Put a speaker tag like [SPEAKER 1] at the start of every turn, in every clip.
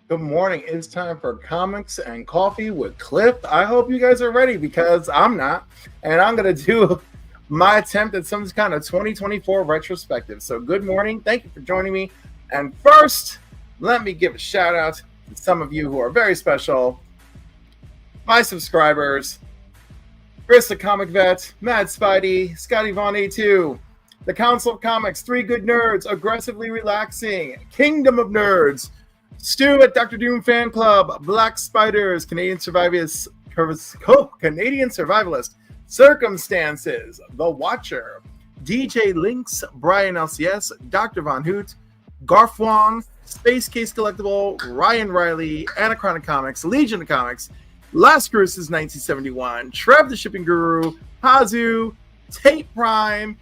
[SPEAKER 1] Good morning. It's time for Comics and Coffee with Cliff. I hope you guys are ready because I'm not. And I'm going to do my attempt at some kind of 2024 retrospective. So, good morning. Thank you for joining me. And first, let me give a shout out to some of you who are very special. My subscribers, Chris the Comic Vet, Mad Spidey, Scotty Von A2, The Council of Comics, Three Good Nerds, Aggressively Relaxing, Kingdom of Nerds, Stu at Dr. Doom Fan Club, Black Spiders, Canadian Survivalist, Circumstances, The Watcher, DJ Lynx, Brian LCS, Dr. Von Hoot, Garth Wong, Space Case Collectible, Ryan Riley, Anachronic Comics, Legion of Comics, Last Cruises 1971, Trev the Shipping Guru, Hazu, Tate Prime,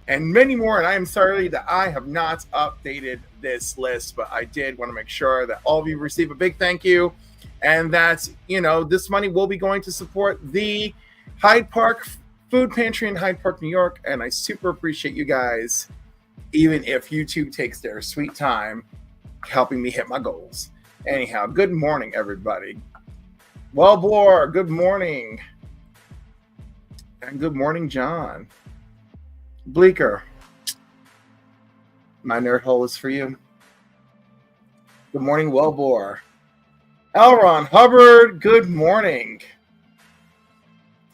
[SPEAKER 1] and many more. And I am sorry that I have not updated this list, but I did want to make sure that all of you receive a big thank you, and that, you know, this money will be going to support the Hyde Park Food Pantry in Hyde Park, New York. And I super appreciate you guys, even if YouTube takes their sweet time helping me hit my goals. Anyhow, good morning, everybody. Wellbore, good morning. And good morning, John. Bleeker, my nerd hole is for you. Good morning, Wellbore. Elron Hubbard, good morning.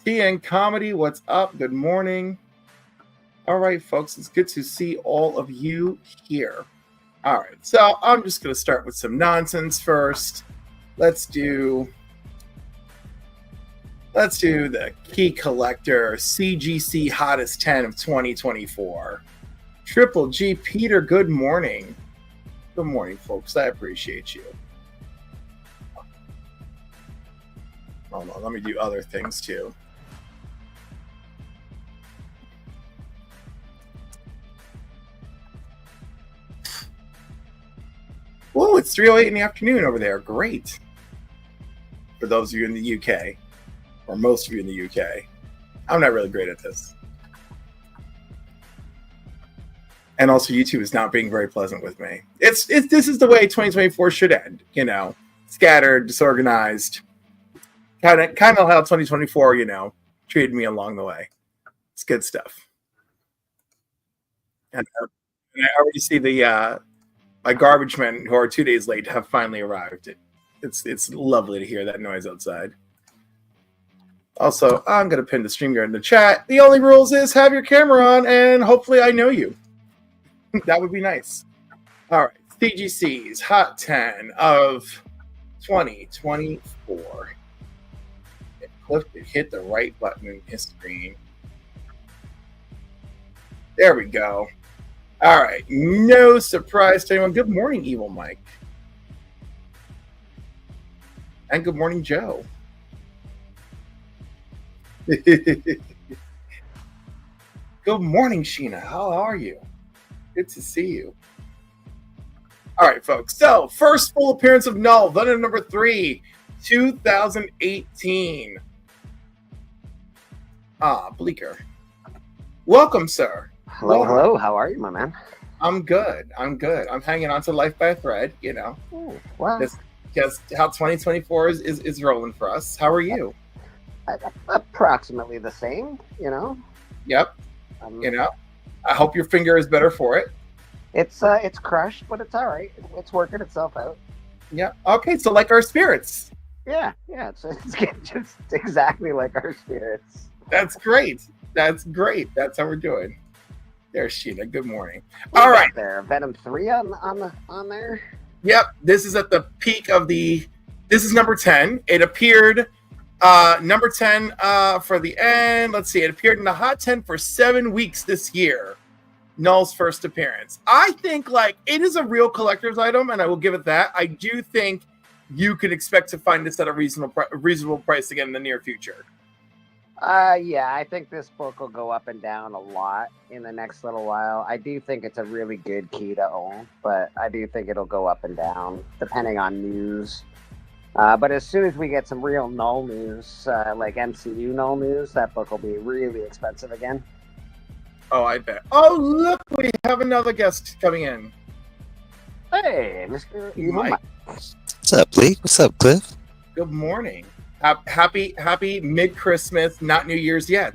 [SPEAKER 1] TN Comedy, what's up? Good morning. All right, folks, it's good to see all of you here. All right, so I'm just going to start with some nonsense first. Let's do the Key Collector CGC Hottest 10 of 2024. Triple G Peter, good morning. Good morning, folks. I appreciate you. Hold on, let me do other things too. Oh, it's 3:08 in the afternoon over there. Great. For those of you in the UK. Or most of you in the UK. I'm not really great at this. And also, YouTube is not being very pleasant with me. This is the way 2024 should end, you know, scattered, disorganized, kind of how 2024, you know, treated me along the way. It's good stuff. And I already see the my garbage men who are 2 days late have finally arrived. It's lovely to hear that noise outside. Also, I'm going to pin the StreamYard in the chat. The only rules is have your camera on, and hopefully I know you. That would be nice. All right. CGC's Hot 10 of 2024. If Cliff could hit the right button in his screen. There we go. All right. No surprise to anyone. Good morning, Evil Mike. And good morning, Joe. Good morning, Sheena. How are you? Good to see you. All right, folks. So, first full appearance of Null, Venom number 3, 2018. Bleeker. Welcome, sir.
[SPEAKER 2] Hello, hello. How are you, my man?
[SPEAKER 1] I'm good. I'm hanging on to life by a thread, you know.
[SPEAKER 2] Ooh, wow.
[SPEAKER 1] Just how 2024 is rolling for us. How are you?
[SPEAKER 2] Approximately the same, you know.
[SPEAKER 1] Yep. You know, I hope your finger is better for it.
[SPEAKER 2] It's crushed, but it's all right. It's working itself out.
[SPEAKER 1] Yeah. Okay. So like our spirits.
[SPEAKER 2] Yeah. It's just exactly like our spirits.
[SPEAKER 1] That's great. That's how we're doing. There's Sheena. Good morning. All right.
[SPEAKER 2] There, Venom 3 on there.
[SPEAKER 1] Yep. This is at the peak of the. This is number 10. It appeared. Number 10 for the end. Let's see. It appeared in the Hot 10 for 7 weeks this year. Null's first appearance. I think like it is a real collector's item, and I will give it that. I do think you could expect to find this at a reasonable price again in the near future.
[SPEAKER 2] Yeah, I think this book will go up and down a lot in the next little while. I do think it's a really good key to own, but I do think it'll go up and down depending on news. But as soon as we get some real Null news, like MCU Null news, that book will be really expensive again.
[SPEAKER 1] Oh, I bet. Oh, look, we have another guest coming in.
[SPEAKER 2] Hey, Mr. Evil
[SPEAKER 1] Mike.
[SPEAKER 2] Mike.
[SPEAKER 3] What's up, Lee? What's up, Cliff?
[SPEAKER 1] Good morning. Happy mid-Christmas, not New Year's yet.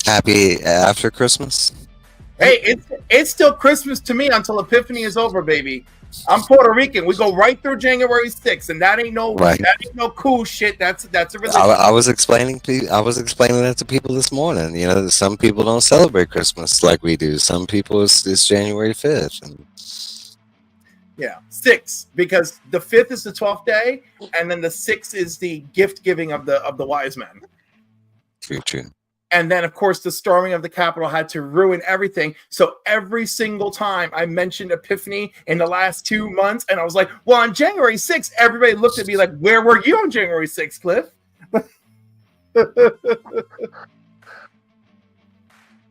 [SPEAKER 3] Happy after Christmas?
[SPEAKER 1] Hey, it's still Christmas to me until Epiphany is over, baby. I'm Puerto Rican. We go right through January 6th, and that ain't no cool shit. That's a religion.
[SPEAKER 3] I was explaining that to people this morning. You know, some people don't celebrate Christmas like we do. Some people it's January 5th. And...
[SPEAKER 1] Yeah, 6, because the 5th is the 12th day, and then the 6th is the gift giving of the wise men.
[SPEAKER 3] True.
[SPEAKER 1] And then, of course, the storming of the Capitol had to ruin everything. So every single time I mentioned Epiphany in the last 2 months, and I was like, well, on January 6th, everybody looked at me like, where were you on January 6th, Cliff?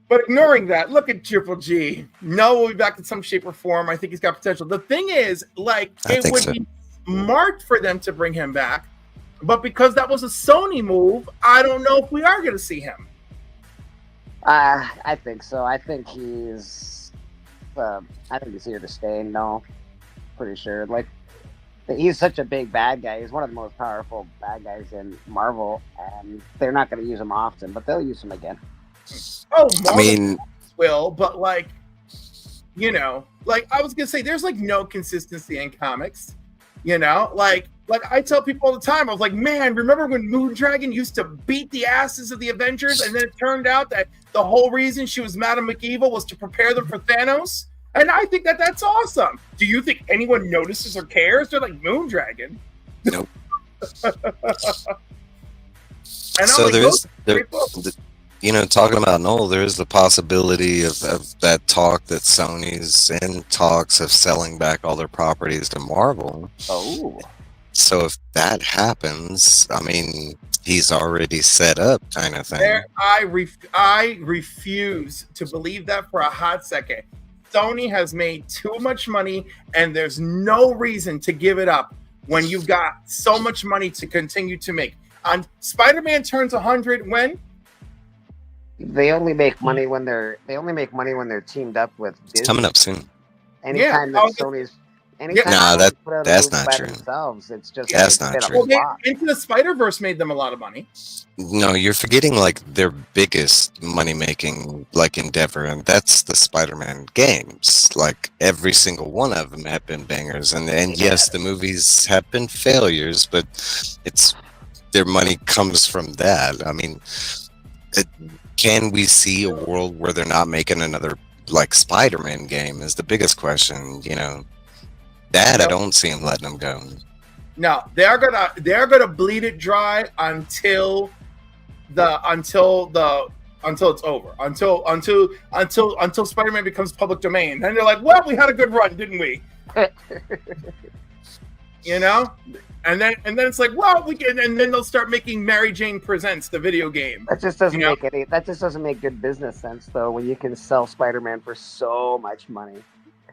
[SPEAKER 1] But ignoring that, look at Triple G. No, we'll be back in some shape or form. I think he's got potential. The thing is, like, it would be smart for them to bring him back. But because that was a Sony move, I don't know if we are going to see him.
[SPEAKER 2] I think so. I think he's here to stay. No, pretty sure. Like, he's such a big bad guy. He's one of the most powerful bad guys in Marvel, and they're not going to use him often, but they'll use him again.
[SPEAKER 1] Oh, Marvel will, but like, you know, like I was gonna say, there's like no consistency in comics. You know, like I tell people all the time, I was like, man, remember when Moondragon used to beat the asses of the Avengers, and then it turned out that the whole reason she was Madam McEvil was to prepare them for Thanos? And I think that's awesome. Do you think anyone notices or cares? They're like, Moondragon.
[SPEAKER 3] Nope.
[SPEAKER 1] And
[SPEAKER 3] so
[SPEAKER 1] like,
[SPEAKER 3] you know, talking about Noel, there is the possibility of that talk that Sony's in talks of selling back all their properties to Marvel.
[SPEAKER 2] Oh.
[SPEAKER 3] So if that happens, I mean, he's already set up, kind of thing.
[SPEAKER 1] I refuse to believe that for a hot second. Sony has made too much money, and there's no reason to give it up when you've got so much money to continue to make. On Spider-Man turns 100 when?
[SPEAKER 2] They only make money when they're teamed up with Disney.
[SPEAKER 3] It's coming up soon.
[SPEAKER 2] Anytime that Sony's
[SPEAKER 3] that's not true.
[SPEAKER 2] Themselves, it's just
[SPEAKER 3] that's not true.
[SPEAKER 1] Well, Into the Spider-Verse made them a lot of money.
[SPEAKER 3] No, you're forgetting like their biggest money-making like endeavor, and that's the Spider-Man games. Like every single one of them have been bangers, and yes, the movies have been failures, but it's their money comes from that. I mean, can we see a world where they're not making another like Spider-Man game? Is the biggest question. You know, I don't see them letting them go.
[SPEAKER 1] No, they're gonna bleed it dry until it's over. Until Spider-Man becomes public domain. Then they're like, well, we had a good run, didn't we? You know? And then it's like, well, we can, and then they'll start making Mary Jane Presents, the video game.
[SPEAKER 2] That just doesn't make good business sense though, when you can sell Spider-Man for so much money.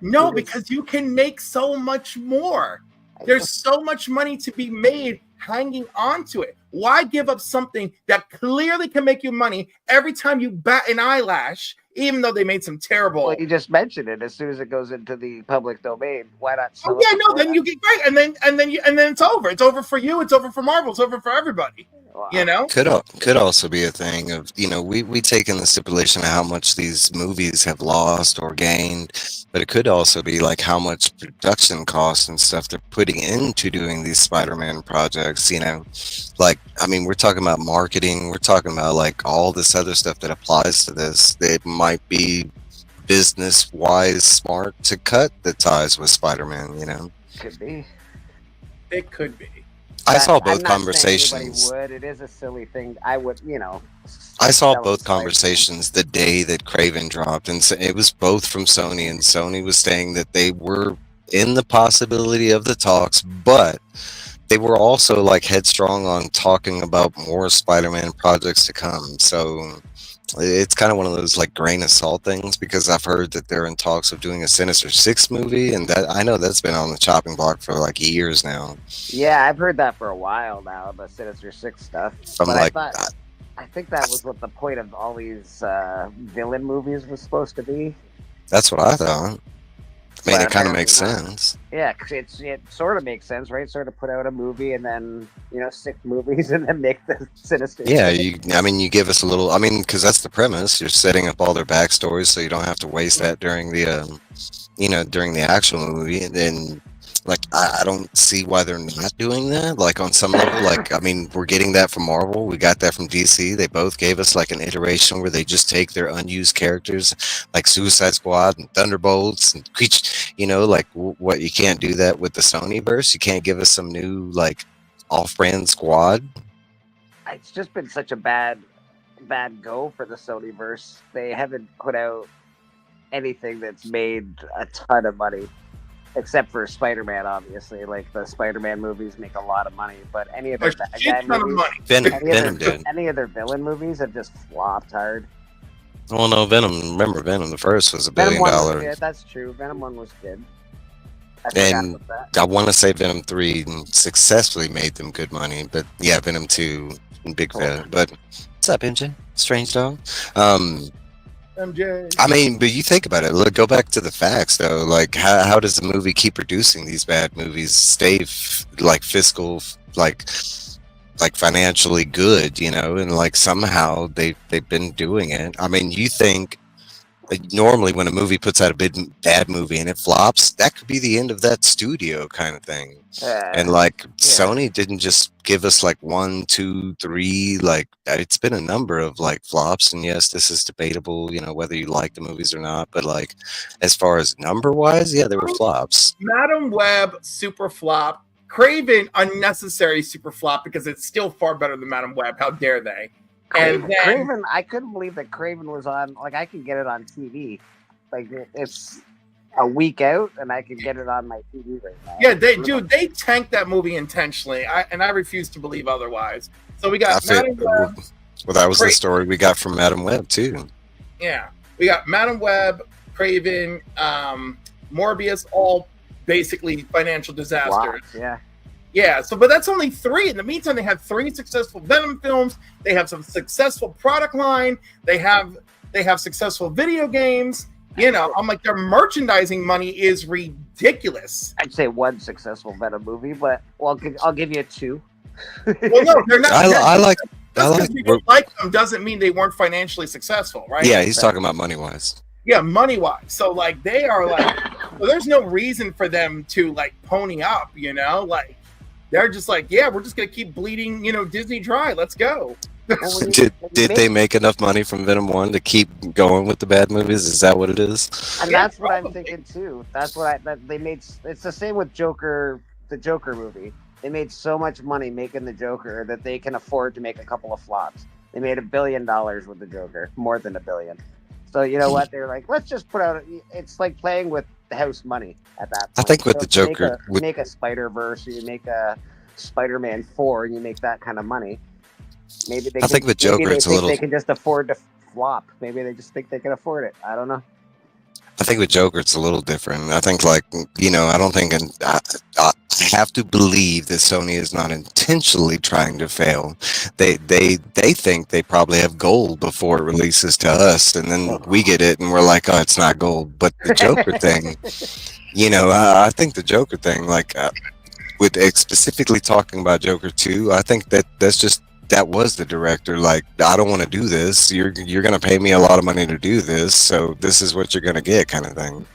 [SPEAKER 1] No, because you can make so much more. There's so much money to be made hanging on to it. Why give up something that clearly can make you money every time you bat an eyelash, even though they made some terrible...
[SPEAKER 2] Well, you just mentioned it. As soon as it goes into the public domain, why not sell
[SPEAKER 1] then you get great, and then it's over. It's over for you. It's over for Marvel. It's over for everybody. Wow. You know,
[SPEAKER 3] could also be a thing of, you know, we take in the stipulation of how much these movies have lost or gained, but it could also be like how much production costs and stuff they're putting into doing these Spider-Man projects. You know, like, I mean, we're talking about marketing, we're talking about like all this other stuff that applies to this. It might be business wise smart to cut the ties with Spider-Man. You know,
[SPEAKER 2] could be.
[SPEAKER 1] It could be.
[SPEAKER 3] I saw both conversations.
[SPEAKER 2] It is a silly thing. I would, you know.
[SPEAKER 3] I saw both conversations the day that Kraven dropped, and it was both from Sony, and Sony was saying that they were in the possibility of the talks, but they were also like headstrong on talking about more Spider-Man projects to come. So it's kind of one of those like grain of salt things, because I've heard that they're in talks of doing a Sinister Six movie, and that I know that's been on the chopping block for like years now.
[SPEAKER 2] Yeah, I've heard that for a while now, the Sinister Six stuff.
[SPEAKER 3] I'm like,
[SPEAKER 2] I think that was what the point of all these villain movies was supposed to be.
[SPEAKER 3] That's what I thought. I mean,
[SPEAKER 2] But
[SPEAKER 3] it kind of
[SPEAKER 2] apparently
[SPEAKER 3] makes
[SPEAKER 2] not.
[SPEAKER 3] sense.
[SPEAKER 2] Yeah, because it sort of makes sense, right? Sort of put out a movie and then 6 movies and then make the Sinister.
[SPEAKER 3] Yeah,
[SPEAKER 2] Six.
[SPEAKER 3] you give us a little. I mean, because that's the premise. You're setting up all their backstories, so you don't have to waste that during the, during the actual movie. And then, like, I don't see why they're not doing that. Like on some level, like, I mean, we're getting that from Marvel. We got that from DC. They both gave us like an iteration where they just take their unused characters, like Suicide Squad and Thunderbolts and like what you can't do that with the Sony verse. You can't give us some new like off-brand squad.
[SPEAKER 2] It's just been such a bad go for the Sonyverse. They haven't put out anything that's made a ton of money, except for Spider-Man. Obviously, like the Spider-Man movies make a lot of money, but any of their
[SPEAKER 1] A
[SPEAKER 2] bad
[SPEAKER 1] shit
[SPEAKER 2] guy
[SPEAKER 1] ton of
[SPEAKER 2] movies,
[SPEAKER 1] money.
[SPEAKER 3] Venom did.
[SPEAKER 2] any of their villain movies have just flopped hard.
[SPEAKER 3] Well, no, Venom. Remember, Venom. The first was $1
[SPEAKER 2] Venom
[SPEAKER 3] billion.
[SPEAKER 2] 1 was good. That's true. Venom 1 was good. I forgot
[SPEAKER 3] And
[SPEAKER 2] about that.
[SPEAKER 3] I want to say Venom 3 successfully made them good money, but yeah, Venom 2, big fan. But what's up, MJ? Strange dog.
[SPEAKER 1] MJ.
[SPEAKER 3] I mean, but you think about it. Look, go back to the facts, though. Like, how does the movie keep producing these bad movies? Stay fiscal, like financially good, and like somehow they've been doing it. I mean, you think normally when a movie puts out a bad movie and it flops, that could be the end of that studio kind of thing. And like Sony didn't just give us like 1, 2, 3, like it's been a number of like flops. And yes, this is debatable, whether you like the movies or not. But like as far as number wise, yeah, there were flops.
[SPEAKER 1] Madam Web, super flop. Craven, unnecessary super flop because it's still far better than Madam Web. How dare they?
[SPEAKER 2] Craven, I couldn't believe that Craven was on. Like, I could get it on TV. Like, it's a week out, and I could get it on my TV right now.
[SPEAKER 1] Yeah, they tanked that movie intentionally, and I refuse to believe otherwise. So we got Madam Web.
[SPEAKER 3] Well, that was the story we got from Madam Web too.
[SPEAKER 1] Yeah, we got Madam Web, Craven, Morbius, all basically financial disasters.
[SPEAKER 2] Yeah.
[SPEAKER 1] Yeah, but that's only 3. In the meantime, they have 3 successful Venom films. They have some successful product line. They have successful video games. I'm like, their merchandising money is ridiculous.
[SPEAKER 2] I'd say 1 successful Venom movie, but I'll give you 2.
[SPEAKER 1] Well, no, they're not.
[SPEAKER 3] I like
[SPEAKER 1] people like them doesn't mean they weren't financially successful, right?
[SPEAKER 3] Yeah, he's talking about money wise.
[SPEAKER 1] Yeah, money wise. So like they are like, well, there's no reason for them to like pony up. Like. They're just like, yeah, we're just gonna keep bleeding, Disney dry. Let's go.
[SPEAKER 3] Did they make enough money from Venom 1 to keep going with the bad movies? Is that what it is?
[SPEAKER 2] And that's what I'm thinking too. That's what they made. It's the same with Joker, the Joker movie. They made so much money making the Joker that they can afford to make a couple of flops. They made $1 billion with the Joker, more than $1 billion. So you know what? They're like, let's just put out. It's like playing with the house money at that point.
[SPEAKER 3] I think with the Joker,
[SPEAKER 2] you make a Spider-Verse, or you make a Spider-Man 4, and you make that kind of money. Maybe they. I
[SPEAKER 3] think with Joker, it's a little.
[SPEAKER 2] They can just afford to flop. Maybe they just think they can afford it. I don't know.
[SPEAKER 3] I think with Joker, it's a little different. I think, I don't think, I have to believe that Sony is not intentionally trying to fail. They think they probably have gold before it releases to us, and then we get it, and we're like, oh, it's not gold. But the Joker thing, I think the Joker thing, with specifically talking about Joker 2, I think that was the director. Like, I don't want to do this. You're going to pay me a lot of money to do this, so this is what you're going to get, kind of thing.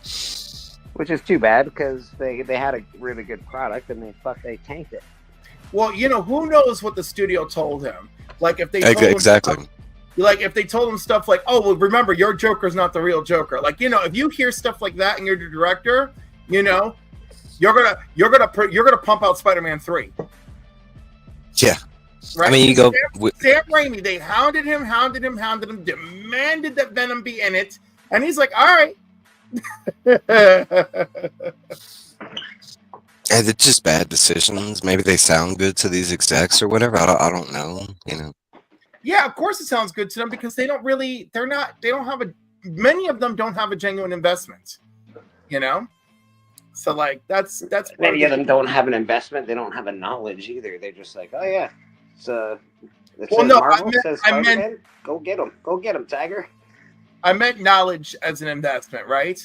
[SPEAKER 2] Which is too bad because they had a really good product and they tanked it.
[SPEAKER 1] Well, who knows what the studio told him? Like, if they told
[SPEAKER 3] exactly.
[SPEAKER 1] Him like, if they told him stuff like, "Oh, well, remember, your Joker's not the real Joker." Like, if you hear stuff like that and you're the director, you're gonna pump out Spider-Man 3.
[SPEAKER 3] Yeah.
[SPEAKER 1] Right?
[SPEAKER 3] I mean, you go.
[SPEAKER 1] Sam Raimi, they hounded him, demanded that Venom be in it, and he's like, "All right."
[SPEAKER 3] And it's just bad decisions. Maybe they sound good to these execs or whatever. I don't know.
[SPEAKER 1] Yeah, of course it sounds good to them because many of them don't have a genuine investment. So like that's
[SPEAKER 2] many of them don't have an investment. They don't have a knowledge either. They're just like, oh yeah, it's It
[SPEAKER 1] Well,
[SPEAKER 2] says
[SPEAKER 1] no,
[SPEAKER 2] Marvel,
[SPEAKER 1] I
[SPEAKER 2] says
[SPEAKER 1] meant
[SPEAKER 2] Spider-Man. Go get him. Go get him, Tiger.
[SPEAKER 1] I meant knowledge as an investment, right?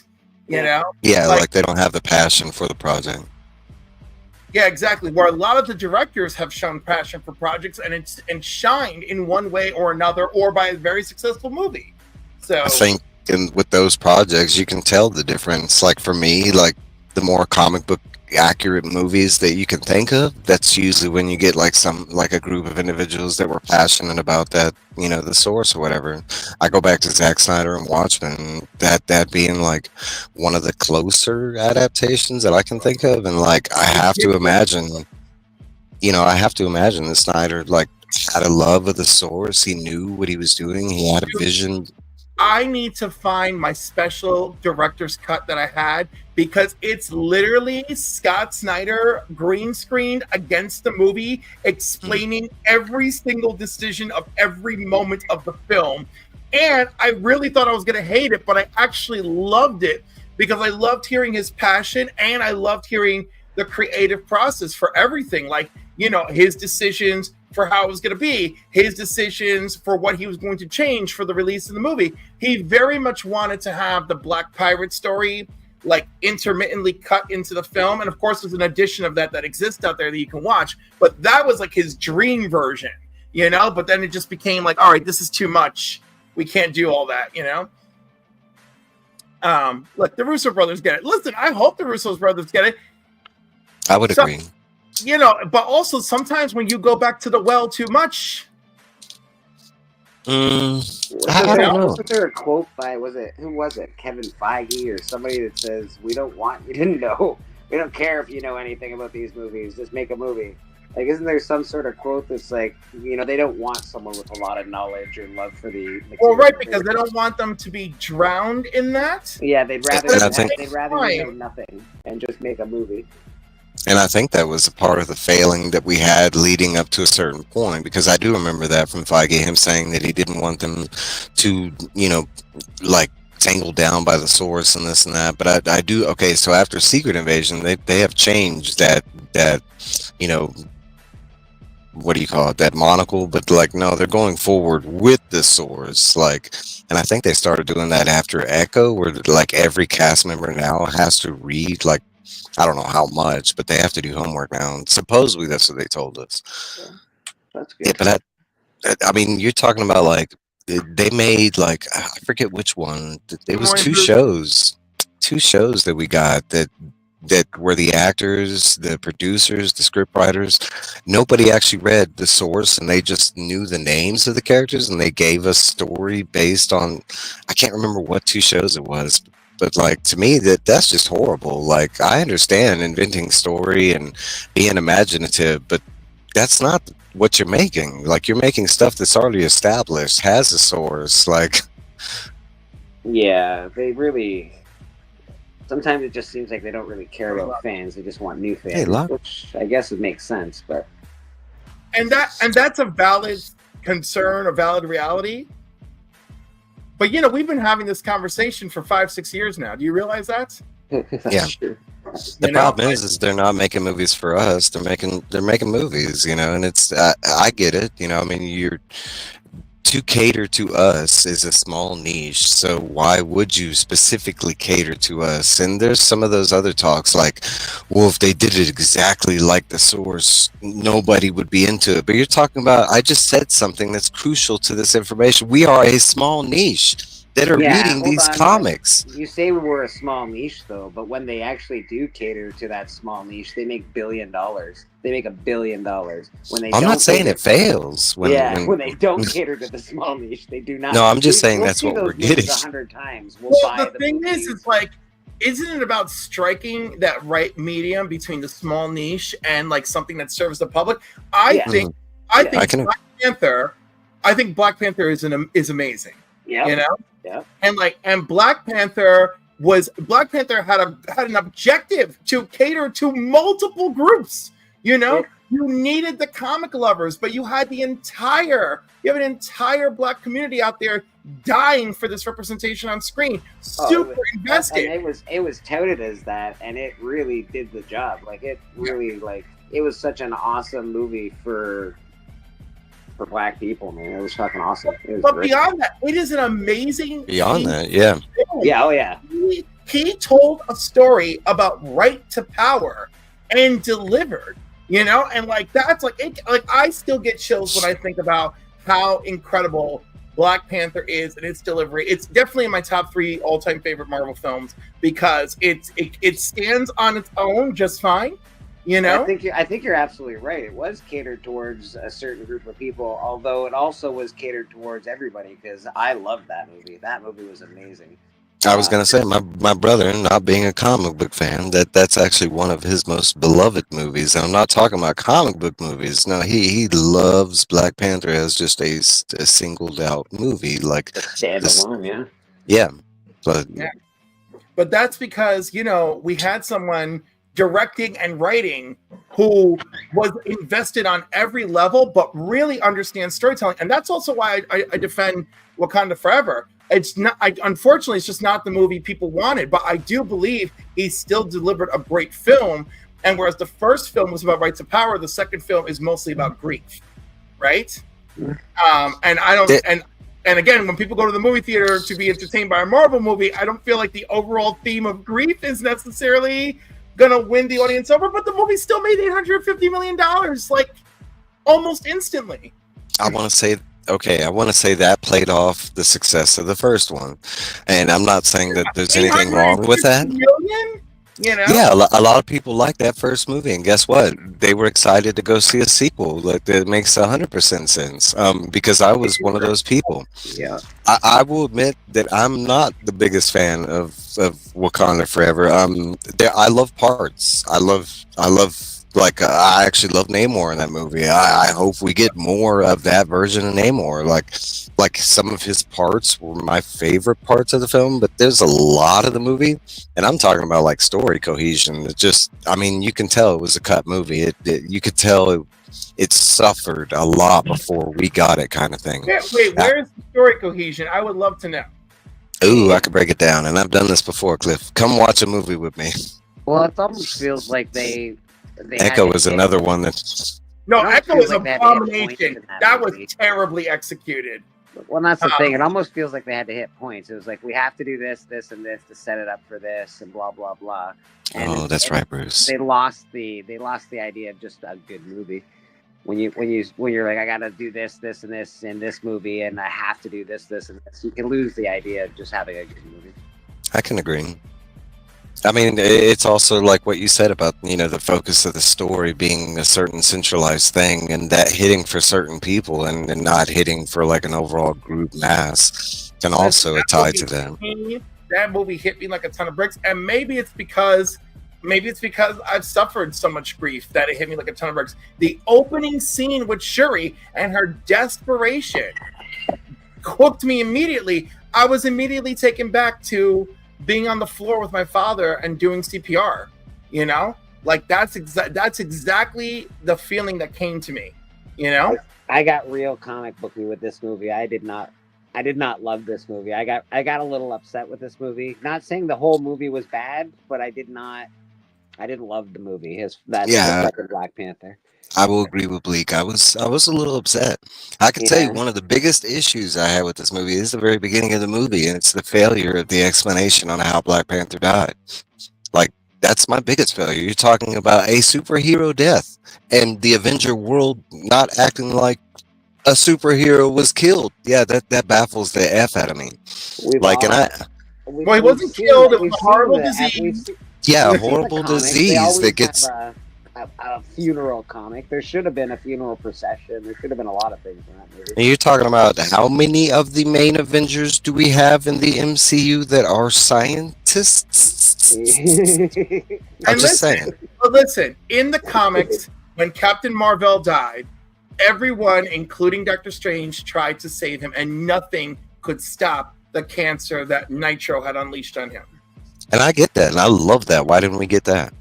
[SPEAKER 1] You
[SPEAKER 2] Yeah.
[SPEAKER 1] know?
[SPEAKER 3] Yeah,
[SPEAKER 1] Like-
[SPEAKER 3] like they don't have the passion for the project.
[SPEAKER 1] Yeah, exactly. Where a lot of the directors have shown passion for projects and shined in one way or another, or by a very successful movie. So
[SPEAKER 3] I think with those projects, you can tell the difference. Like for me, like the more comic book accurate movies that you can think of, that's usually when you get like a group of individuals that were passionate about that, you know, the source or whatever. I go back to Zack Snyder and Watchmen, that being like one of the closer adaptations that I can think of, and like I have to imagine that Snyder like had a love of the source. He knew what he was doing. He had a vision.
[SPEAKER 1] I need to find my special director's cut that I had, because it's literally Scott Snyder green screened against the movie, explaining every single decision of every moment of the film. And I really thought I was going to hate it, but I actually loved it, because I loved hearing his passion, and I loved hearing the creative process for everything. Like, you know, his decisions for how it was going to be, his decisions for what he was going to change for the release of the movie. He very much wanted to have the Black Pirate story like intermittently cut into the film, and of course there's an edition of that exists out there that you can watch, but that was like his dream version, you know. But then it just became like, all right, this is too much, we can't do all that, you know. Look, the Russo brothers get it. Listen, I hope the Russo brothers get it.
[SPEAKER 3] I would agree.
[SPEAKER 1] You know, but also sometimes when you go back to the well too much.
[SPEAKER 3] I don't know.
[SPEAKER 2] Wasn't there a quote by, who was it? Kevin Feige or somebody that says, "We don't want you to know. We don't care if you know anything about these movies. Just make a movie." Like, isn't there some sort of quote that's like, you know, they don't want someone with a lot of knowledge or love for the material.
[SPEAKER 1] Well, right, because they don't want them to be drowned in that.
[SPEAKER 2] Yeah, they'd rather
[SPEAKER 1] Fine.
[SPEAKER 2] you know nothing and just make a movie.
[SPEAKER 3] And I think that was a part of the failing that we had leading up to a certain point, because I do remember that from Feige, him saying that he didn't want them to, you know, like tangled down by the source and this and that. But I do. Okay, so after Secret Invasion, they have changed that, you know, what do you call it, that monocle, but like, no, they're going forward with the source, like, and I think they started doing that after Echo, where like every cast member now has to read, like, I don't know how much, but they have to do homework now, and supposedly that's what they told us.
[SPEAKER 2] Yeah, that's good.
[SPEAKER 3] Yeah, but I mean, you're talking about like they made, like, I forget which one, it was two shows that we got that were the actors, the producers, the script writers. Nobody actually read the source, and they just knew the names of the characters, and they gave us story based on, I can't remember what two shows it was, but like, to me, that's just horrible. Like, I understand inventing story and being imaginative, but that's not what you're making. Like, you're making stuff that's already established, has a source, like.
[SPEAKER 2] Yeah, they really. Sometimes it just seems like they don't really care about fans. They just want new fans, which I guess it makes sense. But
[SPEAKER 1] and that's a valid concern, a valid reality. But you know, we've been having this conversation for 5-6 years now. Do you realize that?
[SPEAKER 3] Yeah.
[SPEAKER 2] True.
[SPEAKER 3] The problem is they're not making movies for us. They're making movies, you know, and it's I get it, you know. I mean, you're to cater to us is a small niche, so why would you specifically cater to us? And there's some of those other talks like, well, if they did it exactly like the source, nobody would be into it. But you're talking about, I just said something that's crucial to this information. We are a small niche that are reading these comics.
[SPEAKER 2] You say we're a small niche, though, but when they actually do cater to that small niche, they make $1 billion. They make $1 billion. When they
[SPEAKER 3] I'm not saying it fails.
[SPEAKER 2] When they don't cater to the small niche, they do not.
[SPEAKER 3] No, I'm just saying that's what we're getting.
[SPEAKER 2] 100 times.
[SPEAKER 1] Well, the thing is, it's like, isn't it about striking that right medium between the small niche and like something that serves the public? I think Black Panther is amazing.
[SPEAKER 2] Yeah,
[SPEAKER 1] you know.
[SPEAKER 2] Yeah.
[SPEAKER 1] And Black Panther had an objective to cater to multiple groups. You know, you needed the comic lovers, but you had an entire Black community out there dying for this representation on screen. Super invested.
[SPEAKER 2] And it was touted as that, and it really did the job. Like, it really, like, it was such an awesome movie for for black people, man. It was fucking awesome. It was
[SPEAKER 1] But
[SPEAKER 2] great.
[SPEAKER 1] beyond that, it is an amazing.
[SPEAKER 3] Beyond that, yeah.
[SPEAKER 1] film.
[SPEAKER 2] Yeah, oh yeah.
[SPEAKER 1] He told a story about right to power and delivered, and like that's like I still get chills when I think about how incredible Black Panther is and its delivery. It's definitely in my top 3 all-time favorite Marvel films because it stands on its own just fine.
[SPEAKER 2] I think you're absolutely right. It was catered towards a certain group of people, although it also was catered towards everybody because I loved that movie. That movie was amazing.
[SPEAKER 3] I was gonna say my brother, not being a comic book fan, that's actually one of his most beloved movies. And I'm not talking about comic book movies. No, he loves Black Panther as just a singled out movie, like
[SPEAKER 2] Standalone,
[SPEAKER 3] yeah. But
[SPEAKER 1] Yeah. But that's because, we had someone directing and writing who was invested on every level, but really understands storytelling. And that's also why I defend Wakanda Forever. It's not, unfortunately, it's just not the movie people wanted, but I do believe he still delivered a great film. And whereas the first film was about rights of power, the second film is mostly about grief, right? And I don't, and again, when people go to the movie theater to be entertained by a Marvel movie, I don't feel like the overall theme of grief is necessarily gonna win the audience over. But the movie still made $850 million, like almost instantly.
[SPEAKER 3] I want to say that played off the success of the first one, and I'm not saying that there's anything wrong with that.
[SPEAKER 1] Million?
[SPEAKER 3] Yeah, a lot of people like that first movie, and guess what? They were excited to go see a sequel. Like that makes 100% sense. Because I was one of those people.
[SPEAKER 2] Yeah.
[SPEAKER 3] I will admit that I'm not the biggest fan of Wakanda Forever. I love parts. I love. Like I actually love Namor in that movie. I hope we get more of that version of Namor. Like some of his parts were my favorite parts of the film, but there's a lot of the movie, and I'm talking about like story cohesion. It just, I mean, you can tell it was a cut movie. You could tell it suffered a lot before we got it, kind of thing.
[SPEAKER 1] Wait, where's the story cohesion? I would love to know.
[SPEAKER 3] Ooh, I could break it down, and I've done this before, Cliff. Come watch a movie with me.
[SPEAKER 2] Well, it almost feels like they
[SPEAKER 3] Echo is another one that.
[SPEAKER 1] No,
[SPEAKER 2] It
[SPEAKER 1] Echo
[SPEAKER 2] almost
[SPEAKER 1] is
[SPEAKER 2] feels like they had to hit points
[SPEAKER 1] abomination.
[SPEAKER 2] in that
[SPEAKER 1] That was
[SPEAKER 2] movie.
[SPEAKER 1] terribly executed.
[SPEAKER 2] Well, that's the thing. It almost feels like they had to hit points. It was like we have to do this, this, and this to set it up for this, and blah blah blah. And
[SPEAKER 3] That's right, Bruce.
[SPEAKER 2] They lost the idea of just a good movie. When you're like, I gotta do this, this, and this in this movie, and I have to do this, this, and this, you can lose the idea of just having a good movie.
[SPEAKER 3] I can agree. I mean, it's also like what you said about, the focus of the story being a certain centralized thing and that hitting for certain people and not hitting for like an overall group mass can also tie to that.
[SPEAKER 1] That movie hit me like a ton of bricks, and maybe it's because I've suffered so much grief that it hit me like a ton of bricks. The opening scene with Shuri and her desperation hooked me immediately. I was immediately taken back to being on the floor with my father and doing CPR, like that's exactly the feeling that came to me,
[SPEAKER 2] I got real comic booky with this movie. I did not love this movie. I got a little upset with this movie. Not saying the whole movie was bad, but I didn't love the movie. Black Panther.
[SPEAKER 3] I will agree with Bleak. I was a little upset. I can tell you one of the biggest issues I had with this movie is the very beginning of the movie, and it's the failure of the explanation on how Black Panther died. Like, that's my biggest failure. You're talking about a superhero death and the Avenger world not acting like a superhero was killed. Yeah, that baffles the F out of me.
[SPEAKER 1] He wasn't killed. It was a horrible disease.
[SPEAKER 3] Yeah, a horrible disease that gets...
[SPEAKER 2] A funeral comic. There should have been a funeral procession. There should have been a lot of things in that movie.
[SPEAKER 3] And you're talking about how many of the main Avengers do we have in the MCU that are scientists? I'm just saying.
[SPEAKER 1] But listen, in the comics, when Captain Marvel died, everyone, including Doctor Strange, tried to save him, and nothing could stop the cancer that Nitro had unleashed on him.
[SPEAKER 3] And I get that, and I love that. Why didn't we get that?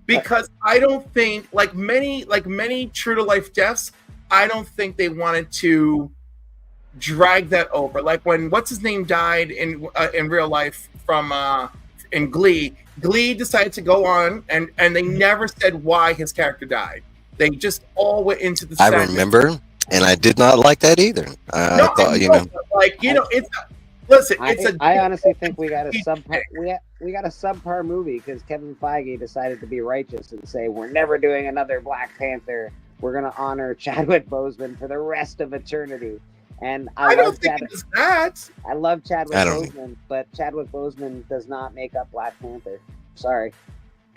[SPEAKER 1] Because I don't think, like many true to life deaths, I don't think they wanted to drag that over. Like when what's his name died in real life from in Glee. Glee decided to go on, and they never said why his character died. They just all went into the.
[SPEAKER 3] I remember, and I did not like that either. I
[SPEAKER 1] No, I
[SPEAKER 3] thought, you
[SPEAKER 1] know,
[SPEAKER 3] know,
[SPEAKER 1] but, like it's listen,
[SPEAKER 2] I,
[SPEAKER 1] it's a
[SPEAKER 2] I honestly think we got a
[SPEAKER 1] pick.
[SPEAKER 2] subpar we got a subpar movie because Kevin Feige decided to be righteous and say we're never doing another Black Panther. We're gonna honor Chadwick Boseman for the rest of eternity. And
[SPEAKER 1] I don't think it is that.
[SPEAKER 2] I love Chadwick
[SPEAKER 3] I don't-
[SPEAKER 2] Boseman, but Chadwick Boseman does not make up Black Panther. Sorry.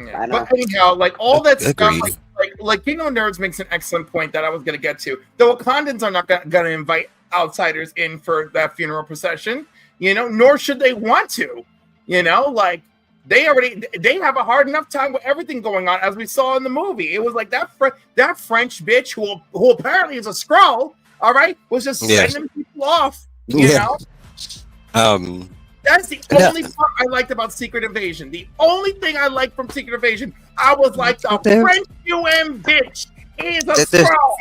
[SPEAKER 2] I know.
[SPEAKER 1] But anyhow, like all that stuff,
[SPEAKER 3] Agreed.
[SPEAKER 1] like King of Nerds makes an excellent point that I was going to get to. The Wakandans are not going to invite outsiders in for that funeral procession, nor should they want to. Like they have a hard enough time with everything going on, as we saw in the movie. It was like that French bitch who apparently is a Skrull, all right, was just sending people off. You know, that's the only part I liked about Secret Invasion. The only thing I liked from Secret Invasion, I was like, the French UN bitch is a Skrull.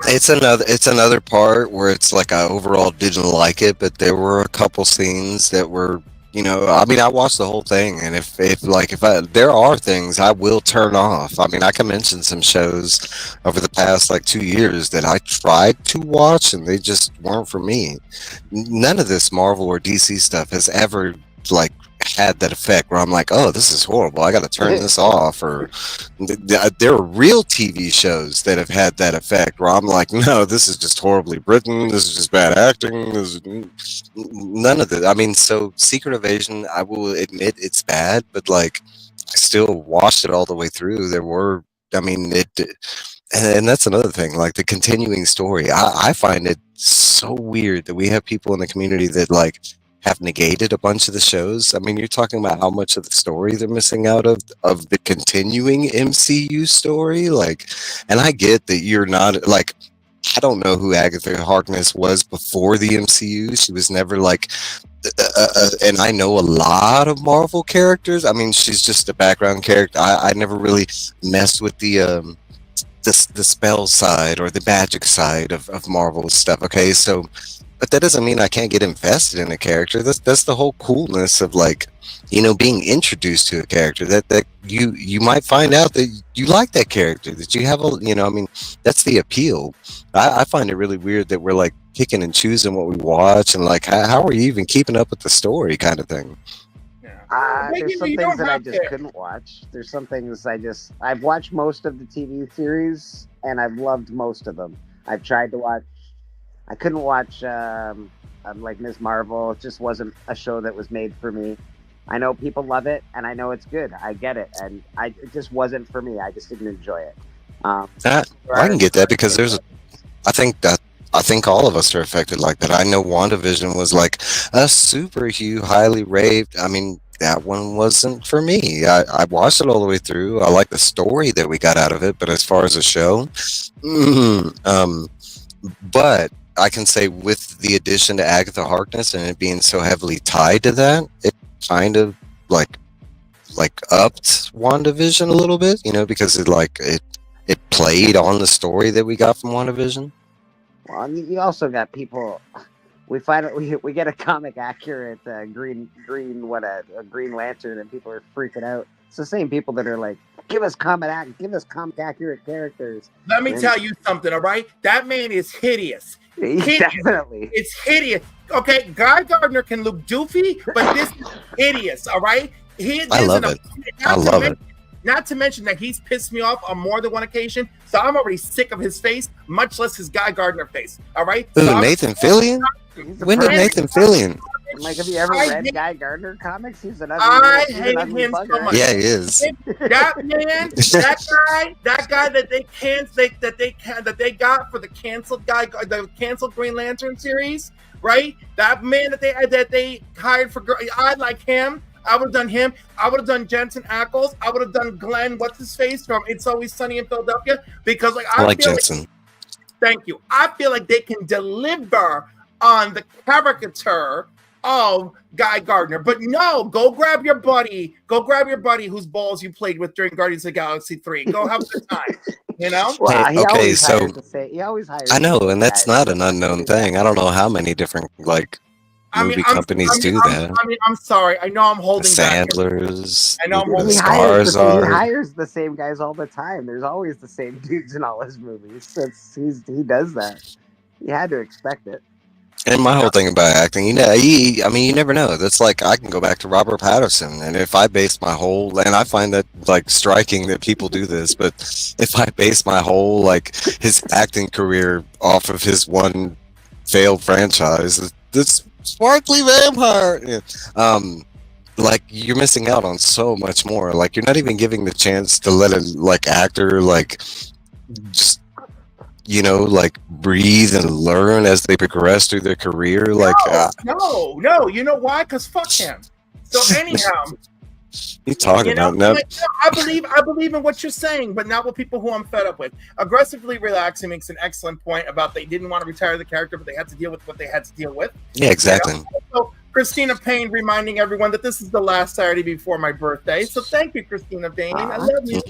[SPEAKER 3] It's another part where it's like I overall didn't like it, but there were a couple scenes that were, I mean, I watched the whole thing, and if there are things I will turn off. I mean, I can mention some shows over the past like 2 years that I tried to watch and they just weren't for me. None of this Marvel or DC stuff has ever like had that effect where I'm like, oh, this is horrible, I got to turn this off. Or there are real TV shows that have had that effect where I'm like, no, this is just horribly written, this is just bad acting, none of that. I mean, so Secret Invasion, I will admit it's bad, but like I still watched it all the way through. And that's another thing, like the continuing story. I find it so weird that we have people in the community that like have negated a bunch of the shows. I mean, you're talking about how much of the story they're missing out of the continuing MCU story. Like, and I get that you're not like, I don't know who Agatha Harkness was before the MCU. She was never like, and I know a lot of Marvel characters. I mean, she's just a background character. I never really messed with the spell side or the magic side of Marvel stuff. Okay, so. But that doesn't mean I can't get invested in a character. That's the whole coolness of like, being introduced to a character that you might find out that you like that character, that you have I mean, that's the appeal. I find it really weird that we're like picking and choosing what we watch and like, how are you even keeping up with the story kind of thing?
[SPEAKER 2] There's some things that I just couldn't watch. There's some things I've watched most of the TV series and I've loved most of them. I've tried to watch. I couldn't watch like Ms. Marvel. It just wasn't a show that was made for me. I know people love it, and I know it's good. I get it, and it just wasn't for me. I just didn't enjoy it.
[SPEAKER 3] I can get that because I think all of us are affected like that. I know WandaVision was like a super huge, highly raved. I mean, that one wasn't for me. I watched it all the way through. I like the story that we got out of it, but as far as a show, but I can say with the addition to Agatha Harkness and it being so heavily tied to that, it kind of like upped WandaVision a little bit, because it played on the story that we got from WandaVision.
[SPEAKER 2] Well, you also got people. We get a comic accurate Green Lantern, and people are freaking out. It's the same people that are like, give us comic accurate characters.
[SPEAKER 1] Let me tell you something, all right? That man is hideous.
[SPEAKER 2] Definitely.
[SPEAKER 1] It's hideous. Okay, Guy Gardner can look doofy, but this is hideous, all right?
[SPEAKER 3] I love it.
[SPEAKER 1] Not to mention that he's pissed me off on more than one occasion, so I'm already sick of his face, much less his Guy Gardner face, all right?
[SPEAKER 3] Ooh, Nathan Fillion? When did Nathan Fillion?
[SPEAKER 2] Like, have you ever read Guy Gardner comics? He's an ugly.
[SPEAKER 1] I hate him so much.
[SPEAKER 3] Yeah, he is.
[SPEAKER 1] That man, that guy that they got for the canceled Green Lantern series, right? That man that they hired for. I like him. I would have done him. I would have done Jensen Ackles. I would have done Glenn. What's his face from It's Always Sunny in Philadelphia? Because I like
[SPEAKER 3] Jensen.
[SPEAKER 1] Thank you. I feel like they can deliver on the caricature of Guy Gardner. But no, go grab your buddy whose balls you played with during Guardians of the Galaxy 3. Go have a good time.
[SPEAKER 2] Well, he always hires.
[SPEAKER 3] I know, and that's not an unknown thing. I don't know how many different movie companies do that.
[SPEAKER 1] I'm sorry. I know I'm holding back.
[SPEAKER 3] Sandler's.
[SPEAKER 1] I know I'm holding
[SPEAKER 2] He
[SPEAKER 3] back.
[SPEAKER 2] hires the same guys all the time. There's always the same dudes in all his movies. He does that. You had to expect it.
[SPEAKER 3] And my whole thing about acting, I mean, you never know. That's like I can go back to Robert Patterson, and if I base my whole, and I find that like striking that people do this, but if I base my whole like his acting career off of his one failed franchise, this Sparkly Vampire, yeah. Like you're missing out on so much more. Like you're not even giving the chance to let a like actor like just like breathe and learn as they progress through their career. Like,
[SPEAKER 1] no, you know why? Because fuck him. So anyhow,
[SPEAKER 3] you talking about now?
[SPEAKER 1] Like, no, I believe in what you're saying, but not with people who I'm fed up with. Aggressively Relaxing makes an excellent point about they didn't want to retire the character, but they had to deal with what they had to deal with.
[SPEAKER 3] Yeah, exactly.
[SPEAKER 1] So Christina Payne reminding everyone that this is the last Saturday before my birthday. So thank you, Christina Payne. I love you.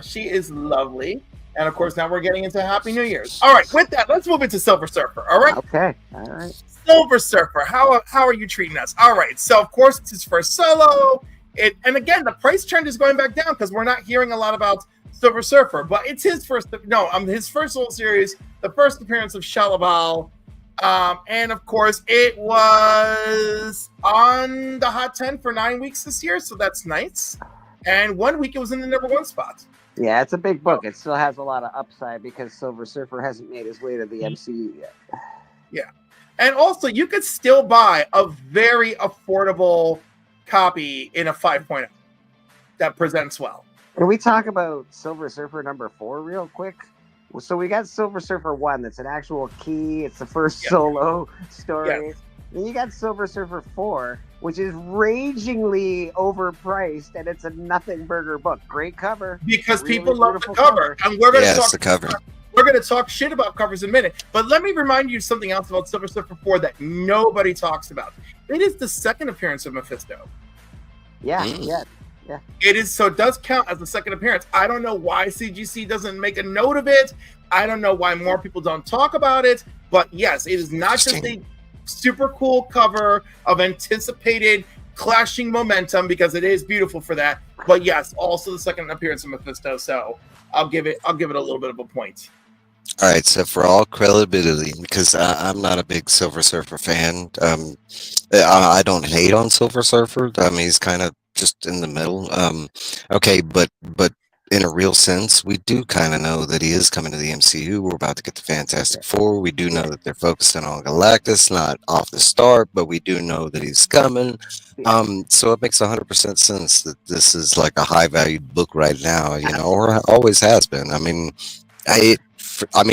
[SPEAKER 1] She is lovely. And of course, now we're getting into Happy New Year's. All right, with that, let's move into Silver Surfer. All right.
[SPEAKER 2] Okay. All right.
[SPEAKER 1] Silver Surfer, how are you treating us? All right. So of course, it's his first solo. And again, the price trend is going back down because we're not hearing a lot about Silver Surfer. But it's his first solo series, the first appearance of Shalaval. And of course, it was on the Hot 10 for 9 weeks this year, so that's nice. And 1 week it was in the number 1 spot.
[SPEAKER 2] Yeah, it's a big book. It still has a lot of upside because Silver Surfer hasn't made his way to the MCU yet.
[SPEAKER 1] Yeah. And also, you could still buy a very affordable copy in a 5.0 that presents well.
[SPEAKER 2] Can we talk about Silver Surfer number 4 real quick? So we got Silver Surfer 1. That's an actual key. It's the first solo story. Yeah. Then you got Silver Surfer 4, which is ragingly overpriced, and it's a nothing burger book. Great cover.
[SPEAKER 1] Because really people love the cover. And we're going to talk
[SPEAKER 3] the cover.
[SPEAKER 1] We're going to talk shit about covers in a minute. But let me remind you something else about Silver Surfer 4 that nobody talks about. It is the second appearance of Mephisto.
[SPEAKER 2] Yeah.
[SPEAKER 1] It is, so it does count as the second appearance. I don't know why CGC doesn't make a note of it. I don't know why more people don't talk about it. But yes, it is not just a super cool cover of anticipated clashing momentum, because it is beautiful for that. But yes, also the second appearance of Mephisto. So I'll give it a little bit of a point.
[SPEAKER 3] All right, so for all credibility, because I'm not a big Silver Surfer fan, I don't hate on Silver Surfer. I mean, he's kind of just in the middle. Okay, but in a real sense, we do kind of know that he is coming to the MCU. We're about to get the Fantastic Four. We do know that they're focusing on Galactus, not off the start, but we do know that he's coming. So it makes 100% sense that this is like a high-valued book right now, or always has been. I mean,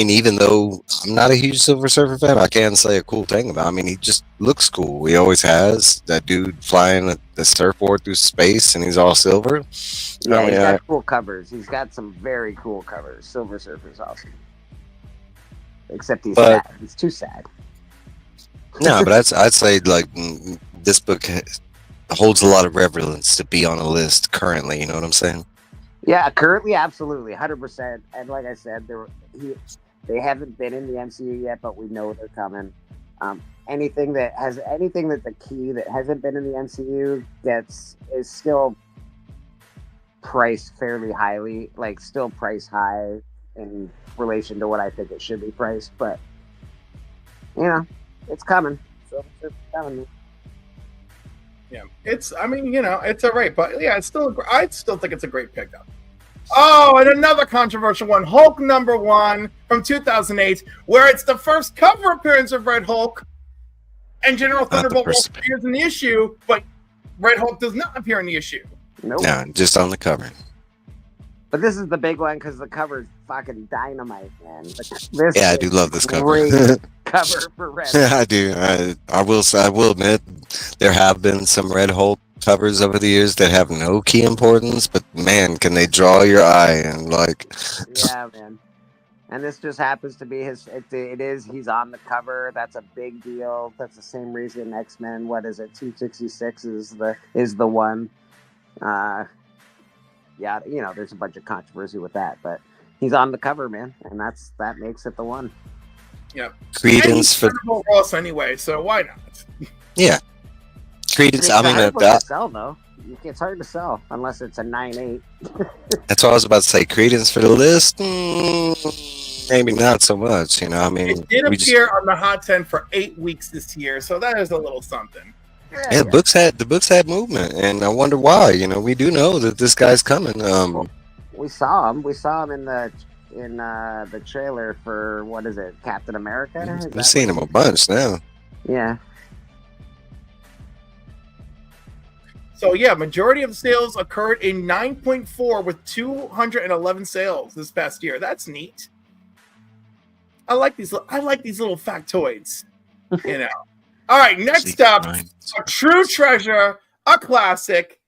[SPEAKER 3] even though I'm not a huge Silver Surfer fan, I can say a cool thing about him. I mean, he just looks cool. He always has. That dude flying the surfboard through space, and he's all silver.
[SPEAKER 2] Yeah, he's got cool covers. He's got some very cool covers. Silver Surfer's awesome. Except he's sad. He's too sad.
[SPEAKER 3] No, but I'd say, like, this book holds a lot of relevance to be on a list currently. You know what I'm saying?
[SPEAKER 2] Yeah, currently, absolutely, 100%. And like I said, they haven't been in the MCU yet, but we know they're coming. Anything that's a key that hasn't been in the MCU is still priced fairly highly, like still priced high in relation to what I think it should be priced. But it's coming. So it's coming.
[SPEAKER 1] Yeah, it's all right, but yeah, I still think it's a great pickup. Oh, and another controversial one, Hulk number 1 from 2008, where it's the first cover appearance of Red Hulk, and General Thunderbolt appears in the issue, but Red Hulk does not appear in the issue.
[SPEAKER 2] Nope.
[SPEAKER 3] No, just on the cover.
[SPEAKER 2] But this is the big one because the cover's fucking dynamite, man.
[SPEAKER 3] I do love this cover.
[SPEAKER 2] Great cover for Red Hulk.
[SPEAKER 3] I do. I will admit there have been some Red Hulk covers over the years that have no key importance, but man, can they draw your eye and like.
[SPEAKER 2] Yeah, man. And this just happens to be his. He's on the cover. That's a big deal. That's the same reason X-Men. What is it? 266 is the one. Yeah, there's a bunch of controversy with that, but he's on the cover, man, and that makes it the one.
[SPEAKER 1] Yeah.
[SPEAKER 3] Credence for
[SPEAKER 1] Ross anyway, so why not?
[SPEAKER 3] Yeah. Credence. I mean,
[SPEAKER 2] to sell though. It's hard to sell unless it's a 9.8.
[SPEAKER 3] That's what I was about to say. Credence for the list. maybe not so much. You know, I mean,
[SPEAKER 1] It did
[SPEAKER 3] we just
[SPEAKER 1] appear on the Hot 10 for 8 weeks this year, so that is a little something.
[SPEAKER 3] yeah, the books had movement, and I wonder why. You know, we do know that this guy's coming.
[SPEAKER 2] We saw him. We saw him in the trailer for what is it, Captain America? Is
[SPEAKER 3] We've
[SPEAKER 2] that
[SPEAKER 3] seen
[SPEAKER 2] what-
[SPEAKER 3] him a bunch now.
[SPEAKER 2] Yeah.
[SPEAKER 1] So yeah, majority of the sales occurred in 9.4 with 211 sales this past year. That's neat. I like these little factoids. You know. All right, next up, a true treasure, a classic,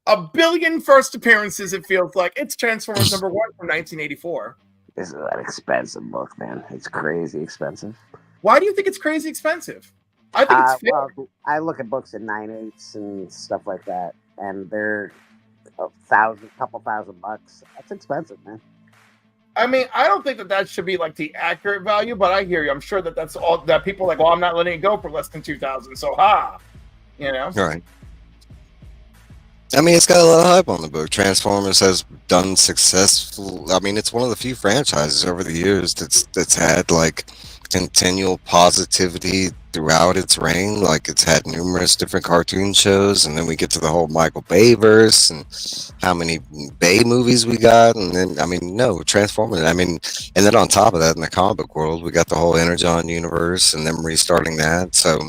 [SPEAKER 1] a billion first appearances. It feels like it's Transformers #1 from 1984.
[SPEAKER 2] This is an expensive book, man. It's crazy expensive.
[SPEAKER 1] Why do you think it's crazy expensive? I think it's fair.
[SPEAKER 2] Well, I look at books at 9/8 and stuff like that, and they're couple $1,000. That's expensive, man.
[SPEAKER 1] I mean, I don't think that should be like the accurate value, but I hear you. I'm sure that's all that people are like, well, I'm not letting it go for less than 2,000. So you know.
[SPEAKER 3] Right. I mean, it's got a lot of hype on the book. Transformers has done successful. I mean, it's one of the few franchises over the years that's had like continual positivity throughout its reign. Like it's had numerous different cartoon shows, and then we get to the whole Michael Bay verse and how many Bay movies we got, and then I mean, no Transformers. I mean, and then on top of that, in the comic book world, we got the whole Energon universe, and them restarting that. So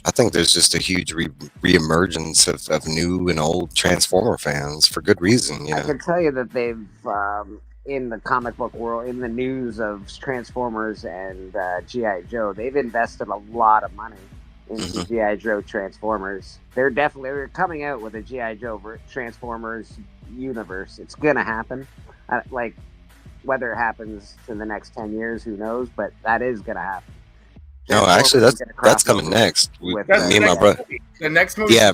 [SPEAKER 3] I think there's just a huge reemergence of new and old Transformer fans for good reason. You know?
[SPEAKER 2] I can tell you that they've in the comic book world, in the news of Transformers and G.I. Joe, they've invested a lot of money into G.I. Joe Transformers. They're coming out with a G.I. Joe Transformers universe. It's gonna happen. Like whether it happens in the next 10 years, who knows? But that is gonna happen.
[SPEAKER 3] No, actually, that's coming next. Me and my brother.
[SPEAKER 1] The next movie.
[SPEAKER 3] Yeah.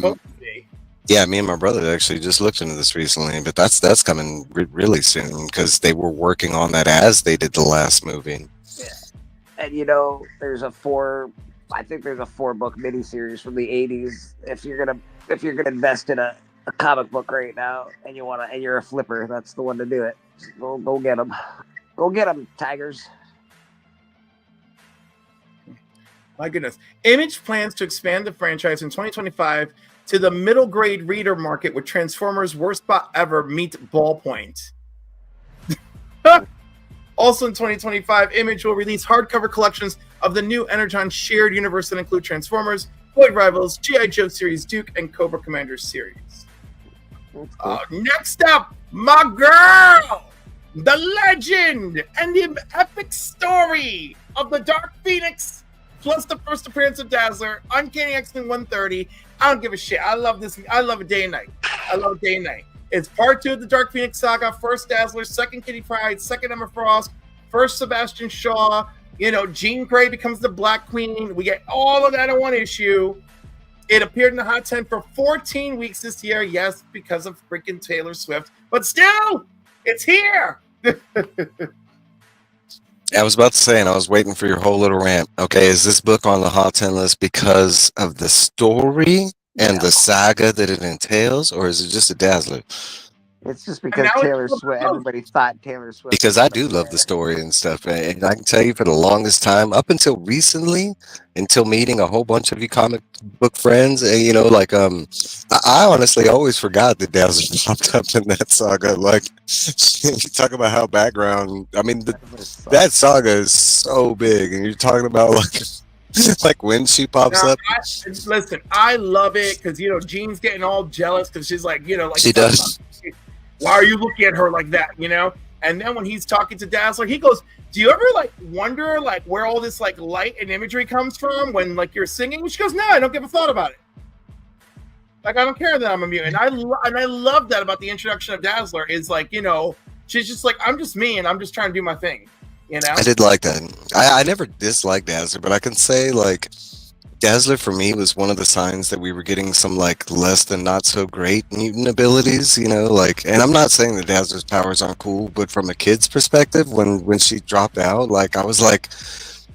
[SPEAKER 3] Yeah, me and my brother actually just looked into this recently, but that's coming really soon because they were working on that as they did the last movie.
[SPEAKER 2] Yeah, and you know, there's a 4-book miniseries from the '80s. If you're gonna invest in a comic book right now, and you're a flipper, that's the one to do it. Go get them. Go get them, Tigers.
[SPEAKER 1] My goodness. Image plans to expand the franchise in 2025 to the middle grade reader market with Transformers Worst Spot Ever meet Ballpoint. Also in 2025, Image will release hardcover collections of the new Energon shared universe that include Transformers, Void Rivals, G.I. Joe Series Duke, and Cobra Commander series. Next up, my girl, the legend and the epic story of the Dark Phoenix, plus the first appearance of Dazzler, Uncanny X-Men 130. I don't give a shit. I love this. I love it day and night. It's part 2 of the Dark Phoenix saga. First Dazzler, second Kitty Pryde, second Emma Frost, first Sebastian Shaw. You know, Jean Grey becomes the Black Queen. We get all of that in one issue. It appeared in the Hot 10 for 14 weeks this year. Yes, because of freaking Taylor Swift. But still, it's here.
[SPEAKER 3] I was about to say, and I was waiting for your whole little rant. Okay, is this book on the Hot 10 list because of the story and the saga that it entails, or is it just a Dazzler?
[SPEAKER 2] It's just because Taylor Swift, everybody thought Taylor Swift.
[SPEAKER 3] Because I do love the story and stuff. And I can tell you for the longest time, up until recently, until meeting a whole bunch of you comic book friends, and you know, like, I honestly always forgot that Dazzler popped up in that saga. Like, you talk about how background, I mean, that saga is so big, and you're talking about like when she pops up.
[SPEAKER 1] Listen, I love it because, you know, Jean's getting all jealous because she's like, you know, like,
[SPEAKER 3] she does.
[SPEAKER 1] Why are you looking at her like that, you know? And then when he's talking to Dazzler, he goes, do you ever like wonder like where all this like light and imagery comes from when like you're singing? She goes, no, I don't give a thought about it. Like, I don't care that I'm a mutant. And I love that about the introduction of Dazzler is like, you know, she's just like, I'm just me and I'm just trying to do my thing, you know?
[SPEAKER 3] I did like that. I never disliked Dazzler, but I can say like Dazzler for me was one of the signs that we were getting some like less than not so great mutant abilities, you know, like, and I'm not saying that Dazzler's powers aren't cool, but from a kid's perspective, when she dropped out, like I was like,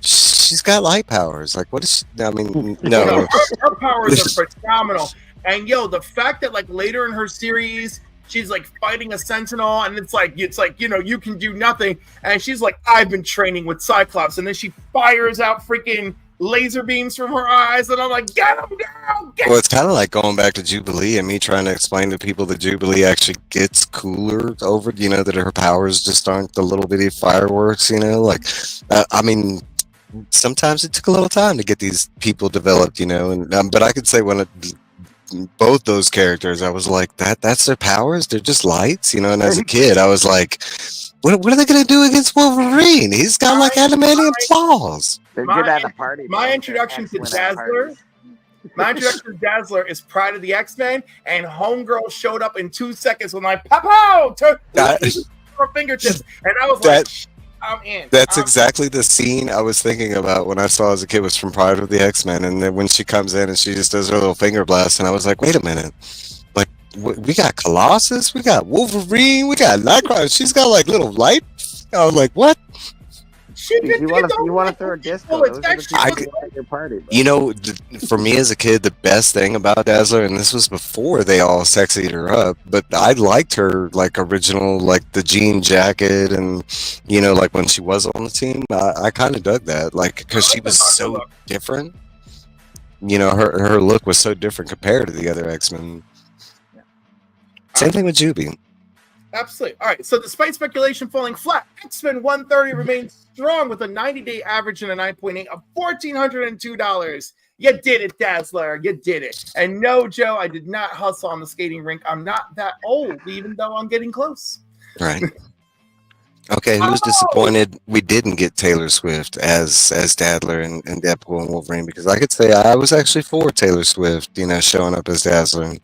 [SPEAKER 3] she's got light powers. Like, what is she? I mean, no.
[SPEAKER 1] Her powers are phenomenal. And yo, the fact that like later in her series, she's like fighting a sentinel, and it's like you can do nothing, and she's like, I've been training with Cyclops, and then she fires out freaking laser beams from her eyes, and I'm like, get him, girl, get him.
[SPEAKER 3] Well, it's kind of like going back to Jubilee and me trying to explain to people that Jubilee actually gets cooler over, that her powers just aren't the little bitty fireworks, like, I mean, sometimes it took a little time to get these people developed, and but I could say both those characters, I was like, that's their powers? They're just lights, and as a kid, I was like, what are they going to do against Wolverine? He's got like adamantium claws.
[SPEAKER 2] They're good at a party.
[SPEAKER 1] My introduction to Dazzler. My introduction to Dazzler is Pride of the X-Men, and Homegirl showed up in 2 seconds with my pow to her fingertips, and I was like, I'm in.
[SPEAKER 3] That's exactly the scene I was thinking about when I saw as a kid was from Pride of the X-Men, and then when she comes in and she just does her little finger blast, and I was like, wait a minute, like we got Colossus, we got Wolverine, we got Nightcrawler, she's got like little light. I was like, what?
[SPEAKER 2] You want to throw a disco? Those are the people at your party, bro.
[SPEAKER 3] For me as a kid, the best thing about Dazzler, and this was before they all sexied her up, but I liked her like original, like the jean jacket, and like when she was on the team, I kind of dug that, like because she was so different. Her look was so different compared to the other X-Men. Same thing with Juby.
[SPEAKER 1] Absolutely. All right. So despite speculation falling flat, X-Men 130 remains strong with a 90-day average and a 9.8 of $1,402. You did it, Dazzler. You did it. And no, Joe, I did not hustle on the skating rink. I'm not that old, even though I'm getting close.
[SPEAKER 3] Right. Okay, who's disappointed we didn't get Taylor Swift as Dazzler and Deadpool and Wolverine? Because I could say I was actually for Taylor Swift, showing up as Dazzler.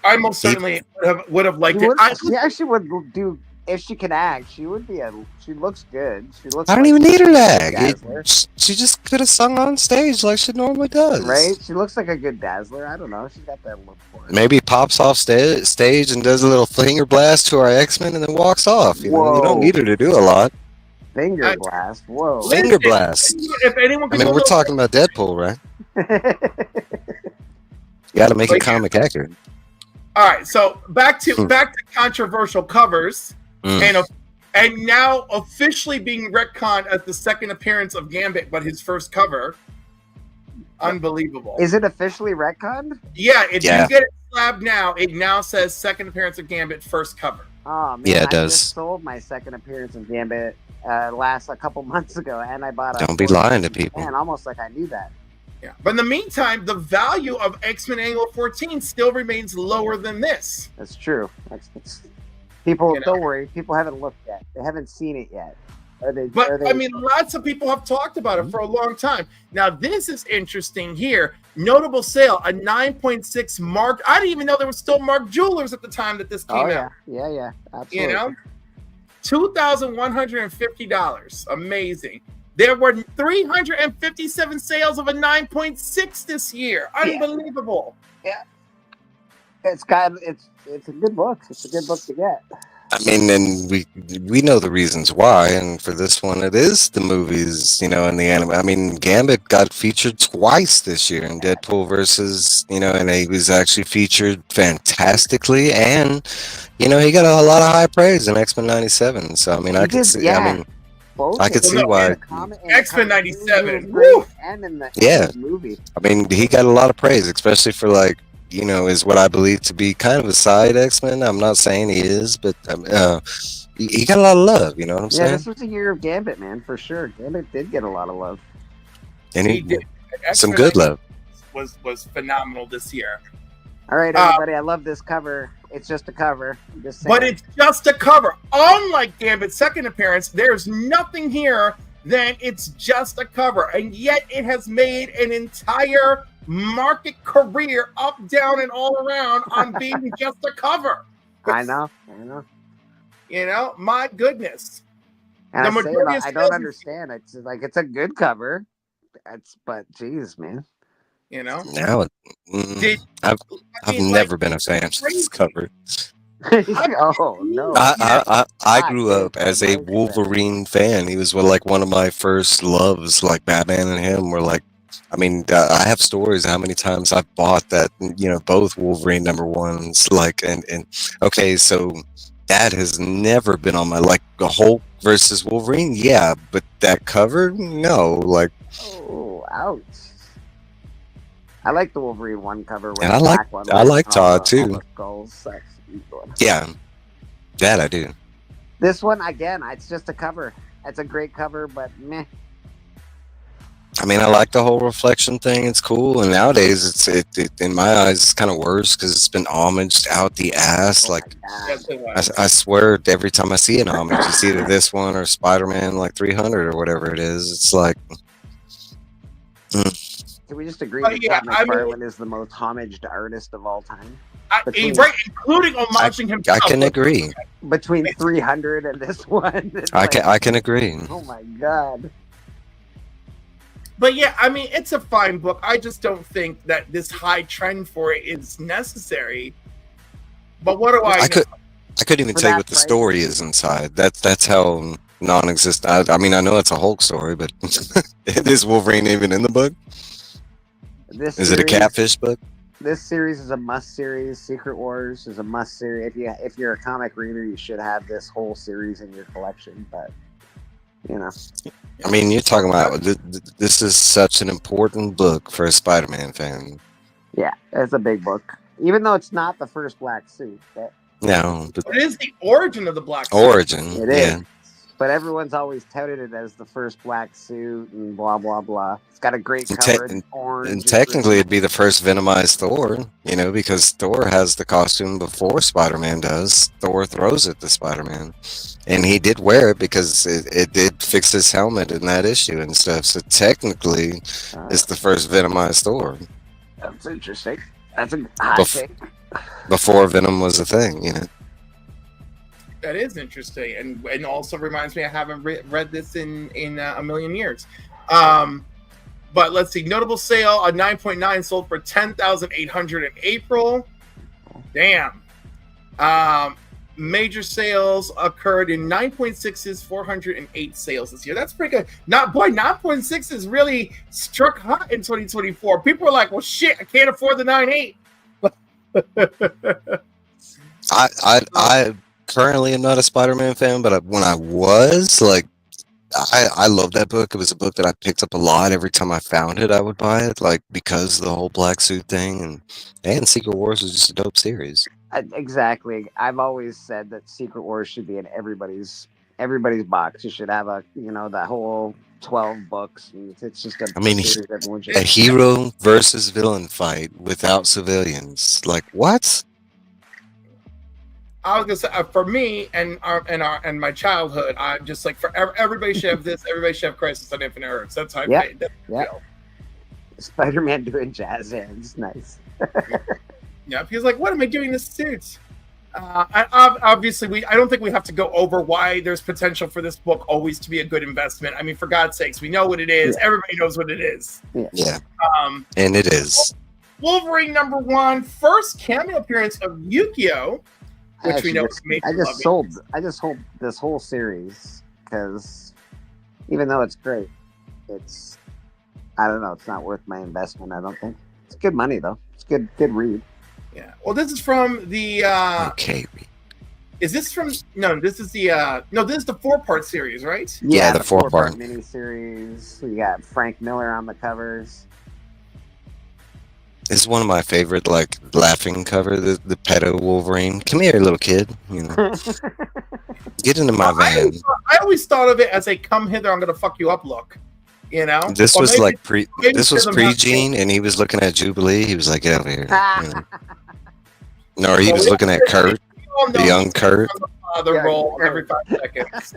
[SPEAKER 1] I most certainly would have liked it.
[SPEAKER 2] She actually would do, if she can act. She would be she looks good. She looks.
[SPEAKER 3] I don't even need her to act. She just could have sung on stage like she normally does.
[SPEAKER 2] Right? She looks like a good Dazzler. I don't know. She's got that look for it.
[SPEAKER 3] Maybe pops off stage and does a little finger blast to our X-Men and then walks off. You don't need her to do a lot.
[SPEAKER 2] Finger blast. Whoa.
[SPEAKER 3] Finger blast.
[SPEAKER 1] If anyone
[SPEAKER 3] we're talking about Deadpool, right? You got to make it comic accurate.
[SPEAKER 1] All right, so back to controversial covers, and now officially being retconned as the second appearance of Gambit, but his first cover. Unbelievable.
[SPEAKER 2] Is it officially retconned?
[SPEAKER 1] Yeah, if you get it slabbed now, it now says second appearance of Gambit, first cover.
[SPEAKER 2] Oh man,
[SPEAKER 3] yeah, it does.
[SPEAKER 2] I just sold my second appearance of Gambit a couple months ago, and I bought
[SPEAKER 3] Don't be lying to people.
[SPEAKER 2] Man, almost like I knew that.
[SPEAKER 1] Yeah. But in the meantime, the value of X-Men Annual 14 still remains lower than this.
[SPEAKER 2] That's true. That's people. Don't worry. People haven't looked yet. They haven't seen it yet.
[SPEAKER 1] Lots of people have talked about it for a long time. Now, this is interesting here. Notable sale, a 9.6 mark. I didn't even know there were still Mark Jewelers at the time that this came out.
[SPEAKER 2] Yeah. Absolutely.
[SPEAKER 1] $2,150. Amazing. There were 357 sales of a 9.6 this year. Unbelievable.
[SPEAKER 2] Yeah. It's a good book. It's a good book to get.
[SPEAKER 3] I mean, and we know the reasons why, and for this one, it is the movies, and the anime. I mean, Gambit got featured twice this year in Deadpool versus, and he was actually featured fantastically, and he got a lot of high praise in X-Men '97. So I mean, I could see why
[SPEAKER 1] X-Men '97.
[SPEAKER 2] And in the movie.
[SPEAKER 3] I mean, he got a lot of praise, especially for is what I believe to be kind of a side X-Men. I'm not saying he is, but he got a lot of love. You know what I'm saying?
[SPEAKER 2] Yeah, this was a year of Gambit, man, for sure. Gambit did get a lot of love,
[SPEAKER 3] and he did some good love.
[SPEAKER 1] Was phenomenal this year.
[SPEAKER 2] All right, everybody, I love this cover. It's just a cover.
[SPEAKER 1] But it's just a cover. Unlike Gambit's second appearance, there's nothing here. Then it's just a cover, and yet it has made an entire market career up, down, and all around on being just a cover.
[SPEAKER 2] I know.
[SPEAKER 1] My goodness.
[SPEAKER 2] And I don't understand. It's like it's a good cover. But geez, man.
[SPEAKER 3] Now I've never been a fan of this cover.
[SPEAKER 2] Oh no!
[SPEAKER 3] I grew up as a Wolverine fan. He was one of my first loves. Like Batman and him were like I mean, I have stories how many times I've bought that, both Wolverine #1s, like, and okay, so that has never been on my, like, the Hulk versus Wolverine, yeah, but that cover, no, like,
[SPEAKER 2] Oh, ouch. I like the Wolverine 1 cover with
[SPEAKER 3] and
[SPEAKER 2] the
[SPEAKER 3] I like,
[SPEAKER 2] black one.
[SPEAKER 3] I
[SPEAKER 2] with
[SPEAKER 3] like
[SPEAKER 2] all
[SPEAKER 3] Todd
[SPEAKER 2] the- all
[SPEAKER 3] too,
[SPEAKER 2] the skulls. That's a good one.
[SPEAKER 3] yeah, that I do.
[SPEAKER 2] This one, again, it's just a cover. It's a great cover, but meh.
[SPEAKER 3] I mean, I like the whole reflection thing. It's cool, and nowadays, it in my eyes, it's kind of worse because it's been homaged out the ass.
[SPEAKER 2] Oh
[SPEAKER 3] Like,
[SPEAKER 2] my God.
[SPEAKER 1] Yes, it was.
[SPEAKER 3] I swear, every time I see an homage, it's either this one or Spider-Man, like 300 or whatever it is. It's like,
[SPEAKER 2] Can we just agree
[SPEAKER 1] But
[SPEAKER 2] that
[SPEAKER 1] yeah,
[SPEAKER 2] Todd
[SPEAKER 1] I mean-
[SPEAKER 2] McFarlane is the most homaged artist of all time? Between-
[SPEAKER 1] Right, including homaging himself.
[SPEAKER 3] I can agree.
[SPEAKER 2] Between 300 and this one. it's
[SPEAKER 3] I
[SPEAKER 2] like,
[SPEAKER 3] can agree.
[SPEAKER 2] Oh my God.
[SPEAKER 1] But yeah, I mean, it's a fine book. I just don't think that this high trend for it is necessary. But what do I know?
[SPEAKER 3] I couldn't even
[SPEAKER 2] For
[SPEAKER 3] tell you
[SPEAKER 2] that
[SPEAKER 3] what the
[SPEAKER 2] price.
[SPEAKER 3] story is inside. That's how non-existent. I mean, I know it's a Hulk story, but is Wolverine even in the book?
[SPEAKER 2] This
[SPEAKER 3] Is it a
[SPEAKER 2] series-
[SPEAKER 3] catfish book?
[SPEAKER 2] This series is a must series. Secret Wars is a must series. If you're a comic reader, you should have this whole series in your collection. But you know,
[SPEAKER 3] I mean, you're talking about this is such an important book for a Spider-Man fan.
[SPEAKER 2] yeah, it's a big book. Even though it's not the first black suit, but
[SPEAKER 3] No, but
[SPEAKER 1] It is the origin of the Black Suit.
[SPEAKER 3] origin.
[SPEAKER 2] it is.
[SPEAKER 3] Yeah.
[SPEAKER 2] But everyone's always touted it as the first black suit and blah blah blah. It's got a great
[SPEAKER 3] And
[SPEAKER 2] cover.
[SPEAKER 3] te-
[SPEAKER 2] It's orange.
[SPEAKER 3] And
[SPEAKER 2] it's
[SPEAKER 3] technically,
[SPEAKER 2] green.
[SPEAKER 3] it'd be the first Venomized Thor, because Thor has the costume before Spider-Man does. Thor throws it to Spider-Man. And he did wear it because it did fix his helmet in that issue and stuff. So technically, it's the first Venomized Thor
[SPEAKER 2] That's interesting. That's a hot
[SPEAKER 3] Bef-
[SPEAKER 2] take.
[SPEAKER 3] before Venom was a thing,
[SPEAKER 1] That is interesting, and also reminds me I haven't read this in a million years. But let's see, notable sale, a 9.9 sold for 10,800 in April. Damn. Major sales occurred in 9.6's 408 sales this year. That's pretty good. 9.6 is really struck hot in 2024. People are like, well, shit, I can't afford the 9.8.
[SPEAKER 3] I currently am not a Spider-Man fan, but when I was, like, I love that book. It was a book that I picked up a lot. Every time I found it, I would buy it, like, because of the whole black suit thing, and Secret Wars was just a dope series.
[SPEAKER 2] Exactly. I've always said that Secret Wars should be in everybody's box. You should have that whole 12 books. And it's just a
[SPEAKER 3] I mean,
[SPEAKER 2] series that everyone should-
[SPEAKER 3] A hero versus villain fight without civilians. Like, what?
[SPEAKER 1] I was gonna say for me and my childhood, I'm just like everybody should have this. Everybody should have Crisis on Infinite Earths. That's how I
[SPEAKER 2] Yep.
[SPEAKER 1] feel.
[SPEAKER 2] Yep. Spider-Man doing jazz hands. Nice.
[SPEAKER 1] Yeah, he's like, what am I doing this suit? Obviously, I don't think we have to go over why there's potential for this book always to be a good investment. I mean, for God's sakes, we know what it is.
[SPEAKER 2] Yeah.
[SPEAKER 1] Everybody knows what it is.
[SPEAKER 3] Yeah,
[SPEAKER 1] Um,
[SPEAKER 3] and it is.
[SPEAKER 1] Wolverine #1, first cameo appearance of Yukio, which we know is
[SPEAKER 2] I just sold this whole series because even though it's great, I don't know, it's not worth my investment. I don't think it's good money though. It's good read.
[SPEAKER 1] Yeah. Well, this is from the.
[SPEAKER 3] Okay.
[SPEAKER 1] Is this from? No, this is the. No, this is the 4-part series, right?
[SPEAKER 3] Yeah, the
[SPEAKER 2] four-part
[SPEAKER 3] 4-part.
[SPEAKER 2] miniseries. We got Frank Miller on the covers.
[SPEAKER 3] This is one of my favorite, like, laughing cover, the pedo Wolverine. Come here, little kid. Get into my van.
[SPEAKER 1] I always thought of it as a "come hither, I'm gonna fuck you up" look.
[SPEAKER 3] This
[SPEAKER 1] Or
[SPEAKER 3] was
[SPEAKER 1] maybe-
[SPEAKER 3] like
[SPEAKER 1] maybe
[SPEAKER 3] this was
[SPEAKER 1] because I'm not-
[SPEAKER 3] pre-Gene, and he was looking at Jubilee. He was like, "Get over here." No, or he
[SPEAKER 1] Well,
[SPEAKER 3] was
[SPEAKER 1] we
[SPEAKER 3] looking at Kurt,
[SPEAKER 1] We all
[SPEAKER 3] the
[SPEAKER 1] know
[SPEAKER 3] young Kurt.
[SPEAKER 1] the
[SPEAKER 2] Yeah,
[SPEAKER 1] role
[SPEAKER 2] Kurt.
[SPEAKER 1] every 5 seconds.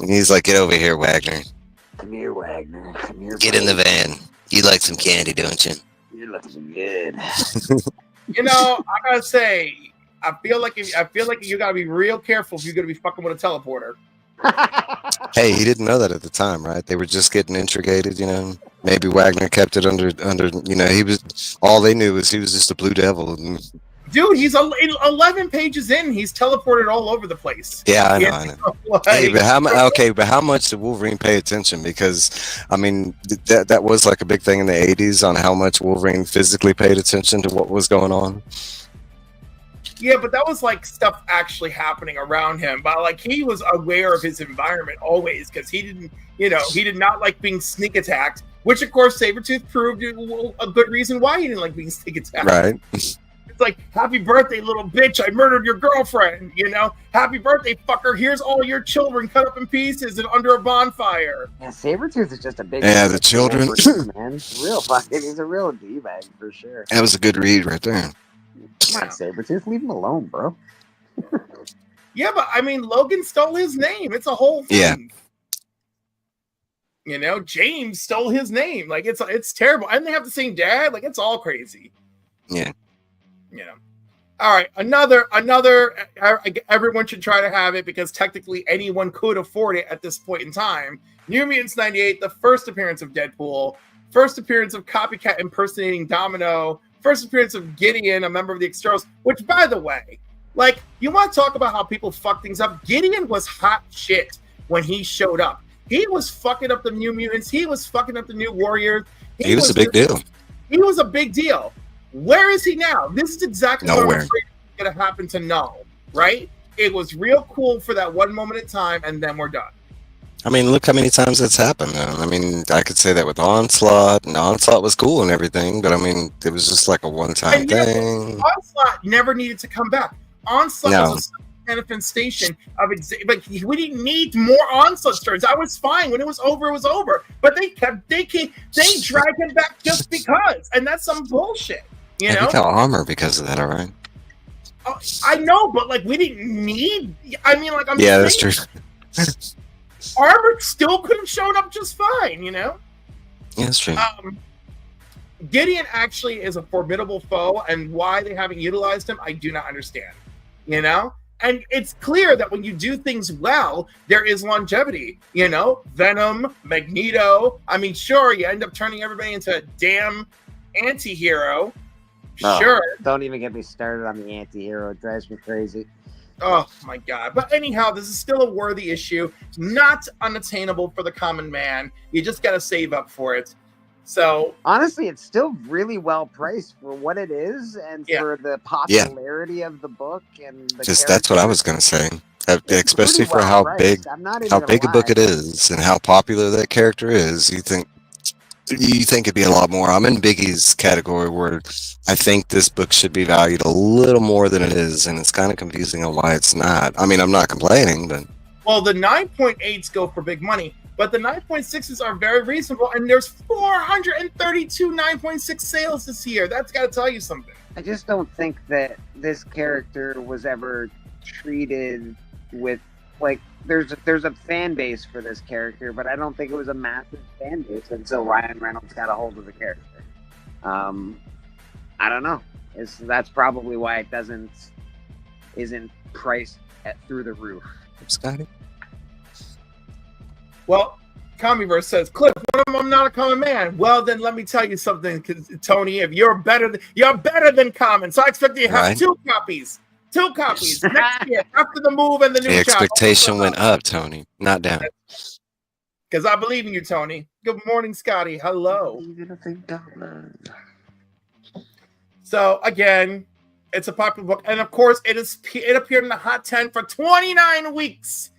[SPEAKER 3] He's like, "Get over here, Wagner.
[SPEAKER 2] Come here, Wagner. Come here.
[SPEAKER 3] Get in the
[SPEAKER 2] buddy.
[SPEAKER 3] van. You like some candy, don't you?"
[SPEAKER 2] You're looking good.
[SPEAKER 1] I gotta say, I feel like you gotta be real careful if you're gonna be fucking with a teleporter.
[SPEAKER 3] Hey, he didn't know that at the time, right? They were just getting intrigated, Maybe Wagner kept it under. He was all they knew was he was just a blue devil. And
[SPEAKER 1] Dude, he's 11 pages in. He's teleported all over the place.
[SPEAKER 3] Yeah, I know.
[SPEAKER 1] Yeah,
[SPEAKER 3] I know.
[SPEAKER 1] like,
[SPEAKER 3] Hey, but how much did Wolverine pay attention? Because I mean, that was like a big thing in the '80s on how much Wolverine physically paid attention to what was going on.
[SPEAKER 1] yeah, but that was like stuff actually happening around him. But like he was aware of his environment always because he didn't, he did not like being sneak attacked. Which of course Sabretooth proved a good reason why he didn't like being sneak attacked.
[SPEAKER 3] Right.
[SPEAKER 1] It's like, happy birthday, little bitch. I murdered your girlfriend, Happy birthday, fucker. Here's all your children cut up in pieces and under a bonfire.
[SPEAKER 2] Yeah, Sabretooth is just a big...
[SPEAKER 3] Yeah, the children.
[SPEAKER 2] Man. Real fucking... He's a real D-bag, for sure.
[SPEAKER 3] That was a good read right there.
[SPEAKER 2] Come on, Sabretooth. Leave him alone, bro.
[SPEAKER 1] Yeah, but I mean, Logan stole his name. It's a whole thing.
[SPEAKER 3] Yeah.
[SPEAKER 1] James stole his name. Like, it's terrible. And they have the same dad. Like, it's all crazy.
[SPEAKER 3] Yeah.
[SPEAKER 1] All right, another. Everyone should try to have it because technically anyone could afford it at this point in time. New Mutants '98, the first appearance of Deadpool, first appearance of Copycat impersonating Domino, first appearance of Gideon, a member of the Externals. Which, by the way, like, you want to talk about how people fuck things up? Gideon was hot shit when he showed up. He was fucking up the New Mutants. He was fucking up the New Warriors.
[SPEAKER 3] He was a big deal.
[SPEAKER 1] He was a big deal. Where is he now? This is exactly what I'm
[SPEAKER 3] Nowhere.
[SPEAKER 1] afraid is going to happen to Null, right? It was real cool for that one moment in time, and then we're done.
[SPEAKER 3] I mean, look how many times that's happened. I mean, I could say that with Onslaught, and Onslaught was cool and everything, but I mean, it was just like a one-time thing.
[SPEAKER 1] Onslaught never needed to come back. Onslaught was a manifestation of like we didn't need more Onslaught stories. I was fine when it was over. It was over, but they dragged him back just because, and that's some bullshit.
[SPEAKER 3] He got armor because of that, all right?
[SPEAKER 1] I know, but like we didn't need. I mean, like
[SPEAKER 3] yeah, that's true.
[SPEAKER 1] Armor still could have shown up just fine,
[SPEAKER 3] Yeah, that's true.
[SPEAKER 1] Gideon actually is a formidable foe, and why they haven't utilized him, I do not understand. And it's clear that when you do things well, there is longevity. Venom, Magneto. I mean, sure, you end up turning everybody into a damn anti-hero. Sure.
[SPEAKER 2] Don't even get me started on the anti-hero. It drives me crazy.
[SPEAKER 1] Oh my god. But anyhow, this is still a worthy issue. Not unattainable for the common man. You just got to save up for it. So
[SPEAKER 2] honestly, it's still really well priced for what it is and for the popularity of the book and the
[SPEAKER 3] that's what I was going to say. Especially for how big a book it is and how popular that character is. You think it'd be a lot more. I'm in Biggie's category where I think this book should be valued a little more than it is, and it's kind of confusing on why it's not. I mean, I'm not complaining, but...
[SPEAKER 1] Well, the 9.8s go for big money, but the 9.6s are very reasonable, and there's 432 9.6 sales this year. That's got to tell you something.
[SPEAKER 2] I just don't think that this character was ever treated with, like, there's a fan base for this character, but I don't think it was a massive fan base until Ryan Reynolds got a hold of the character. I don't know. That's probably why it isn't priced through the roof.
[SPEAKER 3] Scotty?
[SPEAKER 1] Well, Commieverse says, Cliff, what if I'm not a common man? Well, then let me tell you something, Tony. If you're better than common, so I expect you to have two copies. Two copies next year after the move and the new.
[SPEAKER 3] The expectation went up, Tony, not down.
[SPEAKER 1] Because I believe in you, Tony. Good morning, Scotty. Hello. So again, it's a popular book, and of course, it appeared in the Hot 10 for 29 weeks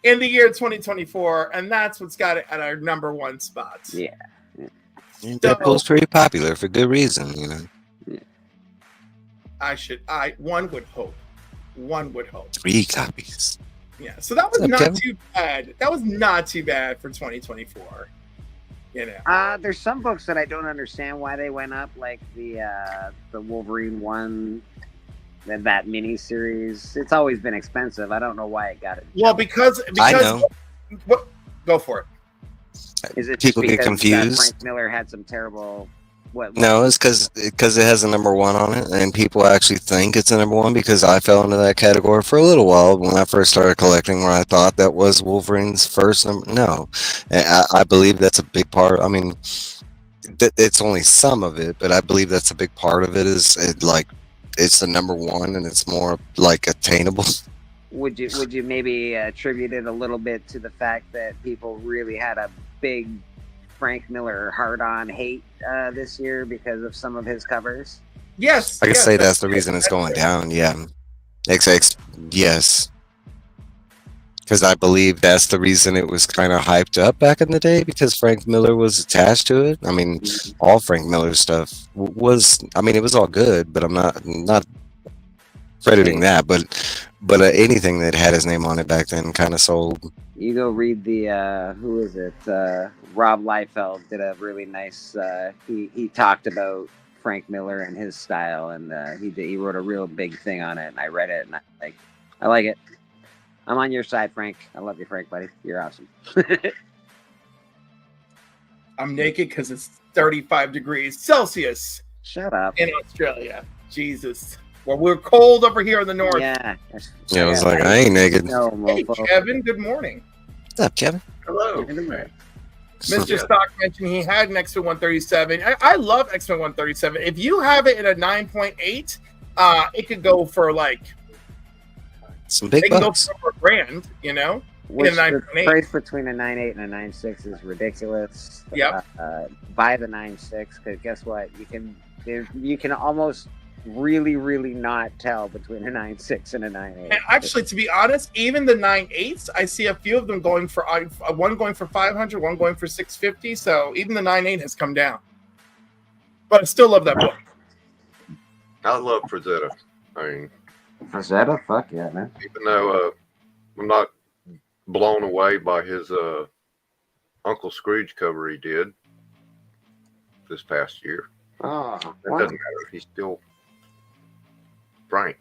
[SPEAKER 1] in the year 2024, and that's what's got it at our number one spot.
[SPEAKER 2] Yeah,
[SPEAKER 3] Deadpool's pretty popular for good reason,
[SPEAKER 1] One would hope.
[SPEAKER 3] 3 copies.
[SPEAKER 1] Yeah, so that was not too bad. That was not too bad for 2024.
[SPEAKER 2] There's some books that I don't understand why they went up, like the Wolverine one, that mini series. It's always been expensive. I don't know why it got it.
[SPEAKER 1] Well, because
[SPEAKER 3] I know.
[SPEAKER 1] What? Go for it.
[SPEAKER 2] Is it
[SPEAKER 3] people get confused?
[SPEAKER 2] Frank Miller had some terrible.
[SPEAKER 3] No, it's because it has a number 1 on it, and people actually think it's a number 1 because I fell into that category for a little while when I first started collecting, where I thought that was Wolverine's first number. No, I believe that's a big part. I mean, it's only some of it, but I believe that's a big part of it. Is it like it's the number one and it's more like attainable.
[SPEAKER 2] Would you maybe attribute it a little bit to the fact that people really had a big Frank Miller hard-on hate this year because of some of his covers?
[SPEAKER 1] Yes.
[SPEAKER 3] I could
[SPEAKER 1] yes,
[SPEAKER 3] say that's the reason it's going
[SPEAKER 1] that's-
[SPEAKER 3] down. Yeah. Yes. Because I believe that's the reason it was kind of hyped up back in the day because Frank Miller was attached to it. I mean, all Frank Miller stuff was. I mean, it was all good, but I'm not crediting that. But anything that had his name on it back then kind of sold.
[SPEAKER 2] You go read the who is it? Rob Liefeld did a really nice. He talked about Frank Miller and his style, and he wrote a real big thing on it. And I read it, and I like it. I'm on your side, Frank. I love you, Frank, buddy. You're awesome.
[SPEAKER 1] I'm naked because it's 35 degrees Celsius
[SPEAKER 2] Shut up.
[SPEAKER 1] in Australia. Jesus. Well, we're cold over here in the north.
[SPEAKER 2] Yeah.
[SPEAKER 3] Yeah, I was like, I ain't naked.
[SPEAKER 2] No,
[SPEAKER 1] Hey,
[SPEAKER 2] mofo.
[SPEAKER 1] Kevin. Good morning.
[SPEAKER 3] What's up, Kevin?
[SPEAKER 1] Hello.
[SPEAKER 2] Yeah.
[SPEAKER 1] Mr. Stock mentioned he had an X-Men 137. I love X-Men 137. If you have it in a 9.8, it could go for like
[SPEAKER 3] Some big
[SPEAKER 1] it can go
[SPEAKER 3] bucks.
[SPEAKER 1] for $1,000, you know.
[SPEAKER 2] Which
[SPEAKER 1] In a
[SPEAKER 2] the
[SPEAKER 1] 9.8.
[SPEAKER 2] price between a 9.8 and a 9.6 is ridiculous.
[SPEAKER 1] Yep.
[SPEAKER 2] Buy the 9.6 because guess what? You can almost really not tell between a 9.6 and a 9.8.
[SPEAKER 1] And actually, to be honest, even the 9.8s, I see a few of them going for one going for 500, one going for 650. So even the 9.8 has come down. But I still love that book.
[SPEAKER 4] I love Frazetta. I mean,
[SPEAKER 2] Frazetta? Fuck yeah, man.
[SPEAKER 4] even though I'm not blown away by his Uncle Scrooge cover he did this past year.
[SPEAKER 2] Oh,
[SPEAKER 4] It doesn't matter. He's still Frank.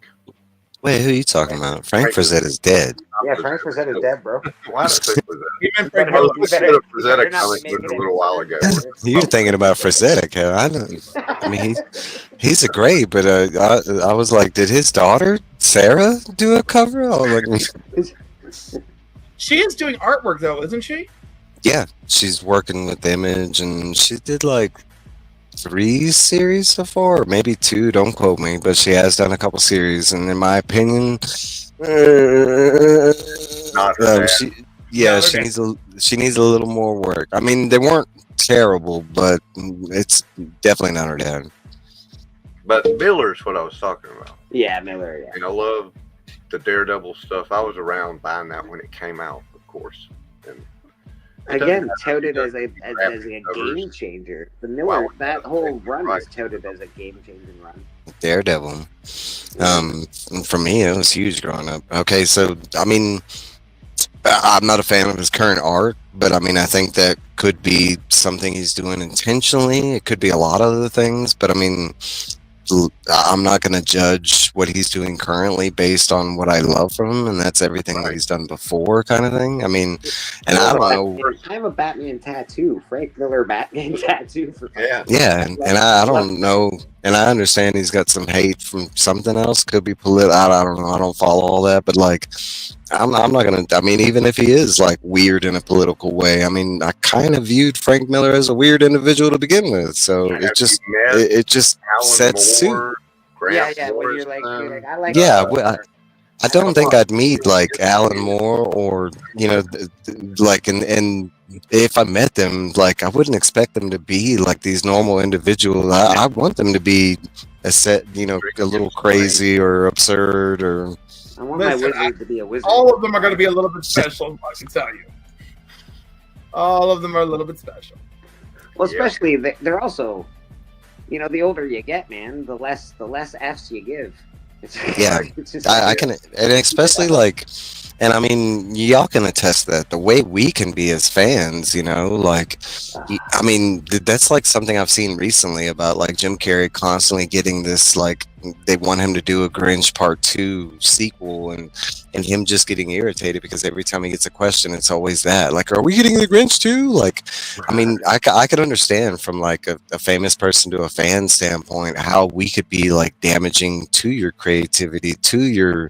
[SPEAKER 3] Wait, who are you talking about? Frank Frazetta's dead.
[SPEAKER 2] yeah, Frank Frazetta's dead, bro.
[SPEAKER 4] Why did I say Frazetta?
[SPEAKER 1] Even
[SPEAKER 2] better-
[SPEAKER 1] Frank
[SPEAKER 4] I listened to
[SPEAKER 2] you
[SPEAKER 4] Frazetta
[SPEAKER 2] better not
[SPEAKER 4] comic
[SPEAKER 2] make
[SPEAKER 4] book
[SPEAKER 2] it
[SPEAKER 4] a little while ago.
[SPEAKER 3] You're thinking about Frazetta, Kevin. I mean, he's a great, but I was like, did his daughter Sarah do a cover? I was like,
[SPEAKER 1] she is doing artwork though, isn't she?
[SPEAKER 3] yeah, she's working with Image, and she did like 3 series so far, or maybe 2. Don't quote me, but she has done a couple series, and in my opinion,
[SPEAKER 4] Not her dad.
[SPEAKER 3] yeah,
[SPEAKER 1] Not her
[SPEAKER 3] she
[SPEAKER 1] dad.
[SPEAKER 3] needs a little more work. I mean, they weren't terrible, but it's definitely not her dad.
[SPEAKER 4] But Miller's what I was talking about.
[SPEAKER 2] Yeah, Miller, yeah.
[SPEAKER 4] And I love the Daredevil stuff. I was around buying that when it came out, of course. And it
[SPEAKER 2] Again,
[SPEAKER 4] doesn't
[SPEAKER 2] touted
[SPEAKER 4] matter.
[SPEAKER 2] as a
[SPEAKER 4] Graphic covers.
[SPEAKER 2] game changer. The Miller,
[SPEAKER 4] Wow.
[SPEAKER 2] that whole run
[SPEAKER 4] Right.
[SPEAKER 2] was touted as a game changing run.
[SPEAKER 3] Daredevil. For me, it was huge growing up. Okay, so I mean, I'm not a fan of his current art, but I mean, I think that could be something he's doing intentionally. It could be a lot of other things, but I mean, I'm not going to judge what he's doing currently based on what I love from him, and that's everything that
[SPEAKER 4] Right.
[SPEAKER 3] he's done before, kind of thing. I mean, and I don't know.
[SPEAKER 2] I have a Batman tattoo, Frank Miller Batman tattoo for
[SPEAKER 4] Yeah.
[SPEAKER 3] Yeah, and I don't know, and I understand he's got some hate from something else. Could be political. I don't know. I don't follow all that, but like, I'm not gonna. I mean, even if he is like weird in a political way, I mean, I kind of viewed Frank Miller as a weird individual to begin with. So
[SPEAKER 4] Have
[SPEAKER 3] it just
[SPEAKER 4] you met
[SPEAKER 3] it just
[SPEAKER 4] Alan
[SPEAKER 3] sets suit.
[SPEAKER 4] Moore,
[SPEAKER 2] Yeah,
[SPEAKER 4] Grant
[SPEAKER 2] yeah. When you're like,
[SPEAKER 4] Morrison?
[SPEAKER 2] I like.
[SPEAKER 3] Yeah, well, I don't think I'd meet like Alan Moore or like and if I met them, like I wouldn't expect them to be like these normal individuals. I want them to be a set, a little crazy or absurd or
[SPEAKER 2] I want my
[SPEAKER 1] Listen,
[SPEAKER 2] wizard to be a wizard.
[SPEAKER 1] All of them are going to be a little bit special, I can tell you. All of them are a little bit special.
[SPEAKER 2] Well,
[SPEAKER 4] Yeah.
[SPEAKER 2] especially they're also, the older you get, man, the less F's you give. It's
[SPEAKER 3] Yeah,
[SPEAKER 2] it's just
[SPEAKER 3] I can, and especially like, and I mean, y'all can attest that the way we can be as fans, like, I mean, that's like something I've seen recently about like Jim Carrey constantly getting this, like, they want him to do a Grinch Part 2 sequel and him just getting irritated because every time he gets a question, it's always that, like, are we getting the Grinch too? Like, I mean, I could understand from like a famous person to a fan standpoint how we could be like damaging to your creativity, to your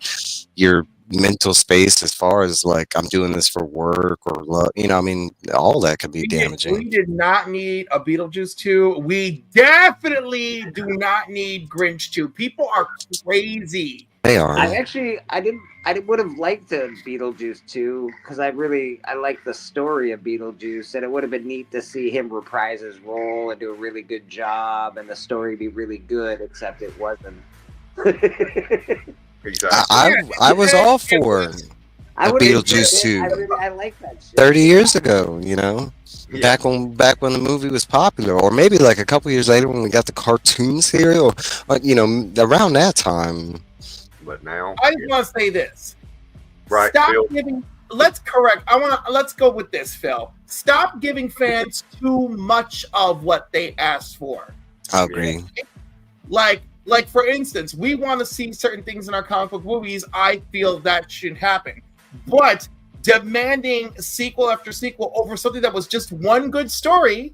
[SPEAKER 3] mental space as far as like I'm doing this for work or love, I mean, all that could be
[SPEAKER 1] We
[SPEAKER 3] damaging.
[SPEAKER 1] did not need a Beetlejuice 2. We definitely do not need Grinch 2. People are crazy.
[SPEAKER 3] They are.
[SPEAKER 2] I would have liked a Beetlejuice 2 because I like the story of Beetlejuice, and it would have been neat to see him reprise his role and do a really good job, and the story be really good. Except it wasn't.
[SPEAKER 4] Exactly.
[SPEAKER 3] I was all for
[SPEAKER 2] I
[SPEAKER 3] a
[SPEAKER 2] would
[SPEAKER 3] Beetlejuice 2
[SPEAKER 2] I like that shit.
[SPEAKER 3] 30 years ago,
[SPEAKER 4] Yeah.
[SPEAKER 3] back when the movie was popular, or maybe like a couple years later when we got the cartoon serial, around that time.
[SPEAKER 4] But now,
[SPEAKER 1] I just want to say this.
[SPEAKER 4] right,
[SPEAKER 1] Stop
[SPEAKER 4] Phil?
[SPEAKER 1] giving. Let's go with this, Phil. Stop giving fans too much of what they asked for.
[SPEAKER 3] I agree.
[SPEAKER 1] Like for instance, we want to see certain things in our comic book movies. I feel that should happen, but demanding sequel after sequel over something that was just one good story,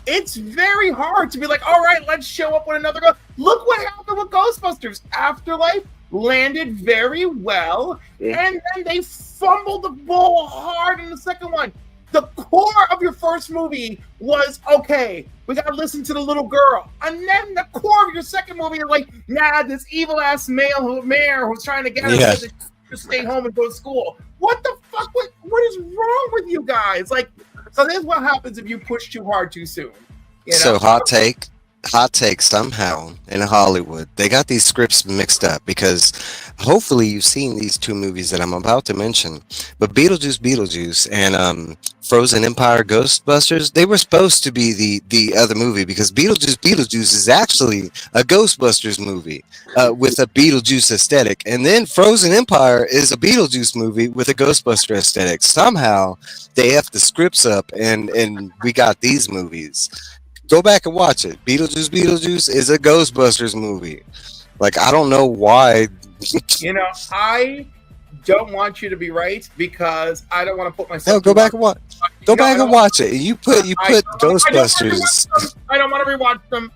[SPEAKER 1] it's very hard to be like, all right, let's show up with another go. Look what happened with Ghostbusters Afterlife. Landed very well, and then they fumbled the ball hard in the second one. The core of your first movie was, okay, we got to listen to the little girl. And then the core of your second movie is like, nah, this evil ass mayor who's trying to get us to stay home and go to school. What the fuck? What is wrong with you guys? Like, so this is what happens if you push too hard too soon.
[SPEAKER 3] So hot take, somehow in Hollywood they got these scripts mixed up, because hopefully you've seen these two movies that I'm about to mention, but Beetlejuice and Frozen Empire Ghostbusters, they were supposed to be the other movie, because Beetlejuice is actually a Ghostbusters movie with a Beetlejuice aesthetic, and then Frozen Empire is a Beetlejuice movie with a Ghostbuster aesthetic. Somehow they effed the scripts up, and we got these movies. Go back and watch it. Beetlejuice is a Ghostbusters movie. Like, I don't know why.
[SPEAKER 1] I don't want you to be right, because I don't want to put myself.
[SPEAKER 3] No, go back and watch. Go back and watch it. You put Ghostbusters.
[SPEAKER 1] I don't want to rewatch them.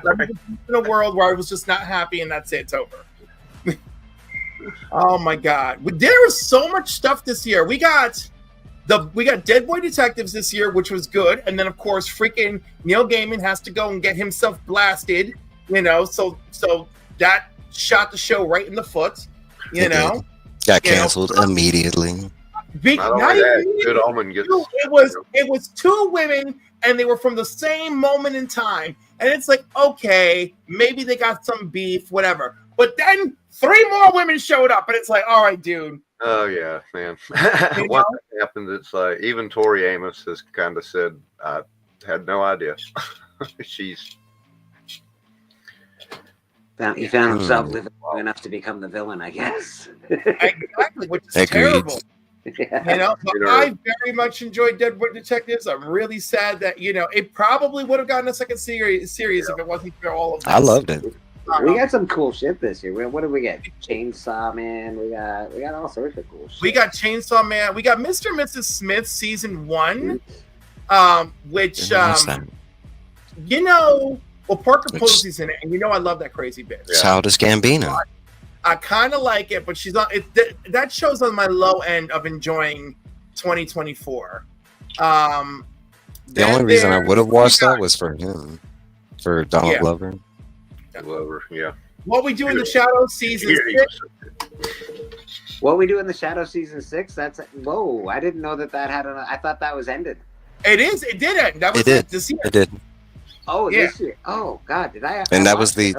[SPEAKER 1] Let me just in a world where I was just not happy, and that's it. It's over. Oh my God, there was so much stuff this year. We got Dead Boy Detectives this year, which was good, and then of course freaking Neil Gaiman has to go and get himself blasted, so that shot the show right in the foot,
[SPEAKER 3] got canceled immediately.
[SPEAKER 4] Not only that, Good Omen gets.
[SPEAKER 1] It was two women, and they were from the same moment in time, and it's like, okay, maybe they got some beef, whatever, but then 3 more women showed up, and it's like, all right, dude.
[SPEAKER 4] Oh yeah, man. What happened? It's like even Tori Amos has kind of said, "I had no idea." He
[SPEAKER 2] found himself living long enough to become the villain, I guess.
[SPEAKER 1] Exactly, which is terrible. But I very much enjoyed Dead Boy Detectives. I'm really sad that it probably would have gotten a second series if it wasn't for all of this.
[SPEAKER 3] I loved it.
[SPEAKER 2] We got some cool shit this year. What did we get? Chainsaw Man. We got all sorts of cool shit.
[SPEAKER 1] We got Chainsaw Man. We got Mr. and Mrs. Smith season 1, which Parker Posey's in it, and I love that crazy bitch.
[SPEAKER 3] Childish Gambino.
[SPEAKER 1] I kind of like it, but she's not. That show's on my low end of enjoying 2024.
[SPEAKER 3] The only reason I would have watched that was for him, for Donald Glover.
[SPEAKER 4] Glover, yeah.
[SPEAKER 1] What We Do in the Shadows season 6.
[SPEAKER 2] What We Do in the Shadows season 6. Whoa! I didn't know that had. I thought that was ended.
[SPEAKER 1] It is. It did end. That was this year.
[SPEAKER 3] It did.
[SPEAKER 2] Oh, this year. Oh God, did I?
[SPEAKER 3] And that was the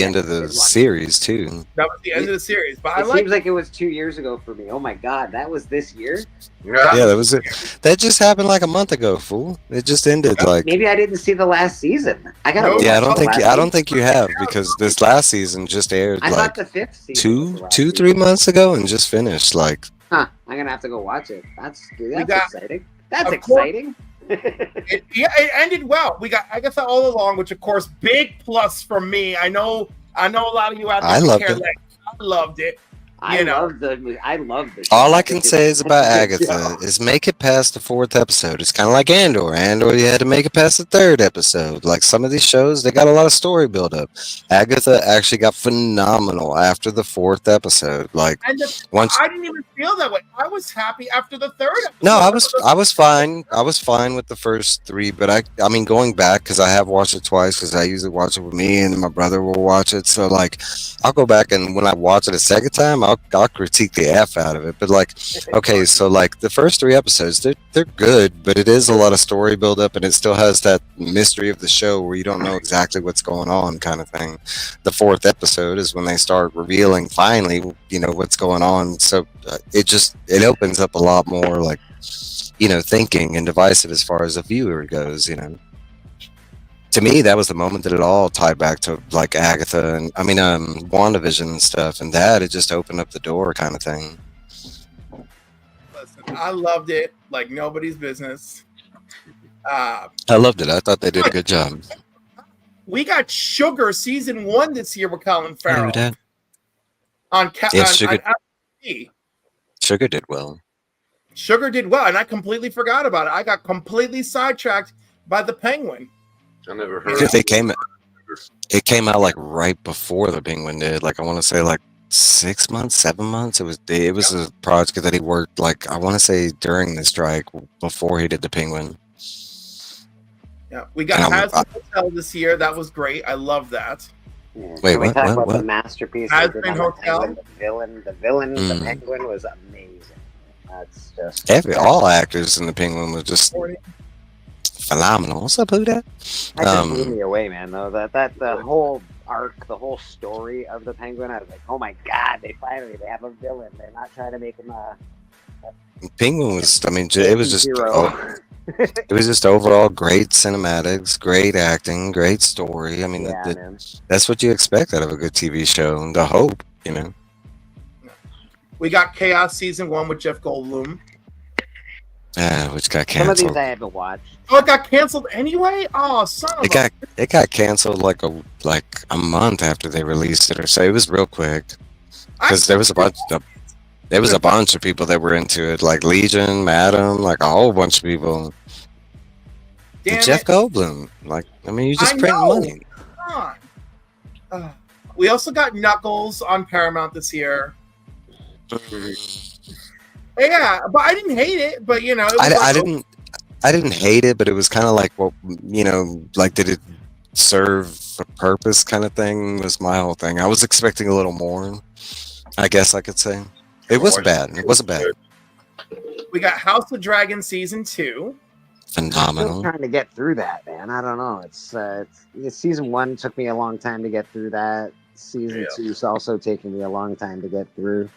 [SPEAKER 3] end of the series too.
[SPEAKER 1] That was the end of the series. But
[SPEAKER 2] it seems like it was 2 years ago for me. Oh my God, that was this year.
[SPEAKER 3] Yeah, that was it. That just happened like a month ago, fool. It just ended like.
[SPEAKER 2] Maybe I didn't see the last season. I
[SPEAKER 3] don't think you have, because this last season just aired
[SPEAKER 2] thought the 5th season
[SPEAKER 3] 3 months ago and just finished. Like,
[SPEAKER 2] I'm gonna have to go watch it. That's exciting. That's exciting.
[SPEAKER 1] It ended well. We got Agatha all along, which of course big plus for me. I know a lot of you out there
[SPEAKER 3] I loved
[SPEAKER 1] care
[SPEAKER 3] it.
[SPEAKER 1] less. I loved it.
[SPEAKER 2] I
[SPEAKER 1] You know.
[SPEAKER 2] love the show.
[SPEAKER 3] All I
[SPEAKER 2] think
[SPEAKER 3] can say is
[SPEAKER 2] it's
[SPEAKER 3] about
[SPEAKER 2] a good
[SPEAKER 3] Agatha
[SPEAKER 2] show.
[SPEAKER 3] is make it past the 4th episode. It's kind of like Andor. Andor, you had to make it past the 3rd episode. Like some of these shows, they got a lot of story build up. Agatha actually got phenomenal after the 4th episode. Like
[SPEAKER 1] And
[SPEAKER 3] once,
[SPEAKER 1] I didn't even feel that way. I was happy after the third episode.
[SPEAKER 3] no, I was fine. I was fine with the first 3, but I mean going back because I have watched it twice because I usually watch it with me and my brother will watch it. So like I'll go back and when I watch it a second time, I'll critique the F out of it. But like, okay, so like the first 3 episodes, they're good, but it is a lot of story build up, and it still has that mystery of the show where you don't know exactly what's going on, kind of thing. The 4th episode is when they start revealing finally, you know, what's going on. So it opens up a lot more like, you know, thinking and divisive as far as the viewer goes, you know. To me, that was the moment that it all tied back to like Agatha and WandaVision and stuff, and that it just opened up the door, kind of thing.
[SPEAKER 1] Listen, I loved it like nobody's business.
[SPEAKER 3] I loved it. I thought they did a good job.
[SPEAKER 1] We got Sugar season 1 this year with Colin Farrell
[SPEAKER 3] That
[SPEAKER 1] on
[SPEAKER 3] Sugar-
[SPEAKER 1] Apple TV.
[SPEAKER 3] Sugar did well.
[SPEAKER 1] Sugar did well, and I completely forgot about it. I got completely sidetracked by the Penguin.
[SPEAKER 4] I never heard.
[SPEAKER 3] It came out like right before the Penguin did. Like I want to say like 6 months, 7 months. It was a project that he worked like I want to say during the strike before he did the Penguin.
[SPEAKER 1] Yeah, we got
[SPEAKER 3] And
[SPEAKER 1] Hazbin Hotel this year. That was great. I love that.
[SPEAKER 2] Yeah.
[SPEAKER 3] Wait,
[SPEAKER 2] Can we
[SPEAKER 3] what,
[SPEAKER 2] talk
[SPEAKER 3] what,
[SPEAKER 2] about
[SPEAKER 3] what?
[SPEAKER 2] the masterpiece?
[SPEAKER 1] Has
[SPEAKER 2] they did
[SPEAKER 1] been
[SPEAKER 2] on the
[SPEAKER 1] Hotel?
[SPEAKER 2] Penguin? The villain, the
[SPEAKER 3] Mm.
[SPEAKER 2] Penguin was amazing. That's just
[SPEAKER 3] All actors in the Penguin was just phenomenal. What's up, who that?
[SPEAKER 2] that just blew me away, man. Though that the whole arc, the whole story of the Penguin, I was like, oh my god, they have a villain. They're not trying to make him a
[SPEAKER 3] Penguin was. I mean, it was just.
[SPEAKER 2] hero.
[SPEAKER 3] It was just overall great cinematics, great acting, great story. I mean,
[SPEAKER 2] Yeah, man.
[SPEAKER 3] that's what you expect out of a good TV show. The hope, you know.
[SPEAKER 1] We got Chaos season 1 with Jeff Goldblum.
[SPEAKER 3] Which got
[SPEAKER 2] Some of these
[SPEAKER 3] canceled.
[SPEAKER 2] I haven't watched.
[SPEAKER 1] Oh, it got canceled anyway? Oh, son of
[SPEAKER 3] It got canceled like a month after they released it, or so. It was real quick because there was a bunch of people that were into it, like Legion, Madam, like a whole bunch of people.
[SPEAKER 1] Damn
[SPEAKER 3] And Jeff
[SPEAKER 1] it.
[SPEAKER 3] Goldblum, like I mean, you just
[SPEAKER 1] I
[SPEAKER 3] print
[SPEAKER 1] know.
[SPEAKER 3] money.
[SPEAKER 1] Come on. We also got Knuckles on Paramount this year. Yeah, but I didn't hate it. But you know, it was
[SPEAKER 3] I didn't hate it, but it was kind of like, well, you know, like did it serve a purpose kind of thing was my whole thing. I was expecting a little more, I guess I could say. It wasn't bad. It wasn't bad.
[SPEAKER 1] We got House of Dragon season 2.
[SPEAKER 2] I'm
[SPEAKER 3] Phenomenal.
[SPEAKER 2] still trying to get through that, man. I don't know. It's season 1 took me a long time to get through that. Season 2 is also taking me a long time to get through.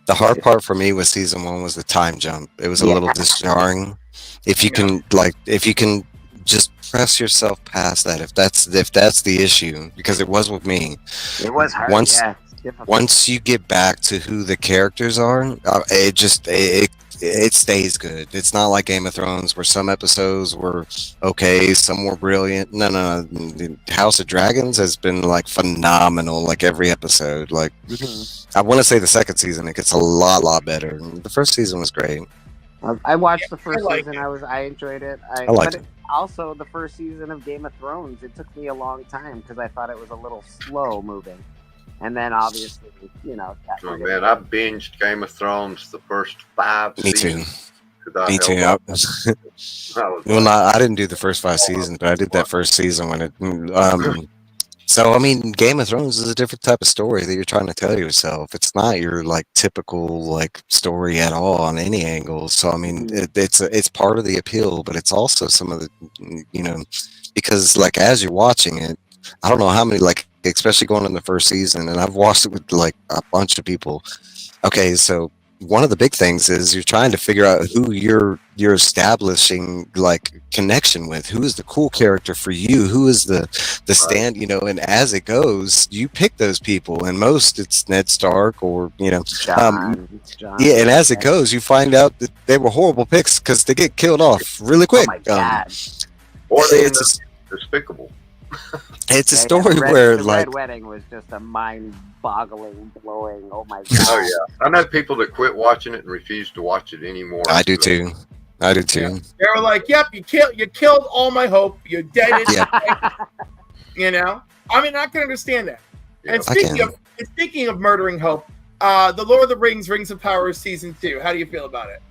[SPEAKER 3] The hard part for me with season 1 was the time jump. It was a little disjarring. If you can just press yourself past that, if that's the issue, because it was with me.
[SPEAKER 2] It was hard.
[SPEAKER 3] Once-
[SPEAKER 2] Yeah, it's difficult.
[SPEAKER 3] Once you get back to who the characters are, it stays good. It's not like Game of Thrones where some episodes were okay, some were brilliant. No. The House of Dragons has been like phenomenal, like every episode. Like I want to say the second season it gets a lot better. The first season was great.
[SPEAKER 2] I watched the first
[SPEAKER 1] I like
[SPEAKER 2] season. I enjoyed it.
[SPEAKER 3] I liked it.
[SPEAKER 2] Also, the first season of Game of Thrones, it took me a long time because I thought it was a little slow moving. And then obviously, you know.
[SPEAKER 4] Oh man, I binged Game of Thrones the first 5
[SPEAKER 3] Me too.
[SPEAKER 4] seasons. 'cause
[SPEAKER 3] Me too.
[SPEAKER 4] held
[SPEAKER 3] I,
[SPEAKER 4] up. I was
[SPEAKER 3] well, I didn't do the first 5 seasons, but I did that first season when it. So I mean, Game of Thrones is a different type of story that you're trying to tell yourself. It's not your like typical like story at all on any angle. So I mean, it's part of the appeal, but it's also some of the, you know, because like as you're watching it, I don't know how many like, especially going in the first season, and I've watched it with like a bunch of people. Okay, so one of the big things is you're trying to figure out who you're establishing like connection with, who is the cool character for you, who is the stand, you know, and as it goes you pick those people, and most it's Ned Stark or you know
[SPEAKER 2] John.
[SPEAKER 3] yeah, and as it goes you find out that they were horrible picks because they get killed off really
[SPEAKER 2] Oh
[SPEAKER 3] quick.
[SPEAKER 2] my god.
[SPEAKER 4] Or they
[SPEAKER 3] it's
[SPEAKER 4] end up despicable.
[SPEAKER 3] It's a
[SPEAKER 2] Yeah,
[SPEAKER 3] story
[SPEAKER 2] the
[SPEAKER 3] where
[SPEAKER 2] the
[SPEAKER 3] like
[SPEAKER 2] Red Wedding was just a mind-boggling, blowing. Oh my god!
[SPEAKER 4] Oh yeah, I know people that quit watching it and refuse to watch it anymore.
[SPEAKER 3] I do
[SPEAKER 4] after that.
[SPEAKER 3] too. I do too.
[SPEAKER 1] They were like, "Yep, you killed all my hope. You dead it."
[SPEAKER 3] Yeah.
[SPEAKER 1] You know, I mean, I can understand that.
[SPEAKER 4] Yeah.
[SPEAKER 1] And
[SPEAKER 3] can.
[SPEAKER 1] speaking of murdering hope, the Lord of the Rings: Rings of Power season 2. How do you feel about it?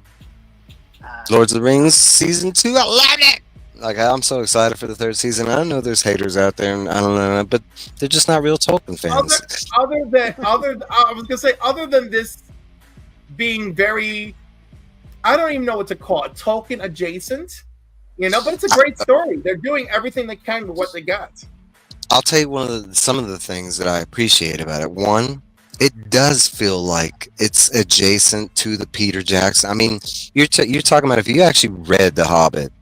[SPEAKER 3] Lords of the Rings season 2. I love it. Like I'm so excited for the 3rd season. I know there's haters out there, and I don't know, but they're just not real Tolkien fans.
[SPEAKER 1] Other than this being very, I don't even know what to call it, Tolkien adjacent, you know, but it's a great story. They're doing everything they can with what they got.
[SPEAKER 3] I'll tell you some of the things that I appreciate about it. One, it does feel like it's adjacent to the Peter Jackson. I mean, you're talking about if you actually read The Hobbit,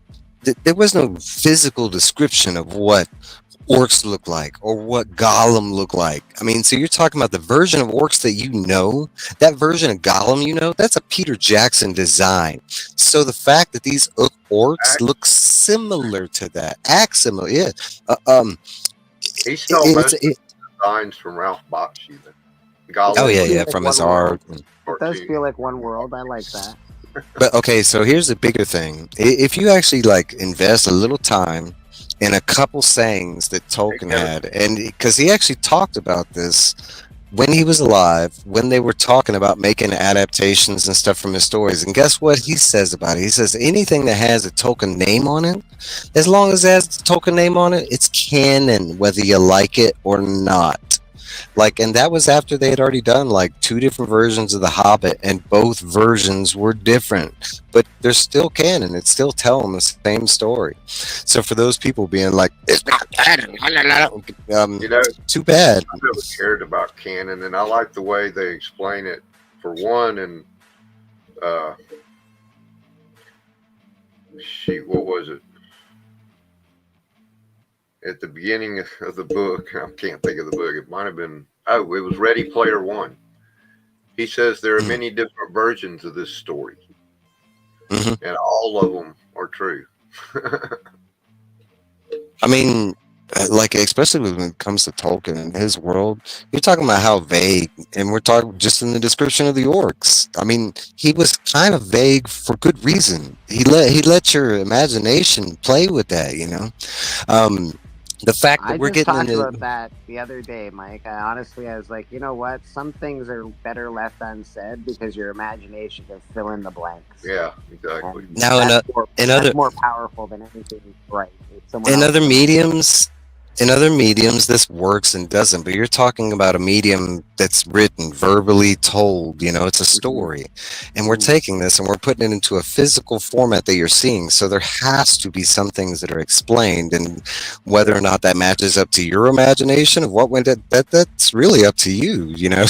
[SPEAKER 3] there was no physical description of what orcs look like or what Gollum look like. I mean, so you're talking about the version of orcs that you know, that version of Gollum, you know, that's a Peter Jackson design. So the fact that these orcs look similar to that, act similar, yeah.
[SPEAKER 4] He stole most of the designs from Ralph Bakshi.
[SPEAKER 3] Oh yeah, from his art.
[SPEAKER 2] It does feel like one world. I like that.
[SPEAKER 3] But okay, so here's the bigger thing. If you actually like invest a little time in a couple sayings that Tolkien had, and because he actually talked about this when he was alive, when they were talking about making adaptations and stuff from his stories. And guess what he says about it? He says anything that has a Tolkien name on it, as long as it has a Tolkien name on it, it's canon, whether you like it or not. Like, and that was after they had already done like 2 different versions of The Hobbit, and both versions were different, but they're still canon. It's still telling the same story. So for those people being like, it's not canon,
[SPEAKER 4] You know,
[SPEAKER 3] too bad.
[SPEAKER 4] I really cared about canon, and I like the way they explain it. For one, and what was it? At the beginning of the book, I can't think of the book. It might have been, it was Ready Player One. He says there are many different versions of this story, and all of them are true.
[SPEAKER 3] I mean, like, especially when it comes to Tolkien and his world, you're talking about how vague, and we're talking just in the description of the orcs. I mean, he was kind of vague for good reason. He let your imagination play with that, you know. The fact that we're getting
[SPEAKER 2] talked
[SPEAKER 3] into
[SPEAKER 2] about that the other day, Mike. I was like, you know what? Some things are better left unsaid because your imagination can fill in the blanks.
[SPEAKER 4] Yeah, exactly.
[SPEAKER 2] And
[SPEAKER 3] now
[SPEAKER 2] that's more powerful than anything right.
[SPEAKER 3] In other mediums, this works and doesn't. But you're talking about a medium that's written, verbally told. You know, it's a story, and we're taking this and we're putting it into a physical format that you're seeing. So there has to be some things that are explained, and whether or not that matches up to your imagination of what went that's really up to you. You know,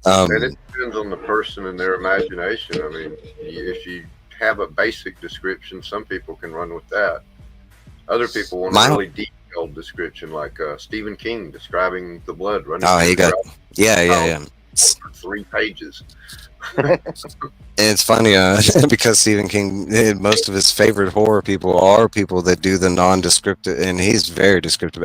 [SPEAKER 4] and it depends on the person and their imagination. I mean, if you have a basic description, some people can run with that. Other people want a really detailed description, like Stephen King describing the blood running.
[SPEAKER 3] Oh, he got yeah.
[SPEAKER 4] For 3 pages.
[SPEAKER 3] And it's funny because Stephen King, most of his favorite horror people are people that do the non-descriptive, and he's very descriptive.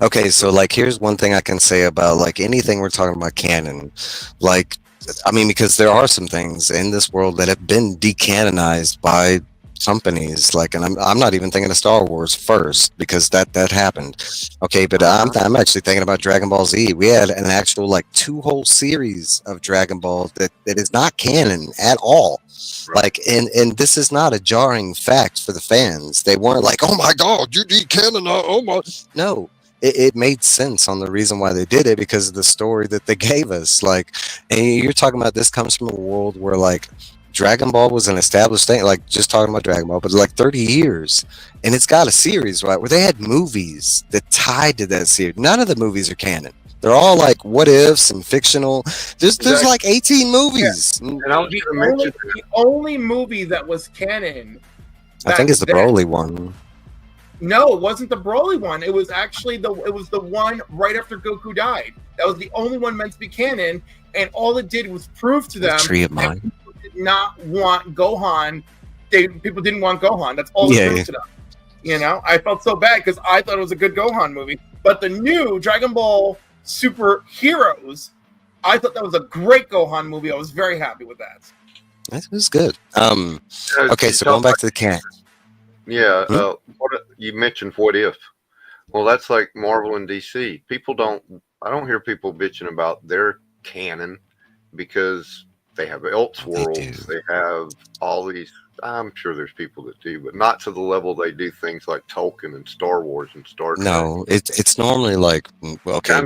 [SPEAKER 3] Okay, so like here's one thing I can say about like anything we're talking about canon, like I mean, because there are some things in this world that have been decanonized by companies, like, and I'm not even thinking of Star Wars first because that happened. Okay, but I'm actually thinking about Dragon Ball Z. We had an actual like 2 whole series of Dragon Ball that is not canon at all. Right. Like, and this is not a jarring fact for the fans. They weren't like, oh my god, you decanonized. Oh my, no. It made sense on the reason why they did it because of the story that they gave us. Like, and you're talking about this comes from a world where like Dragon Ball was an established thing, like just talking about Dragon Ball, but like 30 years. And it's got a series, right, where they had movies that tied to that series. None of the movies are canon. They're all like what ifs and fictional. There's like 18 movies. Yeah.
[SPEAKER 4] And I was
[SPEAKER 1] the only movie that was canon,
[SPEAKER 3] I think it's the Broly one.
[SPEAKER 1] No, it wasn't the Broly one. It was actually the one right after Goku died. That was the only one meant to be canon, and all it did was prove to them
[SPEAKER 3] Tree of Mind.
[SPEAKER 1] People did not want Gohan. People didn't want Gohan. That's all it proved to them. You know, I felt so bad because I thought it was a good Gohan movie. But the new Dragon Ball Super Heroes, I thought that was a great Gohan movie. I was very happy with that.
[SPEAKER 3] It was good. Okay, so going back to the can.
[SPEAKER 4] Yeah, you mentioned What If. Well, that's like Marvel and DC. I don't hear people bitching about their canon because they have Elseworlds. They have all these. I'm sure there's people that do, but not to the level they do things like Tolkien and Star Wars and Star Trek.
[SPEAKER 3] No, it's normally like, well, okay,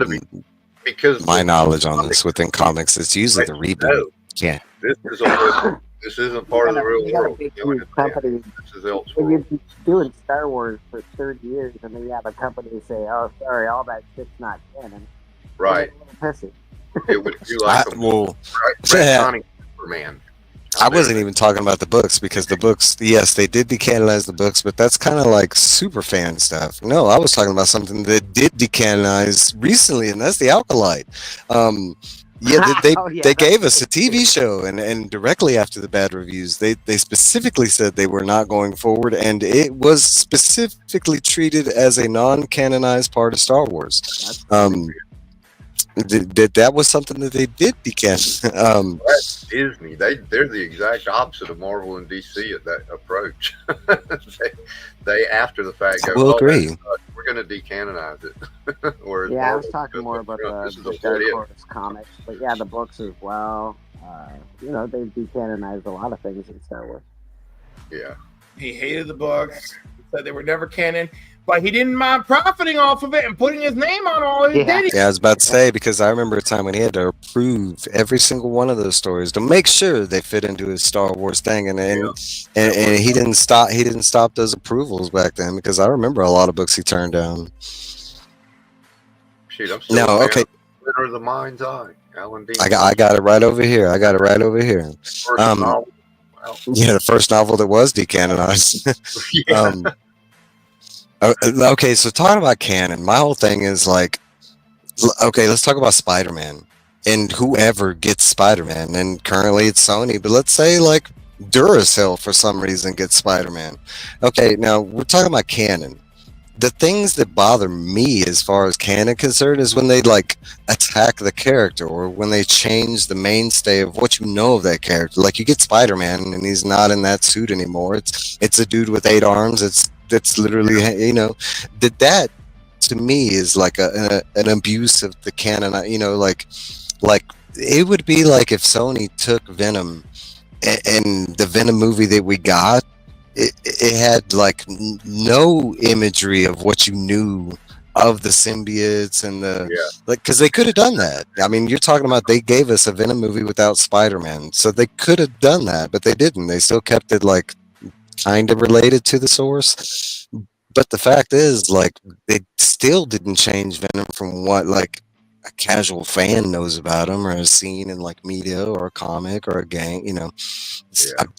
[SPEAKER 4] because
[SPEAKER 3] my knowledge on this within comics, it's usually the reboot. Yeah.
[SPEAKER 4] This isn't part of the real world.
[SPEAKER 2] This is Elseworlds. When you've been doing Star Wars for 30 years, and then you have a company say, "Oh, sorry, all that shit's not canon."
[SPEAKER 4] Right.
[SPEAKER 2] Pissy.
[SPEAKER 4] It would be like retconning Superman.
[SPEAKER 3] I wasn't even talking about the books because the books, yes, they did decanonize the books, but that's kind of like super fan stuff. No, I was talking about something that did decanonize recently, and that's the Alkalite. They gave us a TV show, and directly after the bad reviews, they specifically said they were not going forward, and it was specifically treated as a non-canonized part of Star Wars. That was something that they did decan.
[SPEAKER 4] That's Disney. They're the exact opposite of Marvel and DC at that approach. they after the fact go,
[SPEAKER 3] we'll agree.
[SPEAKER 4] We're going to decanonize it.
[SPEAKER 2] I was talking more about the Dark Horse comics, but yeah, the books as well. They've decanonized a lot of things in Star Wars.
[SPEAKER 4] Yeah.
[SPEAKER 1] He hated the books. Said they were never canon, but he didn't mind profiting off of it and putting his name on all of it.
[SPEAKER 3] Yeah, I was about to say, because I remember a time when he had to approve every single one of those stories to make sure they fit into his Star Wars thing, and he didn't stop those approvals back then, because I remember a lot of books he turned down.
[SPEAKER 4] Shoot, I'm still okay. Glitter of the Mind's Eye, Alan Dean.
[SPEAKER 3] I got it right over here.
[SPEAKER 4] First novel.
[SPEAKER 3] Yeah, the first novel that was decanonized. Okay, so talking about canon, my whole thing is like, okay, let's talk about Spider-Man and whoever gets Spider-Man. And currently it's Sony, but let's say like Duracell for some reason gets Spider-Man. Okay, now we're talking about canon. The things that bother me as far as canon concerned is when they like attack the character, or when they change the mainstay of what you know of that character. Like you get Spider-Man and he's not in that suit anymore. It's a dude with 8 arms. That's literally, that to me is like an abuse of the canon. Like it would be like if Sony took Venom and the Venom movie that we got, it had like no imagery of what you knew of the symbiotes and because they could have done that. I mean, you're talking about they gave us a Venom movie without Spider-Man, so they could have done that, but they didn't. They still kept it like kind of related to the source. But the fact is, like, they still didn't change Venom from what like a casual fan knows about him or has seen in like media or a comic or a gang.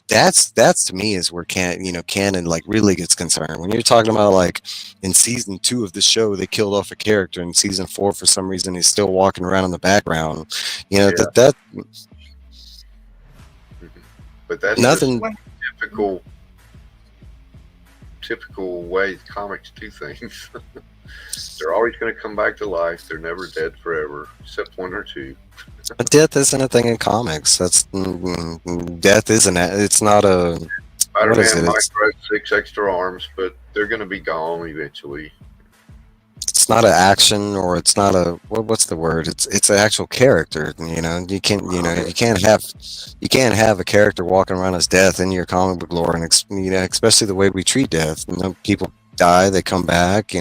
[SPEAKER 3] That's to me is where canon like really gets concerned. When you're talking about like in season 2 of the show they killed off a character, in season 4 for some reason he's still walking around in the background. That.
[SPEAKER 4] But that's
[SPEAKER 3] nothing.
[SPEAKER 4] Typical way comics do things. They're always going to come back to life. They're never dead forever, except 1 or 2.
[SPEAKER 3] But death isn't a thing in comics. That's death isn't. It's not a.
[SPEAKER 4] Spider-Man might grow 6 extra arms, but they're going to be gone eventually.
[SPEAKER 3] It's not an action, or it's not a what's the word? It's an actual character. You can't have a character walking around as death in your comic book lore, and especially the way we treat death. People die, they come back.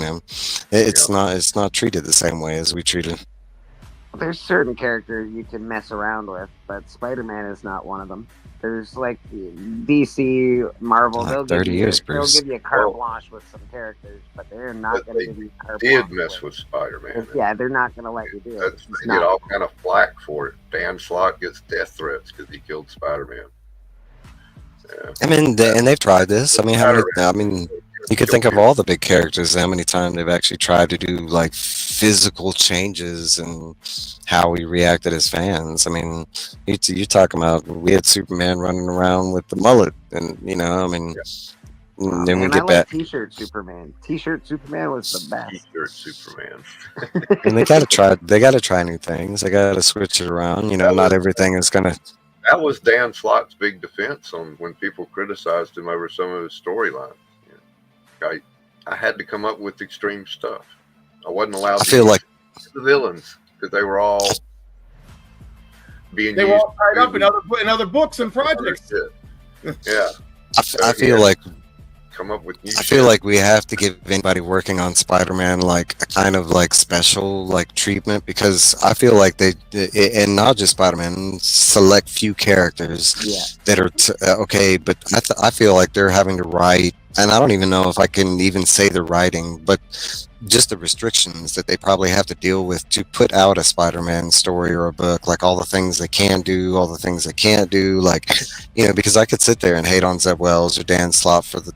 [SPEAKER 3] It's not treated the same way as we treat it.
[SPEAKER 2] There's certain characters you can mess around with, but Spider-Man is not one of them. There's like DC, Marvel. They'll give you carte blanche with some characters, but they're not going to give you carte blanche.
[SPEAKER 4] They did mess with Spider-Man.
[SPEAKER 2] Yeah, they're not going to let you do it.
[SPEAKER 4] They get all kind of flack for it. Dan Slott gets death threats because he killed Spider-Man. Yeah.
[SPEAKER 3] I mean, and they've tried this. I mean, you could think of all the big characters, how many times they've actually tried to do like physical changes and how we reacted as fans. I mean, you're talking about, we had Superman running around with the mullet, and And then we
[SPEAKER 2] Man, I
[SPEAKER 3] get
[SPEAKER 2] like
[SPEAKER 3] back,
[SPEAKER 2] T-shirt Superman. T-shirt Superman was the best.
[SPEAKER 4] T-shirt Superman.
[SPEAKER 3] and they gotta try. They gotta try new things. They gotta switch it around. You know, not everything is gonna.
[SPEAKER 4] That was Dan Slott's big defense on when people criticized him over some of his storylines. I had to come up with extreme stuff. I wasn't allowed
[SPEAKER 3] I
[SPEAKER 4] to
[SPEAKER 3] feel
[SPEAKER 4] use
[SPEAKER 3] like
[SPEAKER 4] the villains because they were all being
[SPEAKER 1] They were
[SPEAKER 4] used
[SPEAKER 1] all tied up in other books and
[SPEAKER 4] for other
[SPEAKER 1] projects.
[SPEAKER 4] shit. Yeah,
[SPEAKER 3] I feel like
[SPEAKER 4] come up with new
[SPEAKER 3] I feel like we have to give anybody working on Spider-Man like a kind of like special like treatment, because I feel like they, and not just Spider-Man, select few characters
[SPEAKER 2] Yeah.
[SPEAKER 3] that are okay, but I feel like they're having to write, and I don't even know if I can even say the writing, but just the restrictions that they probably have to deal with to put out a Spider-Man story or a book, like all the things they can do, all the things they can't do, like, you know, because I could sit there and hate on Zeb Wells or Dan Slott for the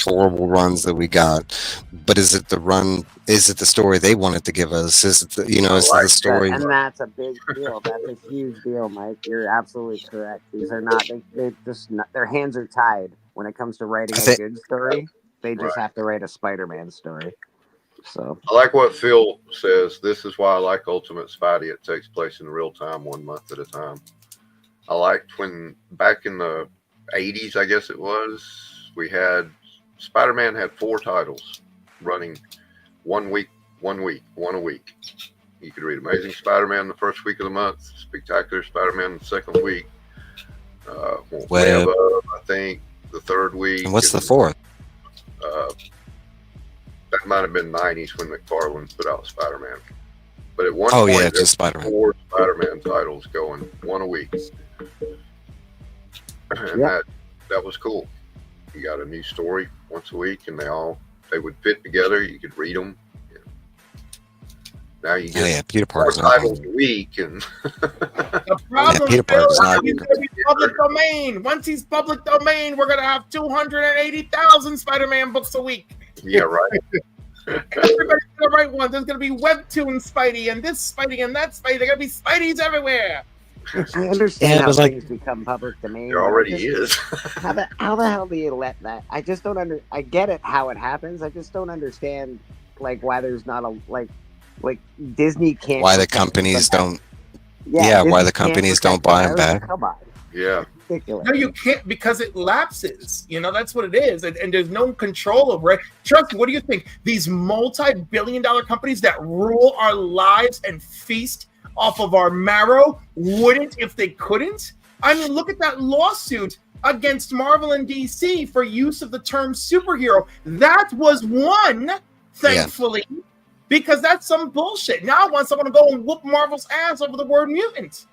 [SPEAKER 3] horrible runs that we got, but is it the run? Is it the story they wanted to give us? Is it the, you know, is it the story?
[SPEAKER 2] And that's a big deal. That's a huge deal, Mike. You're absolutely correct. These are not. They just not, their hands are tied when it comes to writing a good story. They just have to write a Spider-Man story. So
[SPEAKER 4] I like what Phil says. This is why I like Ultimate Spidey. It takes place in real time, 1 month at a time. I liked when back in the 80s, I guess it was, we had Spider-Man had 4 titles running 1 week, 1 week, one a week. You could read Amazing Spider-Man the first week of the month, Spectacular Spider-Man the second week, Web, I think, the third week.
[SPEAKER 3] And what's the fourth?
[SPEAKER 4] That might have been 90s when McFarlane put out Spider-Man. But at one
[SPEAKER 3] Oh
[SPEAKER 4] point,
[SPEAKER 3] yeah,
[SPEAKER 4] there
[SPEAKER 3] just
[SPEAKER 4] were
[SPEAKER 3] Spider-Man.
[SPEAKER 4] 4 Spider-Man titles going 1 a week. And that was cool. You got a new story once a week, and they would fit together. You could read them. Now you get
[SPEAKER 3] Peter
[SPEAKER 4] 4
[SPEAKER 3] Parker's not.
[SPEAKER 4] titles a week, and
[SPEAKER 1] The problem,
[SPEAKER 3] Peter
[SPEAKER 1] Phil,
[SPEAKER 3] Parker's not-
[SPEAKER 1] is he's gonna be public domain. Once he's public domain, we're gonna have 280,000 Spider-Man books a week.
[SPEAKER 4] yeah, right.
[SPEAKER 1] Everybody's gonna write one. There's gonna be Webtoon Spidey and this Spidey and that Spidey. There's gonna be Spideys everywhere.
[SPEAKER 2] I understand how
[SPEAKER 3] but like-
[SPEAKER 2] things become public domain.
[SPEAKER 4] There already is.
[SPEAKER 2] How the hell do you let that? I just don't I get it how it happens. I just don't understand like why there's not a like Disney can't.
[SPEAKER 3] Why the
[SPEAKER 2] protect
[SPEAKER 3] companies
[SPEAKER 2] them.
[SPEAKER 3] don't? Yeah, why
[SPEAKER 2] Disney
[SPEAKER 3] the
[SPEAKER 2] can't
[SPEAKER 3] companies
[SPEAKER 2] protect
[SPEAKER 3] don't buy them
[SPEAKER 2] those.
[SPEAKER 3] back?
[SPEAKER 2] Come on,
[SPEAKER 4] Yeah.
[SPEAKER 2] ridiculous.
[SPEAKER 1] No, you can't, because it lapses. You know, that's what it is. And there's no control over it. Chucky, what do you think? These multi-billion-dollar companies that rule our lives and feast off of our marrow wouldn't if they couldn't? I mean, look at that lawsuit against Marvel and DC for use of the term superhero. That was one, thankfully, because that's some bullshit. Now I want someone to go and whoop Marvel's ass over the word mutant.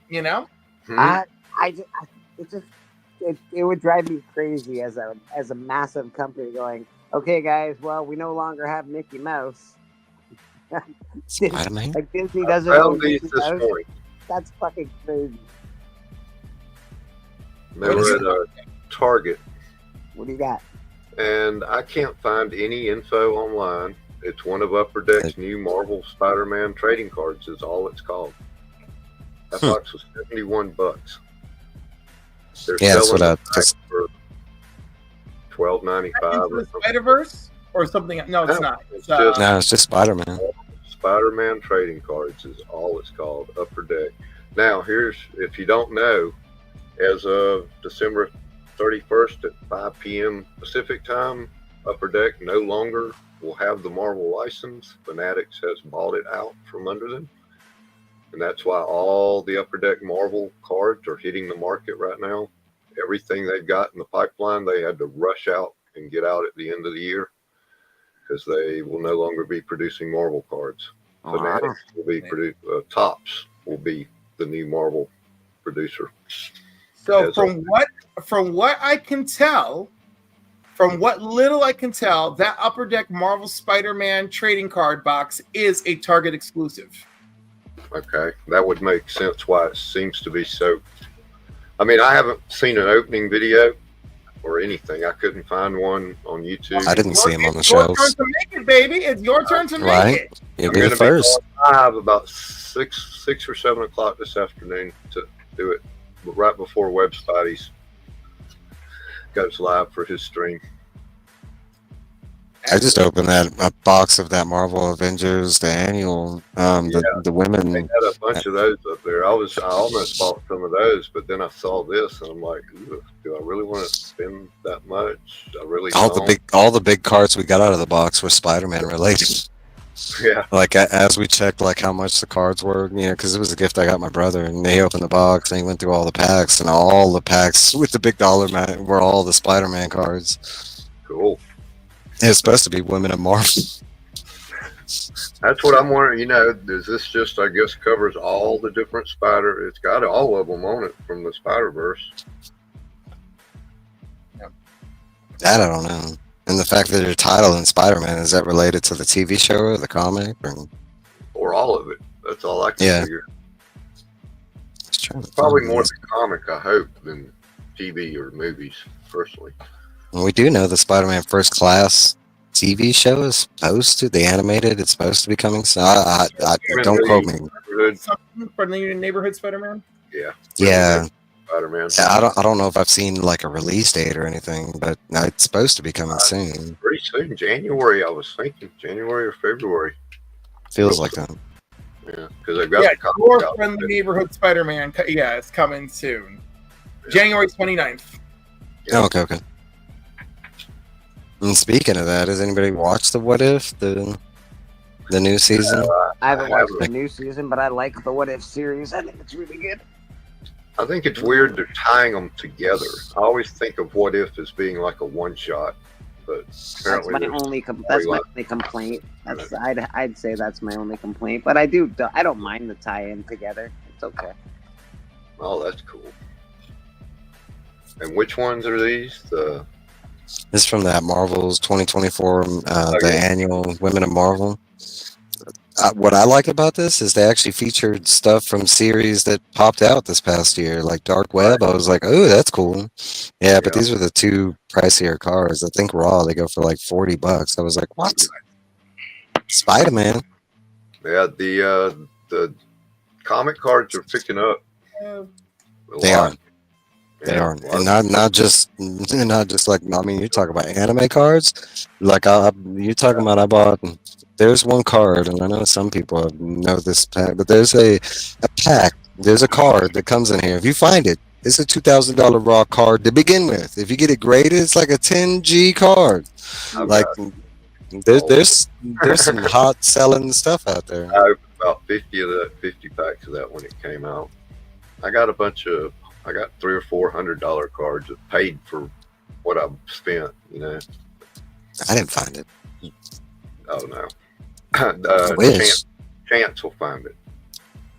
[SPEAKER 1] You know?
[SPEAKER 2] It would drive me crazy as a massive company going, okay, guys, well, we no longer have Mickey Mouse.
[SPEAKER 3] Spider-Man?
[SPEAKER 2] Like Disney doesn't
[SPEAKER 4] Found
[SPEAKER 2] own
[SPEAKER 4] these
[SPEAKER 2] Mickey
[SPEAKER 4] this
[SPEAKER 2] Mouse.
[SPEAKER 4] morning.
[SPEAKER 2] That's fucking crazy.
[SPEAKER 4] They were at a Target,
[SPEAKER 2] What do you got?
[SPEAKER 4] and I can't find any info online. It's one of Upper Deck's new Marvel Spider-Man trading cards is all it's called. That box was $71. They're
[SPEAKER 3] Yeah, that's
[SPEAKER 4] selling
[SPEAKER 3] what I
[SPEAKER 4] it
[SPEAKER 3] just.
[SPEAKER 4] for $12.95
[SPEAKER 1] Into
[SPEAKER 4] or
[SPEAKER 1] the
[SPEAKER 4] something.
[SPEAKER 1] Spider-Verse or something? No, it's
[SPEAKER 4] No,
[SPEAKER 1] not.
[SPEAKER 4] it's
[SPEAKER 1] It's,
[SPEAKER 4] just-
[SPEAKER 3] No, it's just Spider-Man.
[SPEAKER 4] Spider-Man trading cards is all it's called, Upper Deck. Now, here's, if you don't know, as of December 31st at 5 p.m. Pacific time, Upper Deck no longer will have the Marvel license. Fanatics has bought it out from under them. And that's why all the Upper Deck Marvel cards are hitting the market right now. Everything they've got in the pipeline, they had to rush out and get out at the end of the year because they will no longer be producing Marvel cards. Fanatics will be Topps will be the new Marvel producer.
[SPEAKER 1] so
[SPEAKER 4] As
[SPEAKER 1] from what I can tell, from what little I can tell, that Upper Deck Marvel Spider-Man trading card box is a Target exclusive.
[SPEAKER 4] Okay, that would make sense why it seems to be so. I mean, I haven't seen an opening video or anything. I couldn't find one on YouTube.
[SPEAKER 3] I didn't see him on the
[SPEAKER 1] It's your turn
[SPEAKER 3] shelves.
[SPEAKER 1] to make it, baby. It's your turn to
[SPEAKER 3] Right.
[SPEAKER 1] make it.
[SPEAKER 3] You'll
[SPEAKER 4] I'm
[SPEAKER 3] be the
[SPEAKER 4] gonna
[SPEAKER 3] first.
[SPEAKER 4] live about 6 or 7 o'clock this afternoon to do it right before Web Spidey's goes live for his stream.
[SPEAKER 3] I just opened a box of that Marvel Avengers, the annual, the women.
[SPEAKER 4] They had a bunch of those up there. I almost bought some of those, but then I saw this and I'm like, do I really want to spend that much? I really don't.
[SPEAKER 3] All the big cards we got out of the box were Spider-Man related.
[SPEAKER 4] Yeah.
[SPEAKER 3] Like as we checked like how much the cards were, because it was a gift I got my brother, and he opened the box and he went through all the packs, and all the packs with the big dollar amount were all the Spider-Man cards.
[SPEAKER 4] Cool.
[SPEAKER 3] It's supposed to be women of Marvel.
[SPEAKER 4] That's what I'm wondering. Does this just, I guess, covers all the different Spider? It's got all of them on it from the Spider-Verse.
[SPEAKER 3] That I don't know. And the fact that your title in Spider-Man, is that related to the TV show or the comic?
[SPEAKER 4] Or all of it. That's all I can figure. Probably more the comic, I hope, than TV or movies, personally.
[SPEAKER 3] We do know the Spider-Man First Class TV show is supposed to, the animated, it's supposed to be coming soon. I don't quote me.
[SPEAKER 1] Something for the neighborhood Spider-Man?
[SPEAKER 4] Yeah.
[SPEAKER 3] Yeah.
[SPEAKER 4] Spider-Man.
[SPEAKER 3] Yeah, I don't know if I've seen like a release date or anything, but it's supposed to be coming soon.
[SPEAKER 4] Pretty soon, January. I was thinking January or February.
[SPEAKER 3] Feels like that.
[SPEAKER 4] Yeah, because they've got the
[SPEAKER 1] more from the neighborhood Spider-Man. Yeah, it's coming soon. Yeah. January 29th.
[SPEAKER 3] Yeah. Oh, okay. And speaking of that, has anybody watched the What If, the new season?
[SPEAKER 2] I haven't watched the new season, but I like the What If series. I think it's really good.
[SPEAKER 4] I think it's weird they're tying them together. I always think of What If as being like a one-shot, but apparently
[SPEAKER 2] that's my only complaint. I'd say that's my only complaint. But I don't mind the tie-in together. It's okay.
[SPEAKER 4] Oh, that's cool. And which ones are these?
[SPEAKER 3] This is from that Marvel's 2024, the annual Women of Marvel. What I like about this is they actually featured stuff from series that popped out this past year, like Dark Web. I was like, oh, that's cool. Yeah, but these were the two pricier cards. I think raw, they go for like $40. I was like, what? Spider-Man.
[SPEAKER 4] Yeah, the comic cards are picking up.
[SPEAKER 3] They are. They are, and not just like, I mean, you talk about anime cards, like you're talking about. I bought. There's one card, and I know some people know this pack, but there's a pack. There's a card that comes in here. If you find it, it's a $2,000 raw card to begin with. If you get it graded, it's like a 10G card. Like there's some hot selling stuff out there.
[SPEAKER 4] I opened about 50 packs of that when it came out. I got $300 or $400 cards that paid for what I've spent,
[SPEAKER 3] I didn't find it.
[SPEAKER 4] Oh, no. Chance will find it.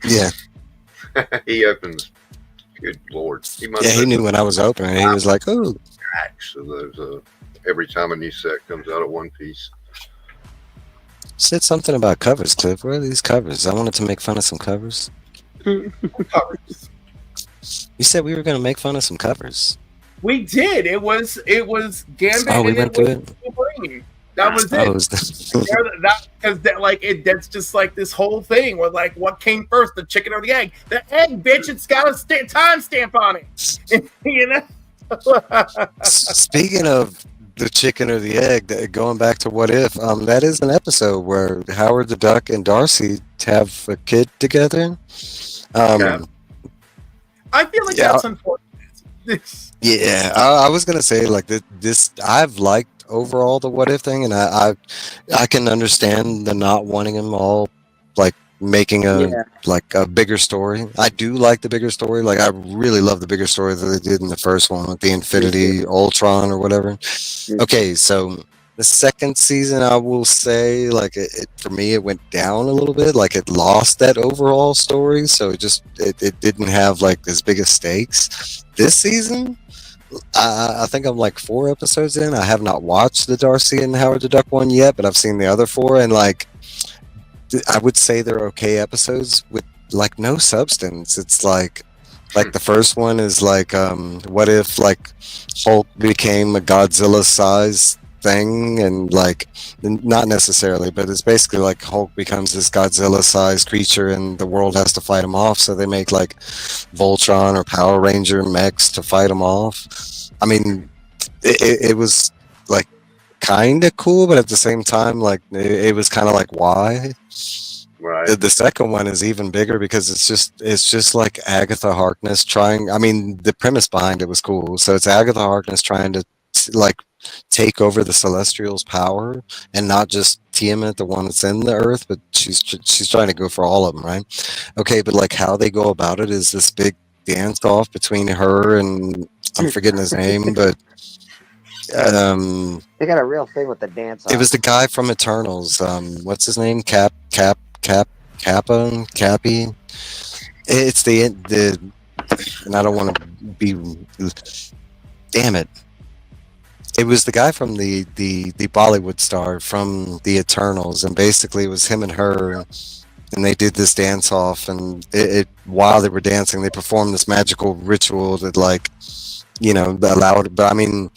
[SPEAKER 3] Yeah.
[SPEAKER 4] He opens, good Lord.
[SPEAKER 3] He knew when I was opening. He was like, oh.
[SPEAKER 4] Packs of those, every time a new set comes out of One Piece.
[SPEAKER 3] Said something about covers, Cliff. Where are these covers? I wanted to make fun of some covers.
[SPEAKER 1] Covers.
[SPEAKER 3] You said we were going to make fun of some covers.
[SPEAKER 1] We did. It was Gambit.
[SPEAKER 3] Oh, we
[SPEAKER 1] and
[SPEAKER 3] went through it.
[SPEAKER 1] Wolverine. That was it. That's just like this whole thing where like what came first, the chicken or the egg? The egg, bitch. It's got a time stamp on it.
[SPEAKER 3] Speaking of the chicken or the egg, going back to What If, that is an episode where Howard the Duck and Darcy have a kid together.
[SPEAKER 1] I feel like that's unfortunate.
[SPEAKER 3] Yeah, I was gonna say like this. I've liked overall the What If thing, and I can understand the not wanting them all like making a bigger story. I do like the bigger story. Like I really love the bigger story that they did in the first one with the Infinity Ultron or whatever. Okay, so the second season, I will say, like it for me, it went down a little bit. Like it lost that overall story, so it didn't have like as big of stakes. This season, I think I'm like 4 episodes in. I have not watched the Darcy and Howard the Duck one yet, but I've seen the other 4, and like I would say they're okay episodes with like no substance. It's like the first one is like, what if like Hulk became a Godzilla size thing, and like not necessarily, but it's basically like Hulk becomes this Godzilla sized creature and the world has to fight him off, so they make like Voltron or Power Ranger mechs to fight him off. I mean, it was like kind of cool, but at the same time, like it was kind of like why.
[SPEAKER 4] Right.
[SPEAKER 3] The second one is even bigger because it's just like Agatha Harkness trying. I mean, the premise behind it was cool. So it's Agatha Harkness trying to like take over the Celestials' power and not just Tiamat, the one that's in the Earth, but she's trying to go for all of them, right? Okay, but like how they go about it is this big dance off between her and I'm forgetting his name, but
[SPEAKER 2] They got a real thing with the dance.
[SPEAKER 3] it was the guy from Eternals. What's his name? Cappy. It's the and I don't want to be. Damn it! It was the guy from the Bollywood star from the Eternals, and basically it was him and her, and they did this dance off, and it while they were dancing, they performed this magical ritual that like, allowed. But I mean.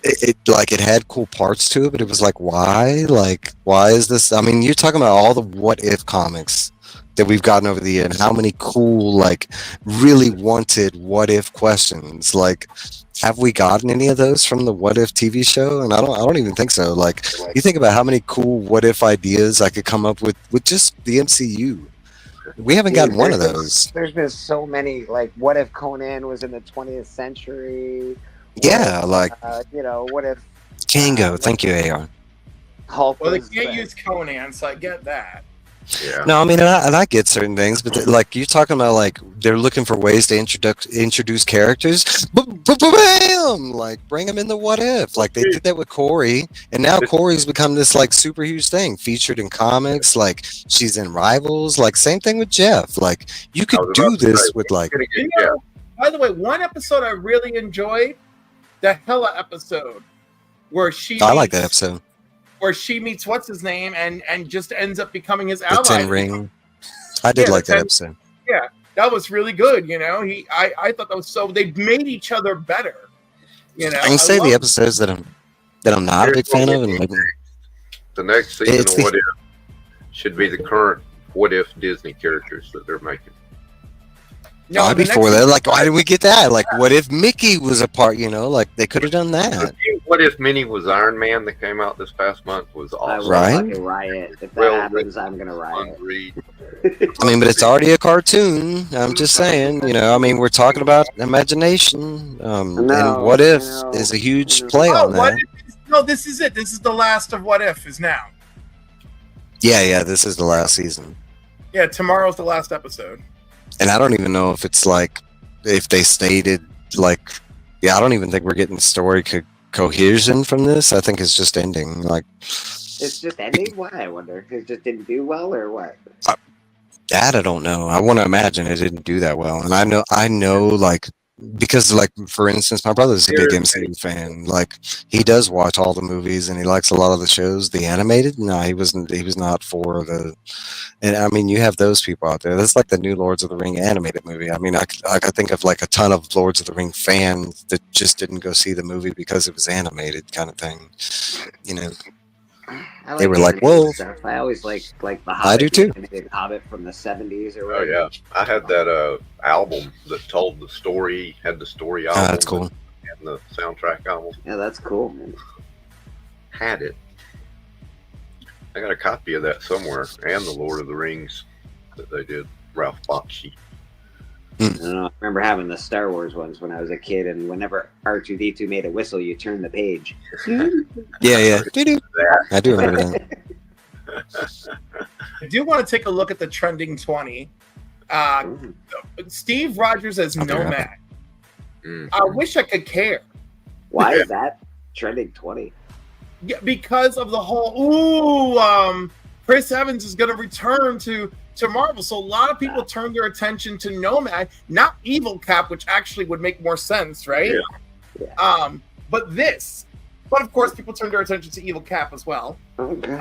[SPEAKER 3] It had cool parts to it, but it was like, why is this? I mean, you're talking about all the what if comics that we've gotten over the year and how many cool, like really wanted what if questions. Like, have we gotten any of those from the what if TV show? And I don't even think so. Like, you think about how many cool what if ideas I could come up with just the MCU. We haven't gotten one of those.
[SPEAKER 2] There's been so many, like, what if Conan was in the 20th century?
[SPEAKER 3] Yeah, like
[SPEAKER 2] what if
[SPEAKER 3] Django? Thank you, AR.
[SPEAKER 2] Hulk?
[SPEAKER 1] Well, they
[SPEAKER 2] was
[SPEAKER 1] can't
[SPEAKER 2] the-
[SPEAKER 1] use Conan, so I get that.
[SPEAKER 4] Yeah.
[SPEAKER 3] No, I mean, and I get certain things, but like you're talking about, like they're looking for ways to introduce characters. Bam! Like bring them in the what if. Like they did that with Corey, and now Corey's become this like super huge thing, featured in comics. Like she's in Rivals. Like same thing with Jeff. Like you could do this with like.
[SPEAKER 4] Yeah.
[SPEAKER 1] By the way, one episode I really enjoyed, the Hela episode, where
[SPEAKER 3] I like that episode.
[SPEAKER 1] where she meets what's his name and just ends up becoming his
[SPEAKER 3] The
[SPEAKER 1] ally.
[SPEAKER 3] Ten Ring. I did like that episode.
[SPEAKER 1] Yeah, that was really good. I thought that was so. They made each other better.
[SPEAKER 3] I can say the episodes that I'm not a big fan of, and like,
[SPEAKER 4] The next season
[SPEAKER 3] It's
[SPEAKER 4] of
[SPEAKER 3] the-
[SPEAKER 4] What If should be the current What If Disney characters that they're making.
[SPEAKER 1] No, the
[SPEAKER 3] before
[SPEAKER 1] next-
[SPEAKER 3] that, like, why did we get that? Like, what if Mickey was a part? Like they could have done that.
[SPEAKER 4] What If Minnie was Iron Man that came out this past month was
[SPEAKER 2] I
[SPEAKER 4] awesome.
[SPEAKER 2] will
[SPEAKER 3] Right?
[SPEAKER 2] fucking riot. If that
[SPEAKER 4] Well,
[SPEAKER 2] happens, I'm gonna riot.
[SPEAKER 4] Fun read.
[SPEAKER 3] I mean, but it's already a cartoon. I'm just saying, I mean, we're talking about imagination, and
[SPEAKER 2] No,
[SPEAKER 3] what if
[SPEAKER 2] no,
[SPEAKER 3] is a huge
[SPEAKER 2] no.
[SPEAKER 3] play
[SPEAKER 1] Oh,
[SPEAKER 3] on
[SPEAKER 1] what
[SPEAKER 3] that.
[SPEAKER 1] if? No, this is it. This is the last of What If is now.
[SPEAKER 3] Yeah, this is the last season,
[SPEAKER 1] Yeah, tomorrow's the last episode.
[SPEAKER 3] and I don't even know if it's like if they stated like, I don't even think we're getting story cohesion from this. I think it's just ending. Like
[SPEAKER 2] It's just ending. Why? I wonder. It just didn't do well, or what?
[SPEAKER 3] that, I don't know. I want to imagine it didn't do that well, and I know, like. Because, like, for instance, my brother's a big MCU fan. Like, he does watch all the movies, and he likes a lot of the shows. The animated, no, he wasn't. He was not for the. And I mean, you have those people out there. That's like the new Lords of the Ring animated movie. I mean, I think of like a ton of Lords of the Ring fans that just didn't go see the movie because it was animated, kind of thing.
[SPEAKER 2] I
[SPEAKER 3] They were
[SPEAKER 2] animated
[SPEAKER 3] like, "Whoa."
[SPEAKER 2] stuff. I always like the Hobbit.
[SPEAKER 3] I do too.
[SPEAKER 2] The animated Hobbit from the 70s or
[SPEAKER 4] Oh
[SPEAKER 2] whatever.
[SPEAKER 4] yeah, I had that album that told the story. Had the story album.
[SPEAKER 3] That's cool.
[SPEAKER 4] And the soundtrack album.
[SPEAKER 2] Yeah, that's cool, man.
[SPEAKER 4] Had it. I got a copy of that somewhere, and the Lord of the Rings that they did. Ralph Bakshi.
[SPEAKER 2] I don't know. I remember having the Star Wars ones when I was a kid, and whenever R2D2 made a whistle, you turn the page.
[SPEAKER 3] Yeah. Doo-doo. I do remember that.
[SPEAKER 1] I do want to take a look at the trending 20. Steve Rogers as
[SPEAKER 3] Okay.
[SPEAKER 1] Nomad.
[SPEAKER 4] Mm.
[SPEAKER 1] I wish I could care.
[SPEAKER 2] Why is that trending 20?
[SPEAKER 1] Yeah, because of the whole Chris Evans is going to return to Marvel, so a lot of people turn their attention to Nomad, not Evil Cap, which actually would make more sense, right?
[SPEAKER 2] Yeah.
[SPEAKER 1] But of course people turn their attention to Evil Cap as well.
[SPEAKER 2] Okay.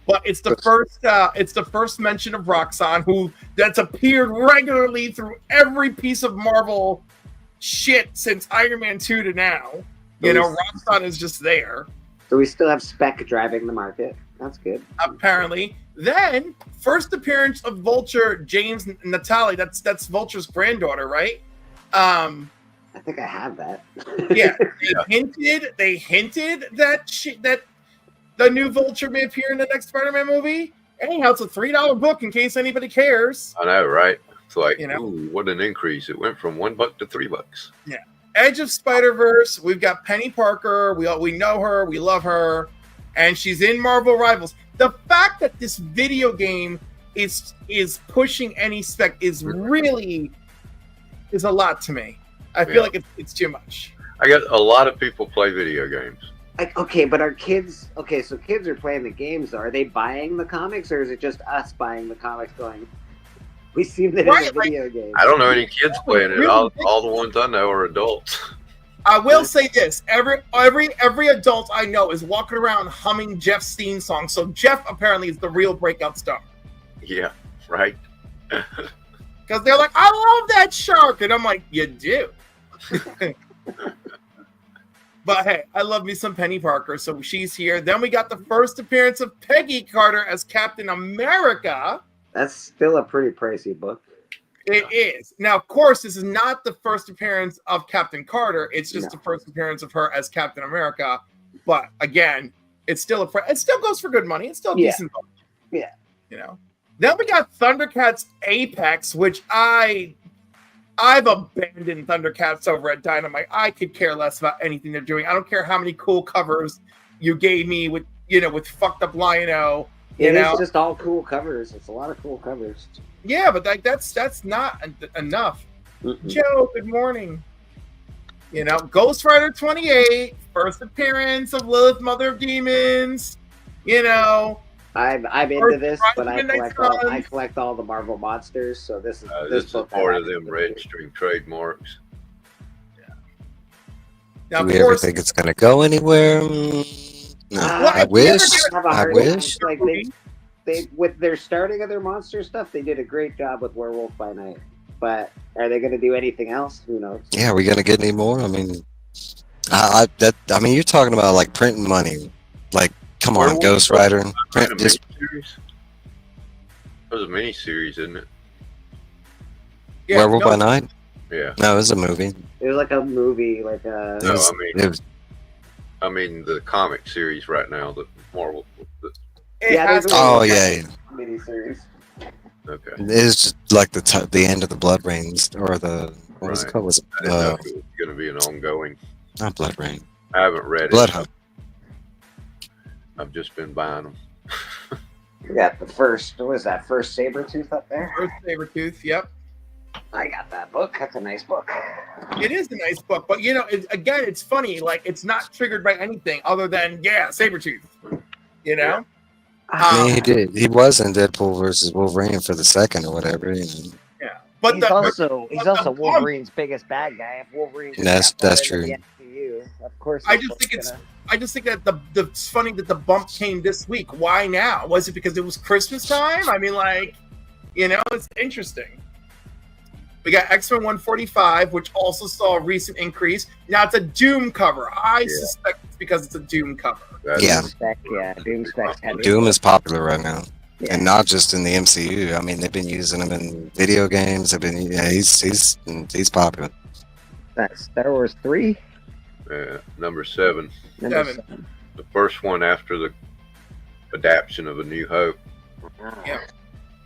[SPEAKER 1] But it's the first mention of Roxxon, that's appeared regularly through every piece of Marvel shit since Iron Man 2 to now. Roxxon is just there.
[SPEAKER 2] So we still have Spec driving the market. That's good.
[SPEAKER 1] Apparently. Then, first appearance of Vulture, James Natali. That's Vulture's granddaughter, right?
[SPEAKER 2] I think I have that.
[SPEAKER 1] Yeah, they hinted that that the new Vulture may appear in the next Spider-Man movie. Anyhow, it's a $3 book in case anybody cares.
[SPEAKER 4] I know, right? It's like,
[SPEAKER 1] You know?
[SPEAKER 4] ooh, what an increase! It went from $1 to $3.
[SPEAKER 1] Edge of Spider-Verse. We've got Penny Parker. We know her. We love her, and she's in Marvel Rivals. The fact that this video game is pushing any spec is a lot to me. I feel like it's too much.
[SPEAKER 4] I got a lot of people play video games.
[SPEAKER 2] Like, okay, but are kids okay? So kids are playing the games. Though. Are they buying the comics, or is it just us buying the comics? Going, we've seen that in a video game.
[SPEAKER 4] I don't know any kids playing it. All the ones I know are adults.
[SPEAKER 1] I will say this: every adult I know is walking around humming Jeff's theme song. So Jeff apparently is the real breakout star.
[SPEAKER 4] Yeah, right.
[SPEAKER 1] Because they're like, I love that shark, and I'm like, you do. But hey, I love me some Penny Parker, so she's here. Then we got the first appearance of Peggy Carter as Captain America.
[SPEAKER 2] That's still a pretty pricey book.
[SPEAKER 1] It is. Now, of course, this is not the first appearance of Captain Carter. It's just the first appearance of her as Captain America. But again, it's still it still goes for good money. It's still a decent book.
[SPEAKER 2] Yeah.
[SPEAKER 1] You know. Then we got Thundercats Apex, which I've abandoned Thundercats over at Dynamite. I could care less about anything they're doing. I don't care how many cool covers you gave me with fucked up Lion-O.
[SPEAKER 2] It is just all cool covers. It's a lot of cool covers.
[SPEAKER 1] Yeah, but that's not enough. Mm-hmm. Joe, good morning. Ghost Rider 28, first appearance of Lilith, Mother of Demons.
[SPEAKER 2] I'm into this, but I collect all the Marvel monsters, so this is
[SPEAKER 4] part of them registering trademarks.
[SPEAKER 1] Yeah. Now,
[SPEAKER 3] do we ever think it's going to go anywhere? No. I wish.
[SPEAKER 2] Like they with their starting of their monster stuff, they did a great job with Werewolf by Night. But are they going to do anything else? Who knows?
[SPEAKER 3] Yeah, are we going to get any more? I mean, you're talking about like printing money, like. Come on, Ghost Rider.
[SPEAKER 4] Print this. That was a mini-series, isn't it?
[SPEAKER 3] Yeah, Werewolf by Night?
[SPEAKER 4] Yeah.
[SPEAKER 3] No, it was a movie.
[SPEAKER 2] It was like a movie, like a...
[SPEAKER 4] I mean the comic series right now, the Marvel.
[SPEAKER 2] Mini-series.
[SPEAKER 4] Okay.
[SPEAKER 3] It's just like the end of the Blood Rains, or the... What was it called? Was it
[SPEAKER 4] going to be an ongoing...
[SPEAKER 3] Not Blood Rain.
[SPEAKER 4] I haven't read
[SPEAKER 3] Blood
[SPEAKER 4] it.
[SPEAKER 3] Hunt.
[SPEAKER 4] I've just been buying them.
[SPEAKER 2] We got the first, what is that, first Sabretooth up there?
[SPEAKER 1] First Sabretooth, yep.
[SPEAKER 2] I got that book. That's a nice book.
[SPEAKER 1] It is a nice book, but it's funny. Like, it's not triggered by anything other than Sabretooth.
[SPEAKER 3] Yeah. He did. He was in Deadpool versus Wolverine for the second or whatever.
[SPEAKER 1] Yeah, but
[SPEAKER 2] he's also Wolverine's biggest bad guy. If Wolverine,
[SPEAKER 3] that's true.
[SPEAKER 2] The MCU, of course.
[SPEAKER 1] I just think that it's funny that the bump came this week. Why now? Was it because it was Christmas time? I mean, it's interesting. We got X-Men 145, which also saw a recent increase. Now it's a Doom cover. I suspect it's because it's a Doom cover.
[SPEAKER 3] Doom is popular right now, and not just in the MCU. I mean, they've been using him in video games. He's popular.
[SPEAKER 2] That's Star Wars 3.
[SPEAKER 4] Number 7.
[SPEAKER 1] The
[SPEAKER 4] first one after the adaptation of A New Hope.
[SPEAKER 1] Yeah.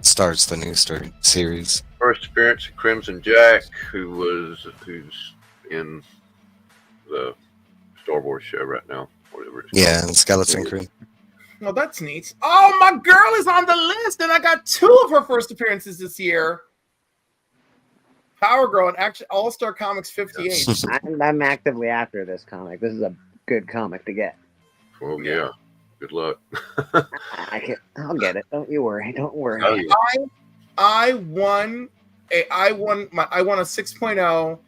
[SPEAKER 3] Starts the new series.
[SPEAKER 4] First appearance of Crimson Jack, who's in the Star Wars show right now. Whatever it's
[SPEAKER 3] called. And Skeleton Crew.
[SPEAKER 1] Well, that's neat. Oh, my girl is on the list, and I got 2 of her first appearances this year. Power Girl and actually All-Star Comics 58.
[SPEAKER 2] I'm actively after this comic. This is a good comic to get.
[SPEAKER 4] Well, yeah. Good luck.
[SPEAKER 2] I'll get it. Don't you worry. Don't worry.
[SPEAKER 4] Oh, yeah.
[SPEAKER 1] I won a 6.0.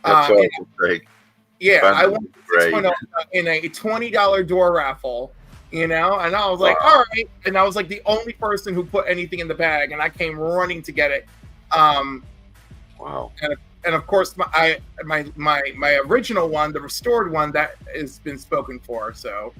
[SPEAKER 4] That's awesome. Great.
[SPEAKER 1] Yeah, I won a 6.0 in a $20 door raffle. And I was like, all right. And I was like the only person who put anything in the bag, and I came running to get it.
[SPEAKER 4] Wow.
[SPEAKER 1] And of course, my original one, the restored one, that has been spoken for. So,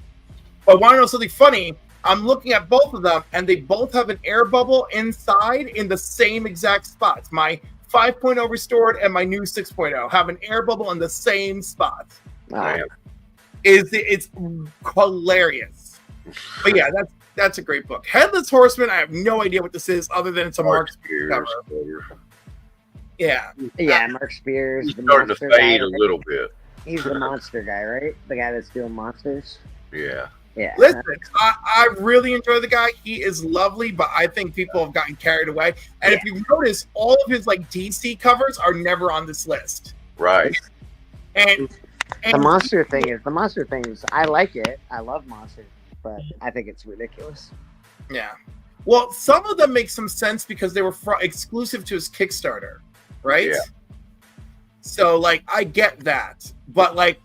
[SPEAKER 1] but want to know something funny? I'm looking at both of them, and they both have an air bubble inside in the same exact spots. My 5.0 restored and my new 6.0 have an air bubble in the same spot.
[SPEAKER 2] Ah,
[SPEAKER 1] It's hilarious. But yeah, that's a great book. Headless Horseman, I have no idea what this is other than it's a Mark
[SPEAKER 4] Spears.
[SPEAKER 1] cover. Yeah.
[SPEAKER 2] yeah, Mark Spears.
[SPEAKER 4] He's
[SPEAKER 2] the
[SPEAKER 4] starting to
[SPEAKER 2] monster guy,
[SPEAKER 4] fade a
[SPEAKER 2] right?
[SPEAKER 4] little bit.
[SPEAKER 2] He's the monster guy, right? The guy that's doing monsters.
[SPEAKER 4] Yeah.
[SPEAKER 2] Yeah.
[SPEAKER 1] Listen, I really enjoy the guy. He is lovely, but I think people have gotten carried away. And if you notice, all of his like DC covers are never on this list.
[SPEAKER 4] Right.
[SPEAKER 1] And
[SPEAKER 2] The monster thing is, I like it. I love monsters, but I think it's ridiculous.
[SPEAKER 1] yeah. Well, some of them make some sense because they were exclusive to his Kickstarter, right?
[SPEAKER 4] Yeah.
[SPEAKER 1] So like I get that, but like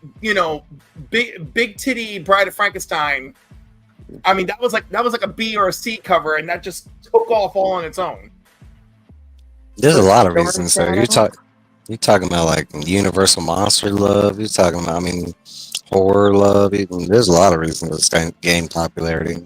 [SPEAKER 1] big titty Bride of Frankenstein. I mean that was like a B or a C cover, and that just took off all on its own.
[SPEAKER 3] There's a lot of reasons. So you're talking about like universal monster love. You're talking about, I mean, horror love. Even there's a lot of reasons to gain popularity.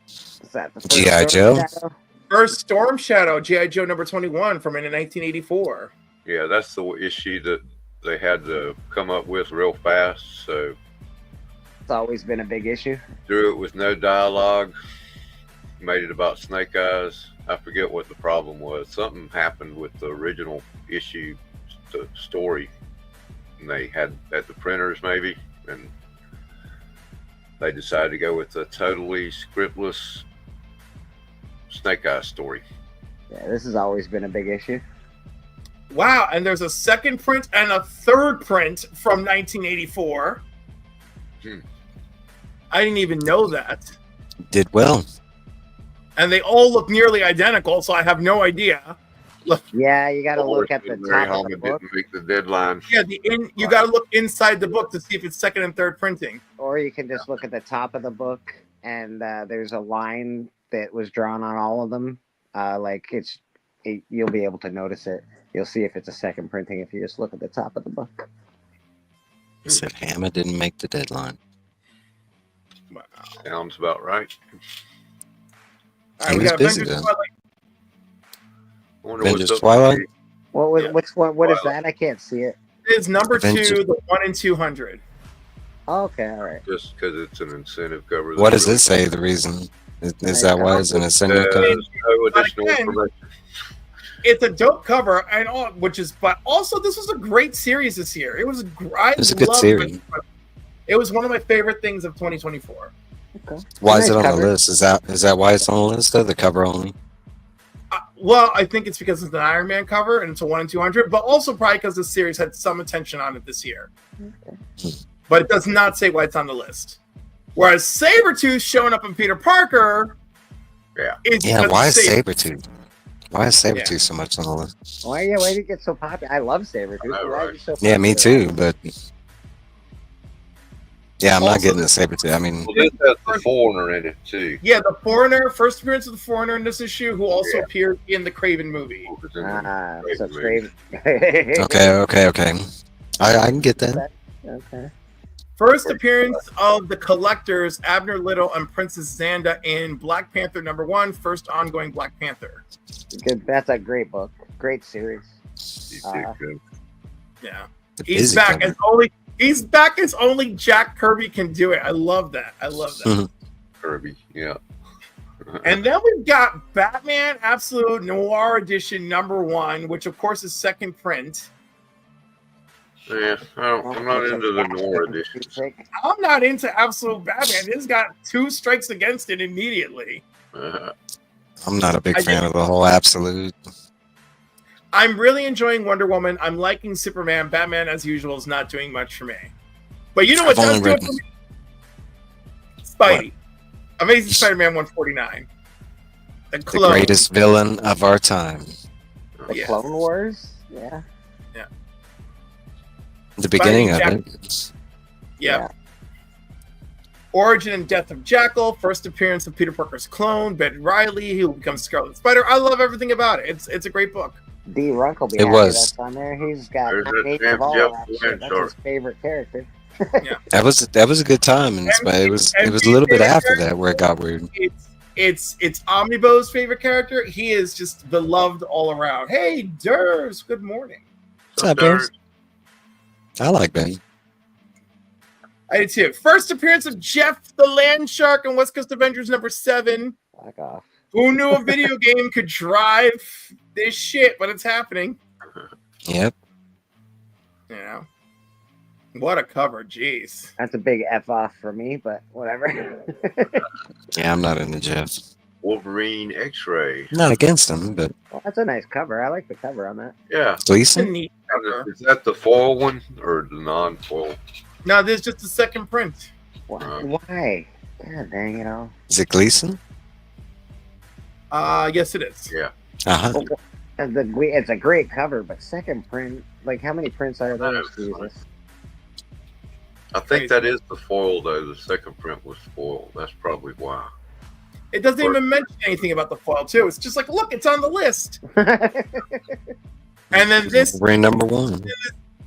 [SPEAKER 2] Is that the first
[SPEAKER 3] G.I.
[SPEAKER 2] Storm
[SPEAKER 3] Joe?
[SPEAKER 2] Shadow?
[SPEAKER 1] First Storm Shadow, G.I. Joe number 21 from in 1984.
[SPEAKER 4] Yeah, that's the issue that they had to come up with real fast. So
[SPEAKER 2] It's always been a big issue.
[SPEAKER 4] drew it with no dialogue. Made it about Snake Eyes. I forget what the problem was. Something happened with the original issue story, and they had at the printers maybe, and they decided to go with a totally scriptless Snake Eyes story.
[SPEAKER 2] Yeah, this has always been a big issue.
[SPEAKER 1] Wow, and there's a second print and a third print from 1984. I didn't even know that.
[SPEAKER 3] Did well.
[SPEAKER 1] And they all look nearly identical, so I have no idea.
[SPEAKER 2] Yeah, you got to look at the
[SPEAKER 4] Mary
[SPEAKER 2] top of the
[SPEAKER 4] Holman
[SPEAKER 2] book,
[SPEAKER 4] didn't make the deadline.
[SPEAKER 1] Yeah, you got to look inside the book to see if it's second and third printing.
[SPEAKER 2] or you can just look at the top of the book, and there's a line that was drawn on all of them. You'll be able to notice it. You'll see if it's a second printing if you just look at the top of the book.
[SPEAKER 3] He said Hammer didn't make the deadline.
[SPEAKER 1] Wow.
[SPEAKER 4] Sounds about right.
[SPEAKER 1] All right,
[SPEAKER 3] He
[SPEAKER 1] we
[SPEAKER 3] was
[SPEAKER 1] got
[SPEAKER 3] busy
[SPEAKER 1] Avengers
[SPEAKER 3] then.
[SPEAKER 1] Twilight.
[SPEAKER 4] I wonder
[SPEAKER 3] Avengers
[SPEAKER 4] what's up
[SPEAKER 3] Twilight?
[SPEAKER 4] with
[SPEAKER 2] What was
[SPEAKER 1] Yeah.
[SPEAKER 2] what is that? I can't see it.
[SPEAKER 1] Is number
[SPEAKER 3] Avengers.
[SPEAKER 1] 2, the 1 in 200.
[SPEAKER 2] Oh, okay, all right.
[SPEAKER 4] just because it's an incentive cover.
[SPEAKER 3] What does it say? The reason is that why it's an incentive cover?
[SPEAKER 4] No additional
[SPEAKER 1] Again,
[SPEAKER 4] information.
[SPEAKER 1] It's a dope cover, and but also this was a great series this year. It was
[SPEAKER 3] It's a good
[SPEAKER 1] loved
[SPEAKER 3] series.
[SPEAKER 1] it. It was one of my favorite things of 2024.
[SPEAKER 2] Okay.
[SPEAKER 3] Why is
[SPEAKER 2] Nice
[SPEAKER 3] it on
[SPEAKER 2] cover.
[SPEAKER 3] the list? Is that why it's on the list? Though the cover only.
[SPEAKER 1] Well, I think it's because it's an Iron Man cover and it's a 1 in 200, but also probably because this series had some attention on it this year. But it does not say why it's on the list. Whereas Sabretooth showing up in Peter Parker, is
[SPEAKER 3] Yeah,
[SPEAKER 1] because
[SPEAKER 3] why
[SPEAKER 1] of
[SPEAKER 3] is Sabretooth? Why is Sabretooth
[SPEAKER 1] Yeah.
[SPEAKER 3] so much on the list?
[SPEAKER 2] Why did it get so popular? I love Sabretooth.
[SPEAKER 4] I know,
[SPEAKER 2] Why is
[SPEAKER 4] right?
[SPEAKER 2] it so
[SPEAKER 3] Yeah, me
[SPEAKER 2] popular?
[SPEAKER 3] too. But yeah, I'm not
[SPEAKER 1] Also,
[SPEAKER 3] getting the Sabretooth. I mean,
[SPEAKER 4] Well, this has the foreigner in it too.
[SPEAKER 1] Yeah, the Foreigner, first appearance of the Foreigner in this issue, who also
[SPEAKER 4] Yeah.
[SPEAKER 1] appeared in the Craven movie.
[SPEAKER 4] It was in the
[SPEAKER 2] Ah, so
[SPEAKER 4] Craven
[SPEAKER 2] Craven.
[SPEAKER 3] okay. I can get that.
[SPEAKER 2] Okay.
[SPEAKER 1] First appearance of the Collectors, Abner Little and Princess Xanda in Black Panther #1, first ongoing Black Panther.
[SPEAKER 2] Good. That's a great book. Great series.
[SPEAKER 4] movie.
[SPEAKER 1] Yeah,
[SPEAKER 3] The
[SPEAKER 1] he's
[SPEAKER 3] busy
[SPEAKER 1] back
[SPEAKER 3] cover.
[SPEAKER 1] as only Jack Kirby can do it. I love that.
[SPEAKER 4] Kirby, yeah.
[SPEAKER 1] And then we've got Batman Absolute Noir Edition #1, which of course is second print.
[SPEAKER 4] Yeah, I'm not into the Noir editions.
[SPEAKER 1] I'm not into Absolute Batman. It's got 2 strikes against it immediately.
[SPEAKER 3] I'm not a big
[SPEAKER 1] I
[SPEAKER 3] fan
[SPEAKER 1] just-
[SPEAKER 3] of the whole absolute.
[SPEAKER 1] I'm really enjoying Wonder Woman. I'm liking Superman. Batman, as usual, is not doing much for me. But you know what
[SPEAKER 3] I've
[SPEAKER 1] does
[SPEAKER 3] only
[SPEAKER 1] do it
[SPEAKER 3] read-
[SPEAKER 1] for me? Spidey. Amazing Spider-Man 149. The
[SPEAKER 3] The
[SPEAKER 1] clone.
[SPEAKER 3] greatest villain of our time.
[SPEAKER 2] The
[SPEAKER 1] Yes.
[SPEAKER 2] Clone Wars. Yeah.
[SPEAKER 3] The beginning of
[SPEAKER 1] Jack-
[SPEAKER 3] it.
[SPEAKER 1] Yeah. Origin and Death of Jackal. First appearance of Peter Parker's clone, Ben Riley, who becomes Scarlet Spider. I love everything about it. It's a great book.
[SPEAKER 2] D. Runkle will be
[SPEAKER 3] It
[SPEAKER 2] happy
[SPEAKER 3] was.
[SPEAKER 2] that's on there. He's got
[SPEAKER 4] There's that
[SPEAKER 2] 98
[SPEAKER 4] damn
[SPEAKER 2] of all
[SPEAKER 4] Jeff
[SPEAKER 2] that shit. That's
[SPEAKER 4] Blanchard.
[SPEAKER 2] his favorite character.
[SPEAKER 3] That was a good time, and it was a little bit after that where it got weird.
[SPEAKER 1] it's Omnibo's favorite character. He is just beloved all around. Hey, Durs, good morning.
[SPEAKER 3] What's up, Bears? I like Ben.
[SPEAKER 1] I did too. First appearance of Jeff the Land Shark in West Coast Avengers #7.
[SPEAKER 2] Fuck off.
[SPEAKER 1] Who knew a video game could drive this shit, but it's happening.
[SPEAKER 3] Yep.
[SPEAKER 1] You know. What a cover, jeez.
[SPEAKER 2] That's a big F off for me, but whatever.
[SPEAKER 3] Yeah, I'm not into Jeff.
[SPEAKER 4] Wolverine X-Ray.
[SPEAKER 3] Not against him, but
[SPEAKER 2] Well, that's a nice cover. I like the cover on that.
[SPEAKER 4] Yeah.
[SPEAKER 1] It's a
[SPEAKER 3] Gleason?
[SPEAKER 1] neat cover.
[SPEAKER 4] Is that the foil one or the non-foil?
[SPEAKER 1] No, this is just the second print.
[SPEAKER 2] Why? God dang it all.
[SPEAKER 3] Is it Gleason?
[SPEAKER 1] Yes, it is.
[SPEAKER 4] Yeah.
[SPEAKER 3] Uh-huh.
[SPEAKER 2] It's a great cover, but second print, like how many prints are there?
[SPEAKER 4] That is
[SPEAKER 2] Jesus.
[SPEAKER 4] I think that is the foil, though. The second print was foil. That's probably why.
[SPEAKER 1] It doesn't even mention anything about the foil, too. It's just like, look, it's on the list. And then this
[SPEAKER 3] Wolverine #1.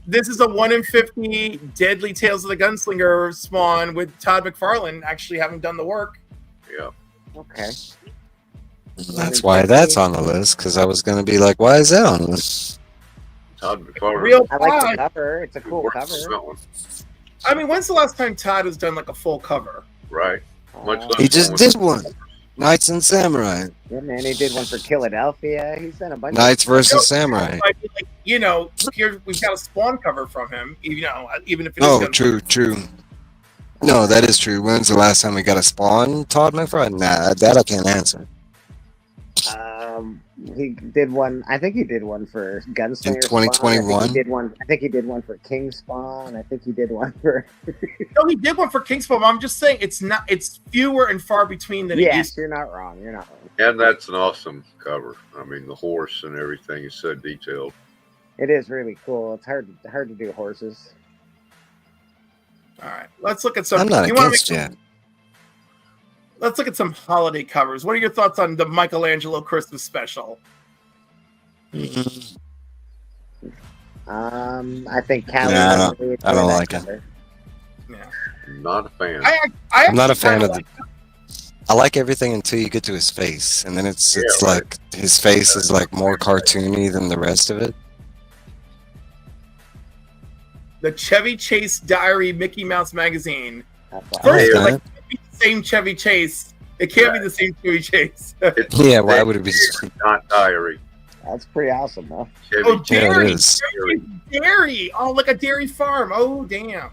[SPEAKER 1] this is a 1 in 50 Deadly Tales of the Gunslinger spawn with Todd McFarlane actually having done the work.
[SPEAKER 4] Yeah.
[SPEAKER 2] Okay.
[SPEAKER 3] That's why that's on the list, because I was going to be like, why is that on the list?
[SPEAKER 4] Todd McFarlane.
[SPEAKER 1] Real
[SPEAKER 2] I like the
[SPEAKER 1] Todd.
[SPEAKER 2] cover. It's a cool
[SPEAKER 4] works
[SPEAKER 2] cover.
[SPEAKER 4] on that one,
[SPEAKER 1] I mean, when's the last time Todd has done like a full cover?
[SPEAKER 4] right? Much less
[SPEAKER 3] He just
[SPEAKER 4] one
[SPEAKER 3] did
[SPEAKER 4] with-
[SPEAKER 3] one. Knights and Samurai.
[SPEAKER 2] Yeah, man, he did one for Philadelphia. He's done a bunch.
[SPEAKER 3] Knights
[SPEAKER 2] of
[SPEAKER 3] versus Samurai.
[SPEAKER 1] I mean, like, you know, here we've got a Spawn cover from him. You know, even if it is
[SPEAKER 3] Oh,
[SPEAKER 1] Gunslinger.
[SPEAKER 3] true. No, that is true. When's the last time we got a Spawn, Todd McFarlane? Nah, that I can't answer.
[SPEAKER 2] He did one. I think he did one for Gunslinger.
[SPEAKER 3] In 2021?
[SPEAKER 2] Spawn. I think he did one. I think he did one for King Spawn. I think he did one for.
[SPEAKER 1] No, he did one for Kingspawn. I'm just saying it's fewer and far between than it used
[SPEAKER 2] Yes,
[SPEAKER 1] to.
[SPEAKER 2] you're not wrong. You're not wrong.
[SPEAKER 4] And that's an awesome cover. I mean, the horse and everything is so detailed.
[SPEAKER 2] It is really cool. It's hard to do horses.
[SPEAKER 1] All right, let's look at some.
[SPEAKER 3] I'm not
[SPEAKER 1] you wanna
[SPEAKER 3] against
[SPEAKER 1] make-
[SPEAKER 3] Jet.
[SPEAKER 1] Let's look at some holiday covers. What are your thoughts on the Michelangelo Christmas special?
[SPEAKER 2] I think Callie.
[SPEAKER 3] Nah,
[SPEAKER 2] really
[SPEAKER 3] I don't
[SPEAKER 2] enjoyed that
[SPEAKER 3] like it.
[SPEAKER 2] cover.
[SPEAKER 1] Yeah,
[SPEAKER 4] Not a fan.
[SPEAKER 3] I'm not a fan of
[SPEAKER 1] the.
[SPEAKER 3] I like everything until you get to his face, and then it's
[SPEAKER 4] Yeah, right.
[SPEAKER 3] like his face is like more cartoony than the rest of it.
[SPEAKER 1] The Chevy Chase Diary Mickey Mouse magazine.
[SPEAKER 2] That's
[SPEAKER 3] I
[SPEAKER 2] why.
[SPEAKER 3] like
[SPEAKER 1] First,
[SPEAKER 3] that.
[SPEAKER 1] like, it can't be the same Chevy Chase. It can't be the same Chevy Chase.
[SPEAKER 4] It's
[SPEAKER 3] Yeah, why would it be?
[SPEAKER 4] not diary?
[SPEAKER 2] That's pretty awesome, though.
[SPEAKER 4] Chevy
[SPEAKER 1] Oh,
[SPEAKER 3] Yeah, it
[SPEAKER 1] dairy,
[SPEAKER 3] is.
[SPEAKER 1] dairy. Oh, like a dairy farm. Oh, damn.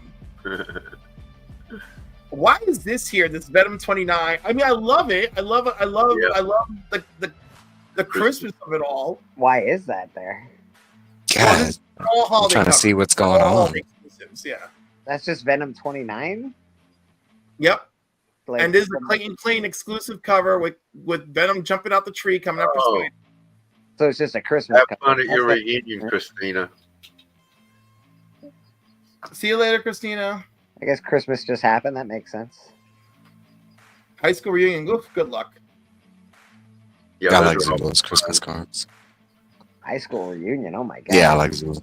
[SPEAKER 1] Why is this here? This Venom 29. I mean, I love it. I love it. I love the Christmas of it all.
[SPEAKER 2] Why is that there?
[SPEAKER 3] God,
[SPEAKER 1] All
[SPEAKER 3] I'm
[SPEAKER 1] holiday
[SPEAKER 3] trying to
[SPEAKER 1] covers.
[SPEAKER 3] see what's going
[SPEAKER 1] All
[SPEAKER 3] on.
[SPEAKER 1] holiday exclusives, yeah.
[SPEAKER 2] That's just Venom 29.
[SPEAKER 1] Yep.
[SPEAKER 2] Like,
[SPEAKER 1] And this is a Clayton Plain exclusive cover with Venom jumping out the tree coming after
[SPEAKER 4] Oh.
[SPEAKER 1] Spider.
[SPEAKER 2] so it's just a Christmas.
[SPEAKER 4] Have
[SPEAKER 2] cover.
[SPEAKER 4] fun at your
[SPEAKER 2] That's
[SPEAKER 4] reunion, Christina.
[SPEAKER 1] See you later, Christina.
[SPEAKER 2] I guess Christmas just happened. That makes sense.
[SPEAKER 1] High school reunion. Oof, good luck.
[SPEAKER 4] Yeah,
[SPEAKER 3] I
[SPEAKER 4] those
[SPEAKER 3] like
[SPEAKER 4] are all-
[SPEAKER 3] Zula's Christmas cards.
[SPEAKER 2] High school reunion. Oh my god.
[SPEAKER 3] Yeah, I like Zula.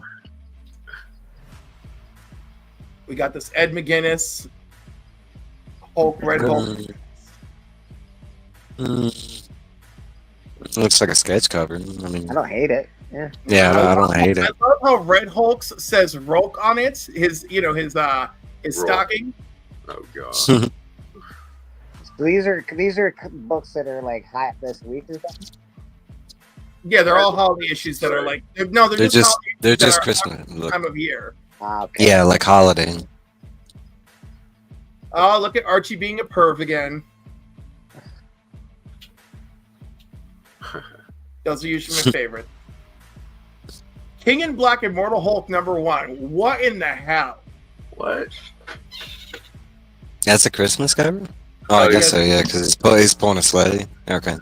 [SPEAKER 1] We got this Ed McGuinness, Hulk, Red Hulk.
[SPEAKER 3] Looks like a sketch cover. I mean,
[SPEAKER 2] I don't hate it. Yeah.
[SPEAKER 3] yeah, I don't hate
[SPEAKER 1] I
[SPEAKER 3] it.
[SPEAKER 1] love how Red Hulk says Rolk on it. His
[SPEAKER 4] Rolk.
[SPEAKER 1] stocking.
[SPEAKER 4] Oh god.
[SPEAKER 2] So these are books that are like hot this week or something.
[SPEAKER 1] Yeah, they're all holiday issues that are like they're
[SPEAKER 3] They're just
[SPEAKER 1] holiday
[SPEAKER 3] they're
[SPEAKER 1] that
[SPEAKER 3] just
[SPEAKER 1] are
[SPEAKER 3] Christmas. Look,
[SPEAKER 1] time of year.
[SPEAKER 2] Okay.
[SPEAKER 3] yeah, like holiday.
[SPEAKER 1] Oh, look at Archie being a perv again. Those are usually my favorite. King in Black Immortal Hulk #1. What in the hell?
[SPEAKER 4] What?
[SPEAKER 3] That's a Christmas cover. Oh,
[SPEAKER 4] Oh,
[SPEAKER 3] I guess
[SPEAKER 1] yeah.
[SPEAKER 3] so. Yeah, because he's pulling a sleigh. Okay.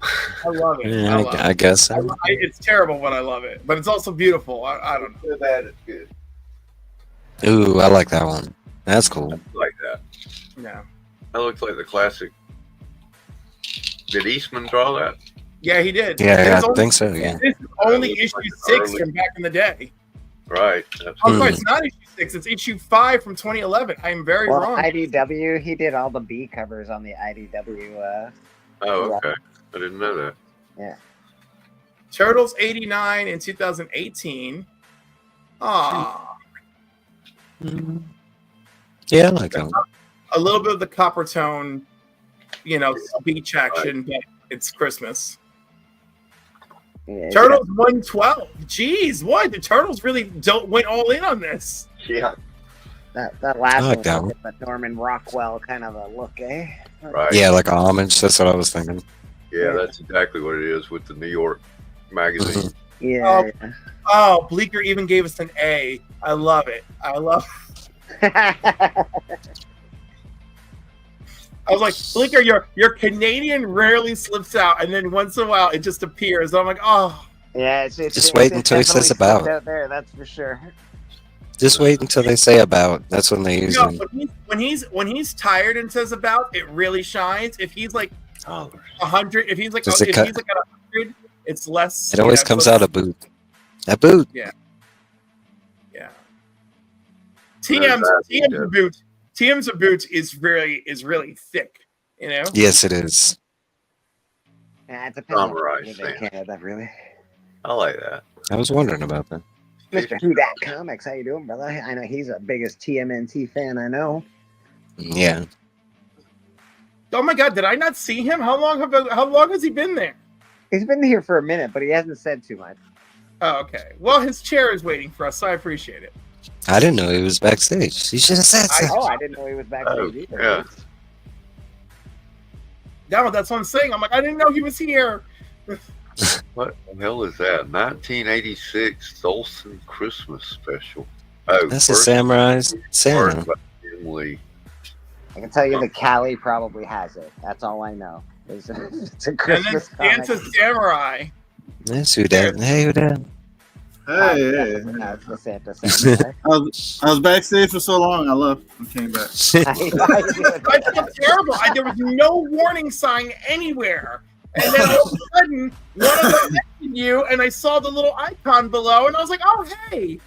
[SPEAKER 1] I love it.
[SPEAKER 3] Yeah,
[SPEAKER 1] I love
[SPEAKER 3] I
[SPEAKER 1] it.
[SPEAKER 3] guess so.
[SPEAKER 1] It's terrible, but I love it. But it's also beautiful. I don't know.
[SPEAKER 4] That is good.
[SPEAKER 3] Ooh, I like that one. That's cool.
[SPEAKER 4] Like that.
[SPEAKER 1] Yeah.
[SPEAKER 4] That looks like the classic. Did Eastman draw that?
[SPEAKER 1] Yeah, he did.
[SPEAKER 3] Yeah,
[SPEAKER 1] There's
[SPEAKER 3] I
[SPEAKER 1] only-
[SPEAKER 3] think so. Yeah.
[SPEAKER 1] This is only
[SPEAKER 4] That looks
[SPEAKER 1] issue
[SPEAKER 4] like
[SPEAKER 1] 6
[SPEAKER 4] early-
[SPEAKER 1] from back in the day.
[SPEAKER 4] Right.
[SPEAKER 1] Oh,
[SPEAKER 4] Absolutely.
[SPEAKER 1] sorry, it's not issue 6. It's issue 5 from 2011. I am very
[SPEAKER 2] Well,
[SPEAKER 1] wrong.
[SPEAKER 2] IDW, he did all the B covers on the IDW.
[SPEAKER 4] Oh, okay. I didn't know that.
[SPEAKER 1] Turtles 89 in 2018. Ah,
[SPEAKER 3] Yeah, I like that one.
[SPEAKER 1] a little bit of the copper tone, beach action, but it's Christmas.
[SPEAKER 2] Yeah,
[SPEAKER 1] Turtles 112. Jeez, what? The Turtles really went all in on this.
[SPEAKER 4] Yeah.
[SPEAKER 2] that last
[SPEAKER 3] I like
[SPEAKER 2] one
[SPEAKER 3] that
[SPEAKER 2] with the Norman Rockwell kind of a look, eh?
[SPEAKER 4] Right.
[SPEAKER 3] Yeah, like a homage. That's what I was thinking.
[SPEAKER 4] Yeah, that's exactly what it is with the New York magazine.
[SPEAKER 2] Yeah.
[SPEAKER 1] Oh, Bleecker even gave us an A. I love it. I was like, Bleecker, your Canadian rarely slips out, and then once in a while it just appears. I'm like, oh.
[SPEAKER 2] Yeah, it's
[SPEAKER 3] Just wait until he says
[SPEAKER 2] definitely
[SPEAKER 3] about.
[SPEAKER 2] slipped out there, that's for sure.
[SPEAKER 3] Just wait until they say about. That's when they use
[SPEAKER 1] No,
[SPEAKER 3] it.
[SPEAKER 1] when he's tired and says about, it really shines. If he's like
[SPEAKER 4] Oh,
[SPEAKER 1] 100, if he's like
[SPEAKER 3] Does
[SPEAKER 1] if
[SPEAKER 3] it
[SPEAKER 1] he's
[SPEAKER 3] cut-
[SPEAKER 1] like at 100, it's less.
[SPEAKER 3] It always
[SPEAKER 1] it's
[SPEAKER 3] comes
[SPEAKER 1] less-
[SPEAKER 3] out a boot. A boot.
[SPEAKER 1] Yeah. TM's boot is really thick.
[SPEAKER 3] Yes, it is.
[SPEAKER 2] Yeah, it depends on
[SPEAKER 4] Samurai
[SPEAKER 2] where
[SPEAKER 4] Sam.
[SPEAKER 2] they can, that really.
[SPEAKER 4] I like that.
[SPEAKER 3] I was wondering about that.
[SPEAKER 2] Mr. Who Dat Comics, how you doing, brother? I know he's the biggest TMNT fan I know.
[SPEAKER 3] Yeah.
[SPEAKER 1] Oh my God, did I not see him? How long has he been there?
[SPEAKER 2] He's been here for a minute, but he hasn't said too much.
[SPEAKER 1] Oh, okay. Well, his chair is waiting for us, so I appreciate it.
[SPEAKER 3] I didn't know he was backstage. He should have said so.
[SPEAKER 2] I didn't know he was backstage
[SPEAKER 4] Oh,
[SPEAKER 2] either.
[SPEAKER 4] yeah.
[SPEAKER 1] No, that's what I'm saying. I'm like, I didn't know he was here.
[SPEAKER 4] What the hell is that? 1986 Olsen Christmas special. Oh,
[SPEAKER 3] That's a
[SPEAKER 4] first
[SPEAKER 3] Samurai
[SPEAKER 4] art
[SPEAKER 3] Sam.
[SPEAKER 4] by Jim Lee.
[SPEAKER 2] I can tell you that Callie probably has it. That's all I know. It's a
[SPEAKER 1] And then
[SPEAKER 2] Christmas
[SPEAKER 1] Dance
[SPEAKER 2] comic.
[SPEAKER 1] of Samurai.
[SPEAKER 3] That's who that. Hey, who that?
[SPEAKER 5] Hey,
[SPEAKER 2] That's the Santa Samurai.
[SPEAKER 5] I was backstage for so long. I left and came back.
[SPEAKER 1] I felt terrible. There was no warning sign anywhere. And then all of a sudden, one of them mentioned you, and I saw the little icon below, and I was like, oh, hey.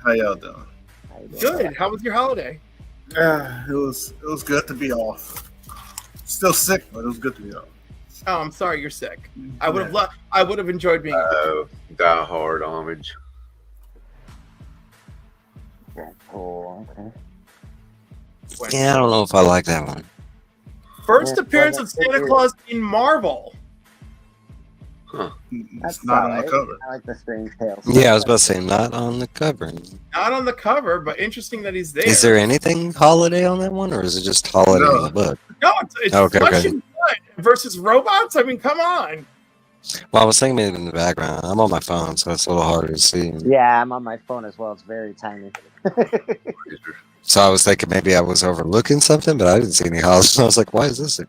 [SPEAKER 5] How y'all doing?
[SPEAKER 1] Good. How was your holiday?
[SPEAKER 5] It was good to be off. Still sick, but it was good to be off.
[SPEAKER 1] Oh, I'm sorry you're sick. I would have enjoyed being.
[SPEAKER 4] Die Hard homage.
[SPEAKER 2] Cool. Okay.
[SPEAKER 3] Yeah, I don't know if I like that one.
[SPEAKER 1] First
[SPEAKER 2] Yeah,
[SPEAKER 1] appearance
[SPEAKER 2] well,
[SPEAKER 1] of Santa Claus in Marvel.
[SPEAKER 5] It's
[SPEAKER 2] That's
[SPEAKER 5] not on
[SPEAKER 2] alright.
[SPEAKER 5] the cover.
[SPEAKER 2] I like the Strange Tales.
[SPEAKER 3] Yeah, I was about to say not on the cover.
[SPEAKER 1] Not on the cover, but interesting that he's there.
[SPEAKER 3] Is there anything holiday on that one, or is it just holiday
[SPEAKER 5] No.
[SPEAKER 3] in the book?
[SPEAKER 1] No, it's
[SPEAKER 3] Okay,
[SPEAKER 1] flesh
[SPEAKER 3] okay.
[SPEAKER 1] and blood versus robots. I mean, come on.
[SPEAKER 3] Well, I was thinking maybe in the background. I'm on my phone, so it's a little harder to see.
[SPEAKER 2] Yeah, I'm on my phone as well. It's very tiny.
[SPEAKER 3] So I was thinking maybe I was overlooking something, but I didn't see any holidays. I was like, why is this?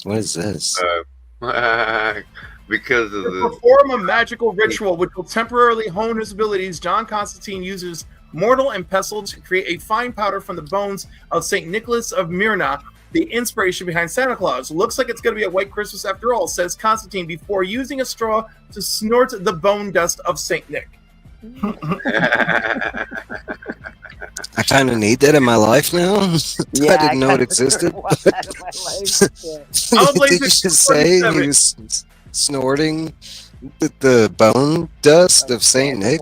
[SPEAKER 3] What is this?
[SPEAKER 4] Because of
[SPEAKER 1] To
[SPEAKER 4] the
[SPEAKER 1] perform a magical ritual which will temporarily hone his abilities, John Constantine uses mortal and pestle to create a fine powder from the bones of St. Nicholas of Myra, the inspiration behind Santa Claus. Looks like it's going to be a white Christmas after all, says Constantine before using a straw to snort the bone dust of St. Nick.
[SPEAKER 3] I kind of need that in my life now. I didn't know it
[SPEAKER 2] kinda
[SPEAKER 3] existed.
[SPEAKER 2] threw one out of my life. Yeah.
[SPEAKER 1] I'll blame
[SPEAKER 3] Did you
[SPEAKER 1] the
[SPEAKER 3] just say
[SPEAKER 1] 47.
[SPEAKER 3] he was snorting the bone dust of Saint Nick?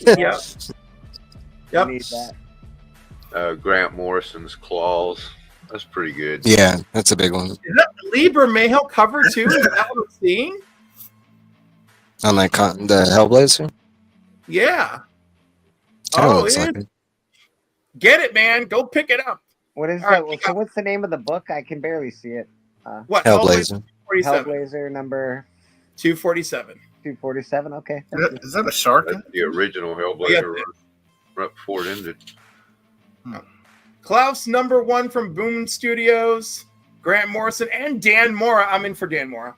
[SPEAKER 1] Yep.
[SPEAKER 2] You
[SPEAKER 1] Yep.
[SPEAKER 2] need that.
[SPEAKER 4] Grant Morrison's claws. That's pretty good.
[SPEAKER 3] Yeah, that's a big one.
[SPEAKER 1] Is that Lee Bermejo cover too? Is that what I'm seeing?
[SPEAKER 3] On that the Hellblazer.
[SPEAKER 1] Yeah.
[SPEAKER 3] Kinda
[SPEAKER 1] Oh,
[SPEAKER 3] looks
[SPEAKER 1] it
[SPEAKER 3] like
[SPEAKER 1] is.
[SPEAKER 3] it.
[SPEAKER 1] Get it, man. Go pick it up.
[SPEAKER 2] What is
[SPEAKER 1] All right,
[SPEAKER 2] that?
[SPEAKER 1] we
[SPEAKER 2] So what's the name of the book? I can barely see it.
[SPEAKER 1] What?
[SPEAKER 3] Hellblazer.
[SPEAKER 1] 47.
[SPEAKER 2] Hellblazer number
[SPEAKER 1] 247.
[SPEAKER 2] 247. Okay.
[SPEAKER 5] Is that a shark?
[SPEAKER 4] That's the original Hellblazer
[SPEAKER 1] Yeah.
[SPEAKER 4] right before it ended.
[SPEAKER 1] Klaus number 1 from Boom Studios. Grant Morrison and Dan Mora. I'm in for Dan Mora.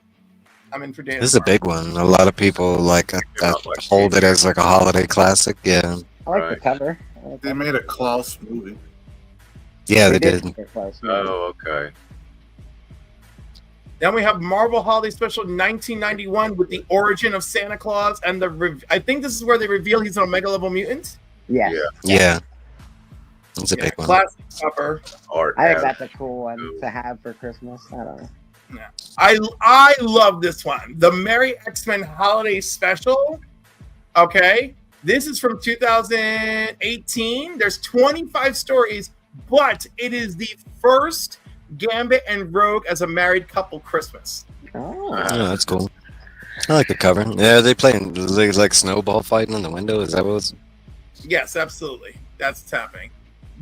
[SPEAKER 3] This is a big one. A lot of people like hold it as like a holiday classic. Yeah,
[SPEAKER 2] I like the
[SPEAKER 4] Right.
[SPEAKER 2] cover. I like
[SPEAKER 5] They
[SPEAKER 2] that.
[SPEAKER 5] made a Klaus movie.
[SPEAKER 3] yeah, they did.
[SPEAKER 2] make it close.
[SPEAKER 4] Oh, okay.
[SPEAKER 1] Then we have Marvel Holiday Special 1991 with the origin of Santa Claus and I think this is where they reveal he's an Omega level mutant.
[SPEAKER 2] Yeah.
[SPEAKER 3] Yeah. It's a big one.
[SPEAKER 1] Classic cover.
[SPEAKER 4] Art.
[SPEAKER 2] I think that's a cool one to have for Christmas. I don't know.
[SPEAKER 1] I love this one. The Merry X-Men Holiday Special. Okay. This is from 2018. There's 25 stories, but it is the first Gambit and Rogue as a married couple Christmas.
[SPEAKER 2] Oh.
[SPEAKER 3] Yeah, that's cool. I like the cover. Yeah, they playing like snowball fighting in the window. Is that what it's?
[SPEAKER 1] Yes, absolutely. That's what's happening.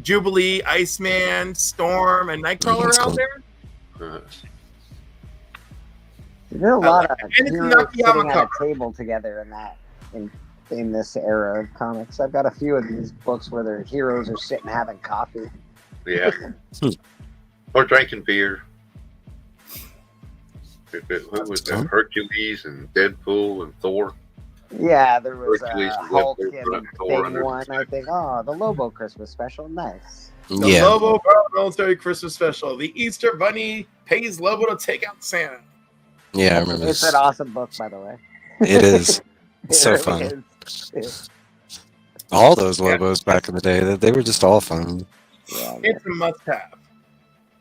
[SPEAKER 1] Jubilee, Iceman, Storm, and Nightcrawler
[SPEAKER 3] That's
[SPEAKER 1] out
[SPEAKER 3] cool.
[SPEAKER 1] there.
[SPEAKER 2] There's a lot of
[SPEAKER 1] and it's
[SPEAKER 2] heroes
[SPEAKER 1] Nakayama
[SPEAKER 2] sitting at a
[SPEAKER 1] cover.
[SPEAKER 2] table together in this era of comics. I've got a few of these books where their heroes are sitting having coffee.
[SPEAKER 4] Yeah. Or drinking beer. Who was that? Hercules and Deadpool and Thor.
[SPEAKER 2] Yeah, there was
[SPEAKER 4] Hercules
[SPEAKER 2] a
[SPEAKER 4] and
[SPEAKER 2] Hulk
[SPEAKER 4] Deadpool,
[SPEAKER 2] and
[SPEAKER 4] Thor
[SPEAKER 2] Thing
[SPEAKER 4] and
[SPEAKER 2] one. I think, the Lobo Christmas special. Nice.
[SPEAKER 1] The
[SPEAKER 3] Yeah.
[SPEAKER 1] Lobo Military Christmas Special. The Easter Bunny pays Lobo to take out Santa.
[SPEAKER 3] Yeah, I remember
[SPEAKER 2] It's
[SPEAKER 3] this.
[SPEAKER 2] an awesome book, by the way.
[SPEAKER 3] It is.
[SPEAKER 2] It
[SPEAKER 3] So
[SPEAKER 2] really
[SPEAKER 3] fun.
[SPEAKER 2] is.
[SPEAKER 3] All those Lobos back in the day, they were just all fun.
[SPEAKER 2] Yeah,
[SPEAKER 1] It's a must-have.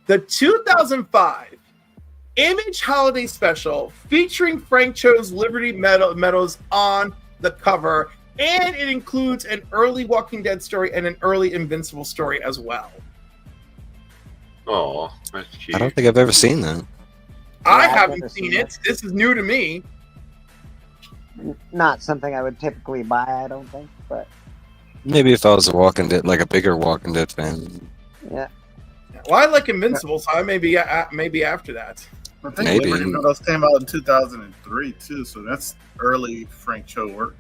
[SPEAKER 1] The 2005 Image Holiday Special featuring Frank Cho's Liberty Meadows on the cover, and it includes an early Walking Dead story and an early Invincible story as well.
[SPEAKER 4] Oh, that's cute.
[SPEAKER 3] I don't think I've ever seen that.
[SPEAKER 1] I
[SPEAKER 2] I've
[SPEAKER 1] haven't
[SPEAKER 2] never
[SPEAKER 1] seen
[SPEAKER 2] seen
[SPEAKER 1] it. This is new to me.
[SPEAKER 2] not something I would typically buy, I don't think, but
[SPEAKER 3] Maybe if I was a Walking Dead, like a bigger Walking Dead fan.
[SPEAKER 2] yeah.
[SPEAKER 1] Well, I like Invincible, so I maybe after that.
[SPEAKER 5] I think
[SPEAKER 3] Maybe.
[SPEAKER 5] Liberty Meadows came out in 2003 too, so that's early Frank Cho work.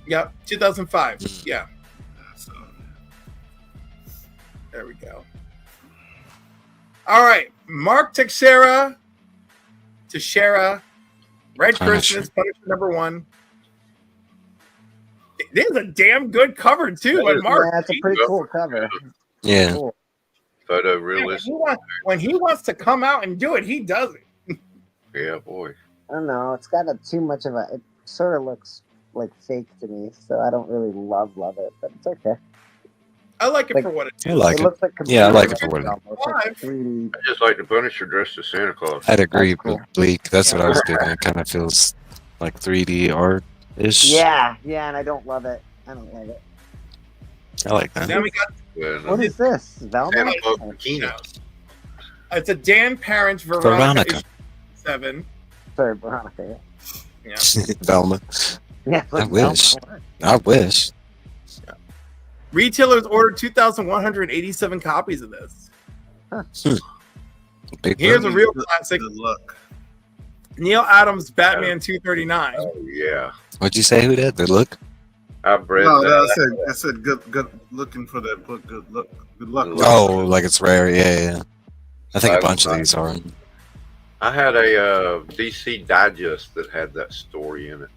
[SPEAKER 1] Yep, 2005. Yeah,
[SPEAKER 5] So
[SPEAKER 1] there we go. All right, Mark Teixeira, Red
[SPEAKER 3] Punisher.
[SPEAKER 1] Christmas, Punisher #1. This is a damn good cover too, by Mark.
[SPEAKER 2] Yeah, it's a pretty cool cover.
[SPEAKER 3] Yeah.
[SPEAKER 2] Cool.
[SPEAKER 4] Photo
[SPEAKER 1] When
[SPEAKER 4] realist.
[SPEAKER 1] when he wants to come out and do it, he does it.
[SPEAKER 4] Yeah, boy.
[SPEAKER 2] I don't know. It's got too much of a. It sort of looks like fake to me, so I don't really love it, but it's okay.
[SPEAKER 1] I like it
[SPEAKER 2] Like-
[SPEAKER 1] for what it
[SPEAKER 3] I like
[SPEAKER 2] it
[SPEAKER 3] it.
[SPEAKER 2] looks like
[SPEAKER 3] Yeah, I like it
[SPEAKER 2] computer
[SPEAKER 3] for what it is.
[SPEAKER 2] almost, like 3D.
[SPEAKER 4] I just like the Punisher dressed as Santa Claus.
[SPEAKER 3] I'd agree
[SPEAKER 2] That's cool.
[SPEAKER 3] with Bleak. That's what I was doing. It kind of feels like 3D art-ish.
[SPEAKER 2] Yeah, and I don't love it. I don't love it.
[SPEAKER 3] I like
[SPEAKER 1] is.
[SPEAKER 3] that.
[SPEAKER 1] Then we got
[SPEAKER 2] What is this? Velma?
[SPEAKER 4] Santa Claus bikini.
[SPEAKER 1] it's a Dan Parent Veronica,
[SPEAKER 3] Veronica.
[SPEAKER 1] issue 7.
[SPEAKER 2] Sorry, Veronica.
[SPEAKER 1] Yeah.
[SPEAKER 3] Velma.
[SPEAKER 2] Yeah,
[SPEAKER 3] I wish. I wish.
[SPEAKER 1] Retailers ordered 2,187 copies of this.
[SPEAKER 3] Big
[SPEAKER 1] Here's
[SPEAKER 3] book.
[SPEAKER 1] a real classic:
[SPEAKER 5] good luck.
[SPEAKER 1] Neil Adams' Batman 239.
[SPEAKER 4] Oh, yeah.
[SPEAKER 3] What'd you say? Who did? The look?
[SPEAKER 4] I've read
[SPEAKER 5] No,
[SPEAKER 4] that.
[SPEAKER 5] I said good looking for that book. Good luck.
[SPEAKER 3] Oh, like it's rare. Yeah. I think a bunch of
[SPEAKER 4] I've-
[SPEAKER 3] these are.
[SPEAKER 4] I had a DC Digest that had that story in it.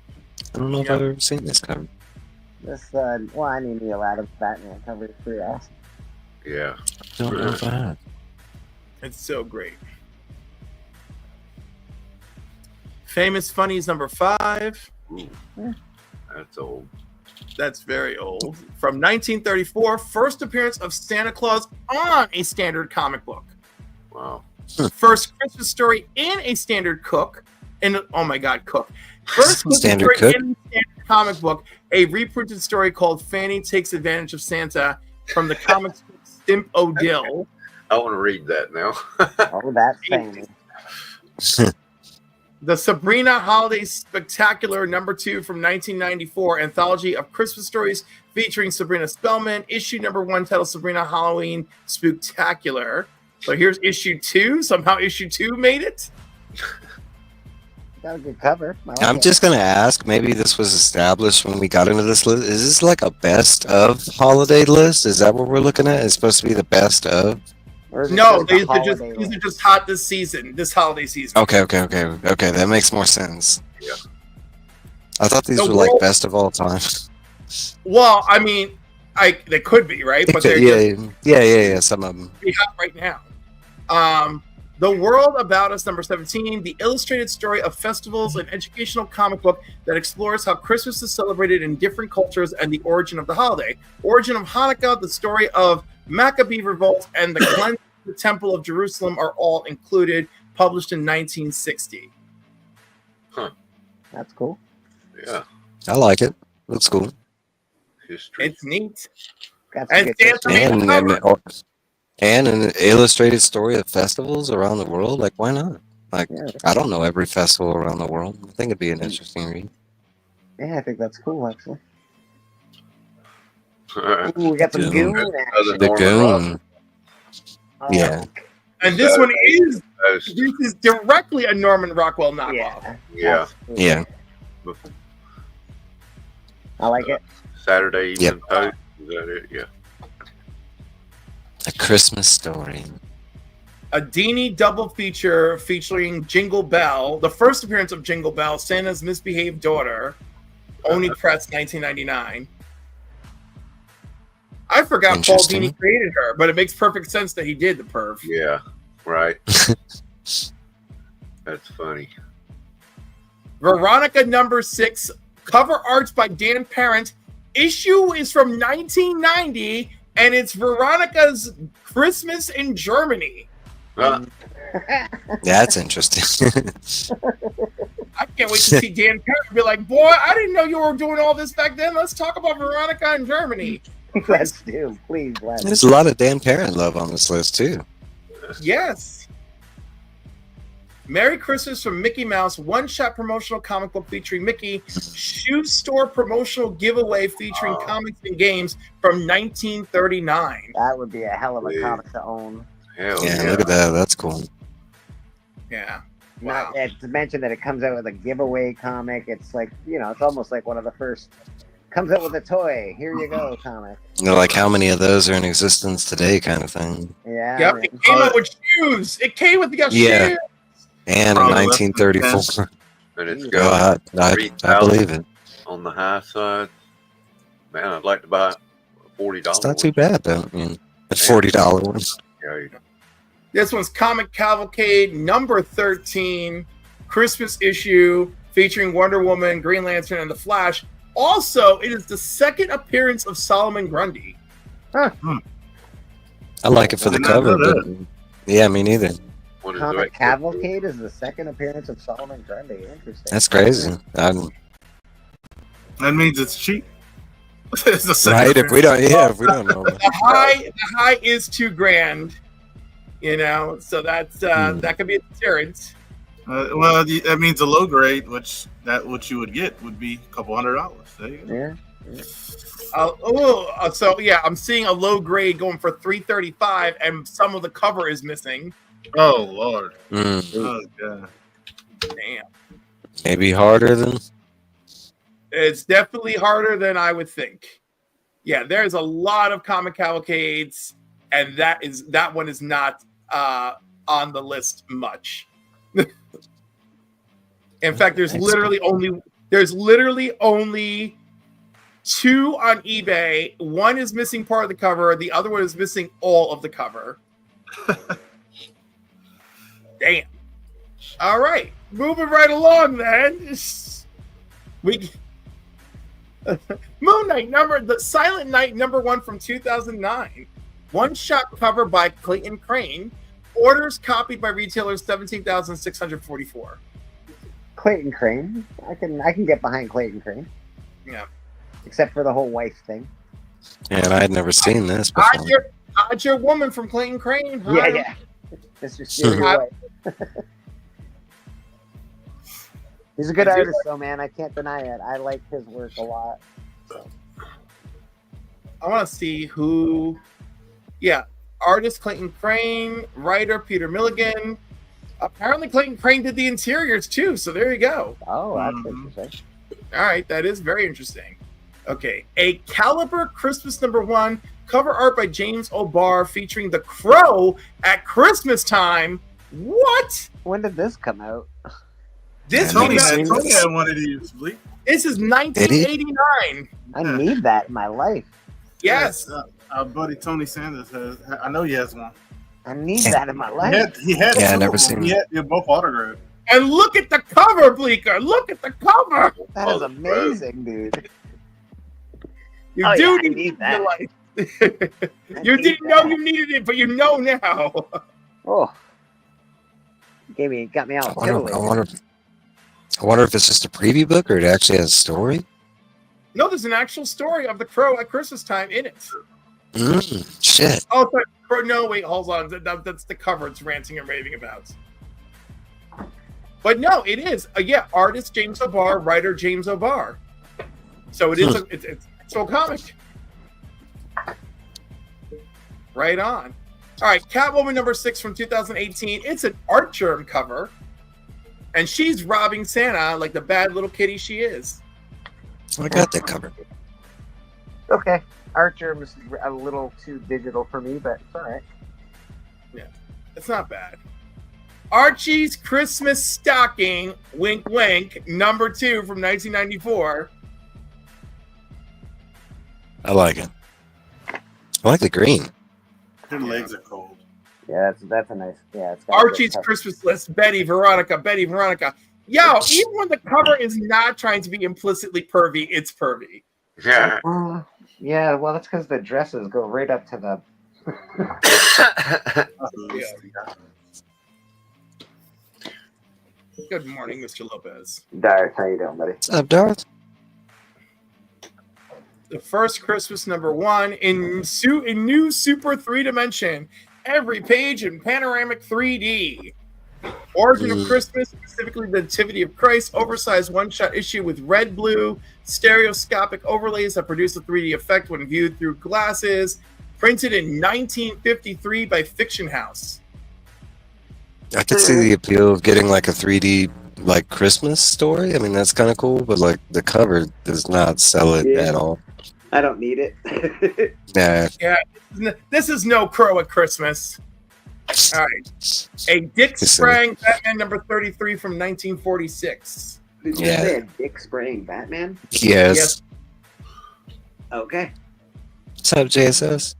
[SPEAKER 3] I don't know if
[SPEAKER 1] Yeah.
[SPEAKER 3] I've ever seen this cover.
[SPEAKER 2] This, I need Neil Adams Batman cover is pretty awesome.
[SPEAKER 4] Yeah.
[SPEAKER 3] I don't know if I have.
[SPEAKER 1] It's so great. Famous Funnies #5.
[SPEAKER 4] Ooh, that's old.
[SPEAKER 1] That's very old. From 1934, first appearance of Santa Claus on a standard comic book.
[SPEAKER 4] Wow.
[SPEAKER 1] First Christmas story in a standard cook. Oh my God, cook. First Christmas
[SPEAKER 3] Standard
[SPEAKER 1] story
[SPEAKER 3] cook?
[SPEAKER 1] in a standard comic book. A reprinted story called Fanny Takes Advantage of Santa from the comic book Stimp O'Dill.
[SPEAKER 4] I want to read that now.
[SPEAKER 2] Oh, that's famous.
[SPEAKER 1] The Sabrina Holiday Spectacular #2 from 1994 anthology of Christmas stories featuring Sabrina Spellman. Issue #1 titled Sabrina Halloween Spooktacular. So here's issue 2. Somehow issue 2 made it.
[SPEAKER 2] Got a good cover. I like
[SPEAKER 3] I'm
[SPEAKER 2] it.
[SPEAKER 3] just gonna ask. Maybe this was established when we got into this list. Is this like a best of holiday list? Is that what we're looking at? It's supposed to be the best of.
[SPEAKER 2] Or is it
[SPEAKER 1] No,
[SPEAKER 2] just a
[SPEAKER 1] these are
[SPEAKER 2] holiday list?
[SPEAKER 1] just hot this season, this holiday season.
[SPEAKER 3] Okay. That makes more sense.
[SPEAKER 4] Yeah.
[SPEAKER 3] I thought these
[SPEAKER 1] The
[SPEAKER 3] were like
[SPEAKER 1] world-
[SPEAKER 3] best of all time.
[SPEAKER 1] Well, I mean, they could be right, but they're just
[SPEAKER 3] yeah. Some of them.
[SPEAKER 1] be hot right now. The World About Us, number 17, the illustrated story of festivals and educational comic book that explores how Christmas is celebrated in different cultures and the origin of the holiday. Origin of Hanukkah, the story of Maccabee revolt, and the cleansing of the Temple of Jerusalem are all included, published in 1960.
[SPEAKER 2] That's cool.
[SPEAKER 4] Yeah.
[SPEAKER 3] I like it. Looks cool.
[SPEAKER 4] History.
[SPEAKER 1] It's neat.
[SPEAKER 2] Got some
[SPEAKER 1] And
[SPEAKER 2] good
[SPEAKER 1] Santa
[SPEAKER 2] history.
[SPEAKER 1] made the cover.
[SPEAKER 3] And an illustrated story of festivals around the world. Like, why not? Like,
[SPEAKER 2] Yeah.
[SPEAKER 3] I don't know every festival around the world. I think it'd be an interesting read.
[SPEAKER 2] Yeah, I think that's cool, actually.
[SPEAKER 4] All right.
[SPEAKER 2] Ooh, we got some
[SPEAKER 3] Yeah.
[SPEAKER 2] goon
[SPEAKER 4] Other
[SPEAKER 2] action.
[SPEAKER 3] The
[SPEAKER 4] Norman
[SPEAKER 3] Goon.
[SPEAKER 2] Oh,
[SPEAKER 3] Yeah.
[SPEAKER 1] And this one is
[SPEAKER 4] Post.
[SPEAKER 1] this is directly a Norman Rockwell knockoff.
[SPEAKER 2] Yeah.
[SPEAKER 4] Yeah.
[SPEAKER 2] That's cool.
[SPEAKER 3] Yeah.
[SPEAKER 2] I like it.
[SPEAKER 4] Saturday Evening
[SPEAKER 3] Yep.
[SPEAKER 4] Post. Is that it? Yeah.
[SPEAKER 3] A Christmas Story.
[SPEAKER 1] A Dini double feature featuring Jingle Bell, the first appearance of Jingle Bell, Santa's misbehaved daughter, Oni Press, 1999. I forgot Paul
[SPEAKER 3] Interesting.
[SPEAKER 1] Dini created her, but it makes perfect sense that he did the perv.
[SPEAKER 4] Yeah. Right. That's funny.
[SPEAKER 1] Veronica number 6, cover arts by Dan Parent. Issue is from 1990, and it's Veronica's Christmas in Germany.
[SPEAKER 3] That's interesting.
[SPEAKER 1] I can't wait to see Dan Parent be like, boy, I didn't know you were doing all this back then. Let's talk about Veronica in Germany.
[SPEAKER 2] Let's do. Please, let's.
[SPEAKER 3] There's a lot of Dan Parent love on this list, too.
[SPEAKER 1] Yes. Merry Christmas from Mickey Mouse, one-shot promotional comic book featuring Mickey, shoe store promotional giveaway featuring comics and games from 1939.
[SPEAKER 2] That would be a hell of a
[SPEAKER 4] Yeah.
[SPEAKER 2] comic to own.
[SPEAKER 4] Hell
[SPEAKER 3] Yeah,
[SPEAKER 4] yeah.
[SPEAKER 3] look at that. That's cool.
[SPEAKER 1] Yeah.
[SPEAKER 2] Not
[SPEAKER 1] Wow.
[SPEAKER 2] to mention that it comes out with a giveaway comic. It's like, it's almost like one of the first. Comes out with a toy. Here you go, comic.
[SPEAKER 3] You know, like how many of those are in existence today, kind of thing.
[SPEAKER 2] Yeah.
[SPEAKER 1] Yep,
[SPEAKER 2] man.
[SPEAKER 1] it came out with shoes. It came with the
[SPEAKER 3] Yeah.
[SPEAKER 1] shoes.
[SPEAKER 3] And in
[SPEAKER 5] Oh, that's
[SPEAKER 3] 1934.
[SPEAKER 4] And it's
[SPEAKER 3] Oh,
[SPEAKER 4] got
[SPEAKER 3] I
[SPEAKER 4] 3,000
[SPEAKER 3] believe it.
[SPEAKER 4] on the high side. Man, I'd like to buy a $40.
[SPEAKER 3] It's not too bad, though. I mean, a $40 one.
[SPEAKER 4] Yeah,
[SPEAKER 1] This one's Comic Cavalcade number 13, Christmas issue featuring Wonder Woman, Green Lantern, and the Flash. Also, it is the second appearance of Solomon Grundy.
[SPEAKER 3] I like it for the
[SPEAKER 5] Did not
[SPEAKER 3] cover,
[SPEAKER 5] know
[SPEAKER 3] but yeah, me neither.
[SPEAKER 4] What is
[SPEAKER 2] Comic
[SPEAKER 4] that?
[SPEAKER 2] Cavalcade is the second appearance of Solomon Grundy. Interesting.
[SPEAKER 3] That's crazy.
[SPEAKER 5] That means it's cheap. It's the second
[SPEAKER 3] Right? If we don't know.
[SPEAKER 1] The high is $2,000. So that's that could be a deterrent.
[SPEAKER 5] Well, that means a low grade, which what you would get would be a couple $100. There you go.
[SPEAKER 2] Yeah.
[SPEAKER 1] So yeah, I'm seeing a low grade going for $335, and some of the cover is missing.
[SPEAKER 5] Oh Lord.
[SPEAKER 3] Mm,
[SPEAKER 5] Oh God.
[SPEAKER 1] Damn,
[SPEAKER 3] maybe harder than.
[SPEAKER 1] it's definitely harder than I would think. Yeah, there's a lot of Comic Cavalcades, and that one is not on the list much. In fact, there's literally only 2 on eBay. One is missing part of the cover. The other one is missing all of the cover. Damn. All right, moving right along then. Moon Knight the Silent Night #1 from 2009. One shot cover by Clayton Crane. Orders copied by retailers 17,644.
[SPEAKER 2] Clayton Crane. I can get behind Clayton Crane.
[SPEAKER 1] Yeah.
[SPEAKER 2] Except for the whole wife thing.
[SPEAKER 3] Yeah, and I had never seen this before.
[SPEAKER 1] How's your woman from Clayton Crane? Huh?
[SPEAKER 2] Yeah. Mr. Stevie White. He's a good artist, though, man. I can't deny it. I like his work a lot.
[SPEAKER 1] I want to see who. Yeah, artist Clayton Crane, writer Peter Milligan. Apparently, Clayton Crane did the interiors too. So there you go.
[SPEAKER 2] Oh, that's
[SPEAKER 5] Mhm.
[SPEAKER 2] interesting.
[SPEAKER 1] All right, that is very interesting. Okay, a Caliber Christmas #1 cover art by James O'Barr featuring the Crow at Christmas time. What?
[SPEAKER 2] When did this come out?
[SPEAKER 1] This
[SPEAKER 5] Tony
[SPEAKER 1] came out-
[SPEAKER 5] had one of these. Bleak.
[SPEAKER 1] This is 1989.
[SPEAKER 2] I need that in my life.
[SPEAKER 1] Yes.
[SPEAKER 5] Our buddy Tony Sanders has. I know he has one.
[SPEAKER 2] I need that in my life.
[SPEAKER 5] He had
[SPEAKER 3] Yeah, I
[SPEAKER 5] two
[SPEAKER 3] never
[SPEAKER 5] of them.
[SPEAKER 3] seen
[SPEAKER 5] He
[SPEAKER 3] it.
[SPEAKER 5] had they're both autographed.
[SPEAKER 1] And look at the cover, Bleeker. Look at the cover.
[SPEAKER 2] That is amazing, dude.
[SPEAKER 1] You
[SPEAKER 2] Oh,
[SPEAKER 1] do
[SPEAKER 2] yeah, I
[SPEAKER 1] need
[SPEAKER 2] need
[SPEAKER 1] it
[SPEAKER 2] that.
[SPEAKER 1] in your life.
[SPEAKER 2] I
[SPEAKER 1] You
[SPEAKER 2] need
[SPEAKER 1] didn't know
[SPEAKER 2] that.
[SPEAKER 1] you needed it, but you know now.
[SPEAKER 2] Oh, got me
[SPEAKER 3] I
[SPEAKER 2] all
[SPEAKER 3] wonder,
[SPEAKER 2] titillated.
[SPEAKER 3] I wonder if it's just a preview book or it actually has a story.
[SPEAKER 1] No, there's an actual story of the crow at Christmas time in it.
[SPEAKER 3] Shit.
[SPEAKER 1] Oh, sorry. Crow, no, wait, hold on. That's the cover it's ranting and raving about. But no, it is. Yeah, artist James O'Barr, writer James O'Barr. So it is it's an actual comic. Right on. All right, Catwoman number 6 from 2018. It's an art germ cover. And she's robbing Santa like the bad little kitty she is.
[SPEAKER 3] I got that covered.
[SPEAKER 2] Okay, Archer was a little too digital for me, but it's all right.
[SPEAKER 1] It's not bad. Archie's Christmas Stocking, wink wink, number 2 from 1994.
[SPEAKER 3] I like it. I like the green.
[SPEAKER 5] Their legs are cold.
[SPEAKER 2] Yeah, that's a nice. Yeah, it's got a
[SPEAKER 1] Archie's
[SPEAKER 2] good cover.
[SPEAKER 1] Christmas List, Betty Veronica. Yo, even when the cover is not trying to be implicitly pervy, it's pervy.
[SPEAKER 4] Yeah.
[SPEAKER 2] Yeah, well, that's because the dresses go right up to the.
[SPEAKER 1] Good morning, Mr. Lopez.
[SPEAKER 2] Darth, how you doing, buddy?
[SPEAKER 3] What's up, Darth?
[SPEAKER 1] The first Christmas number 1 in new Super 3 dimension. Every page in panoramic 3D. Origin of Christmas, specifically the Nativity of Christ, oversized one-shot issue with red-blue stereoscopic overlays that produce a 3D effect when viewed through glasses. Printed in 1953 by Fiction House.
[SPEAKER 3] I could see the appeal of getting like a 3D like Christmas story. I mean, that's kind of cool, but like the cover does not sell it
[SPEAKER 2] Yeah.
[SPEAKER 3] at all.
[SPEAKER 2] I don't need it.
[SPEAKER 3] Nah.
[SPEAKER 1] This is no Crow at Christmas. All right. A Dick Sprang Batman number 33 from 1946.
[SPEAKER 2] Did you
[SPEAKER 3] Yeah.
[SPEAKER 2] say a dick spraying Batman?
[SPEAKER 3] Yes.
[SPEAKER 2] Okay.
[SPEAKER 3] What's up, JSS?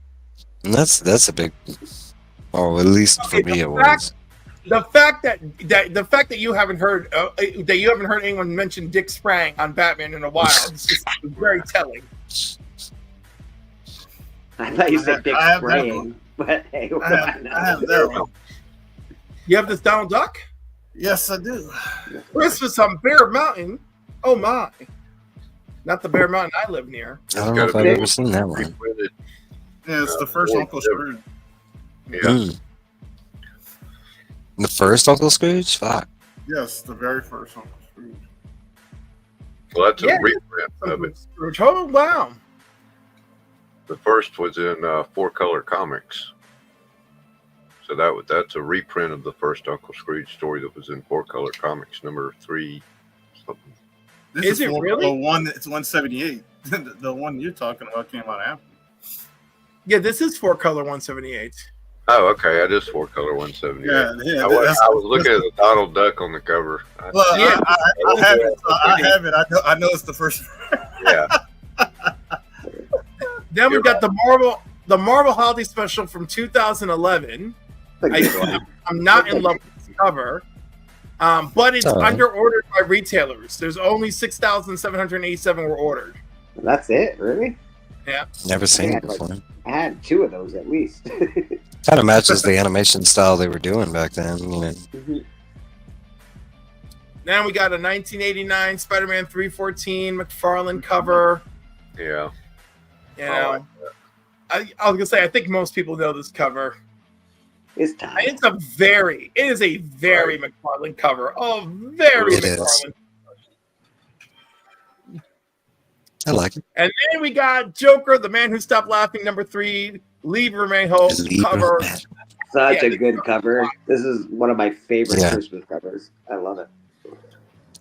[SPEAKER 3] And that's a big. Oh, at least for me, it was.
[SPEAKER 1] The fact that you haven't heard anyone mention Dick Sprang on Batman in a while is just very telling.
[SPEAKER 2] I thought you said dick
[SPEAKER 5] I have that
[SPEAKER 2] spraying, but hey, what do I know?
[SPEAKER 5] I have that one.
[SPEAKER 1] You have this Donald Duck?
[SPEAKER 5] Yes, I do.
[SPEAKER 1] Christmas on Bear Mountain. Oh my. Not the Bear Mountain I live near.
[SPEAKER 3] I don't know if I've ever seen that one.
[SPEAKER 4] Reprinted.
[SPEAKER 5] Yeah, it's the first Uncle Scrooge.
[SPEAKER 4] Yeah.
[SPEAKER 3] Mm. The first Uncle Scrooge? Fuck.
[SPEAKER 5] Yes, the very first Uncle Scrooge.
[SPEAKER 4] Well, that's
[SPEAKER 1] Yeah.
[SPEAKER 4] a reprint of it.
[SPEAKER 1] Oh wow.
[SPEAKER 4] The first was in 4-color comics. So that's a reprint of the first Uncle Scrooge story that was in 4-color comics, number 3 something.
[SPEAKER 5] This
[SPEAKER 1] Is it really?
[SPEAKER 5] The one it's 178. The one you're talking about came out after.
[SPEAKER 1] Yeah, this is 4-color 178.
[SPEAKER 4] Oh, okay. That is 4-color 178.
[SPEAKER 5] Yeah,
[SPEAKER 4] I was looking at the Donald Duck on the cover.
[SPEAKER 5] Well,
[SPEAKER 1] Yeah.
[SPEAKER 5] I have it. I have it. I know it's the first.
[SPEAKER 4] Yeah.
[SPEAKER 1] Then we got the Marvel Holiday Special from 2011. I'm not in love with this cover, but it's under ordered by retailers. There's only 6,787 were ordered.
[SPEAKER 2] That's it, really?
[SPEAKER 3] Never seen
[SPEAKER 2] Yeah,
[SPEAKER 3] it before.
[SPEAKER 2] I had 2 of those at least.
[SPEAKER 3] Kind of matches the animation style they were doing back then. You know.
[SPEAKER 1] Then we got a 1989 Spider-Man 314 McFarlane cover.
[SPEAKER 4] Yeah.
[SPEAKER 1] You know, I was gonna say I think most people know this cover.
[SPEAKER 2] It's time.
[SPEAKER 1] It is a very McFarlane cover. Oh, very
[SPEAKER 3] It is.
[SPEAKER 1] McFarlane.
[SPEAKER 3] I like it.
[SPEAKER 1] And then we got Joker, the Man Who Stopped Laughing, number 3, Lee Bermejo cover.
[SPEAKER 2] Such
[SPEAKER 1] Yeah,
[SPEAKER 2] a good cover. This is one of my favorite
[SPEAKER 3] Yeah.
[SPEAKER 2] Christmas covers. I love it.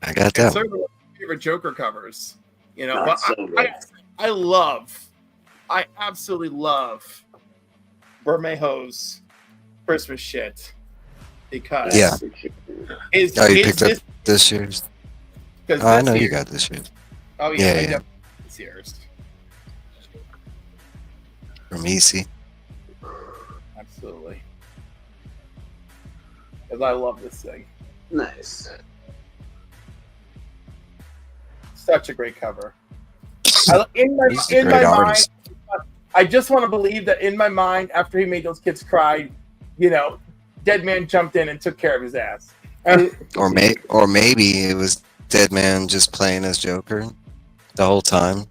[SPEAKER 3] I got
[SPEAKER 1] It's
[SPEAKER 3] that.
[SPEAKER 1] certainly one of my favorite Joker covers. You know,
[SPEAKER 2] Oh,
[SPEAKER 1] but
[SPEAKER 2] it's so good.
[SPEAKER 1] I absolutely love Bermejo's Christmas shit because
[SPEAKER 3] Yeah.
[SPEAKER 1] his,
[SPEAKER 3] Oh, you
[SPEAKER 1] his
[SPEAKER 3] picked up this year's.
[SPEAKER 1] because
[SPEAKER 3] Oh, I
[SPEAKER 1] this
[SPEAKER 3] know you
[SPEAKER 1] year-
[SPEAKER 3] got this year
[SPEAKER 1] Oh
[SPEAKER 3] Yeah,
[SPEAKER 1] yeah,
[SPEAKER 3] yeah.
[SPEAKER 1] definitely this year's.
[SPEAKER 3] from EC.
[SPEAKER 1] Absolutely. because I love this thing.
[SPEAKER 2] Nice.
[SPEAKER 1] Such a great cover. In
[SPEAKER 3] He's a
[SPEAKER 1] my
[SPEAKER 3] great
[SPEAKER 1] mind,
[SPEAKER 3] artist.
[SPEAKER 1] I just want to believe that in my mind, after he made those kids cry, Dead Man jumped in and took care of his ass.
[SPEAKER 3] Or maybe it was Dead Man just playing as Joker the whole time.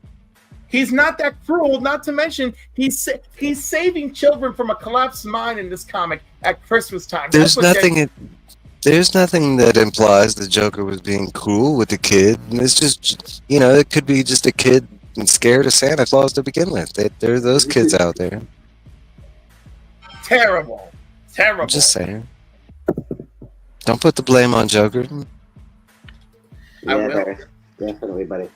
[SPEAKER 1] He's not that cruel. Not to mention, he's saving children from a collapsed mind in this comic at Christmas time.
[SPEAKER 3] There's
[SPEAKER 1] That's what
[SPEAKER 3] nothing. There's nothing that implies the Joker was being cruel with the kid. And it's just, it could be just a kid scared of Santa Claus to begin with. There are those kids out there.
[SPEAKER 1] Terrible.
[SPEAKER 3] I'm just saying. Don't put the blame on Joker.
[SPEAKER 2] Yeah,
[SPEAKER 1] will.
[SPEAKER 2] there. Definitely, buddy.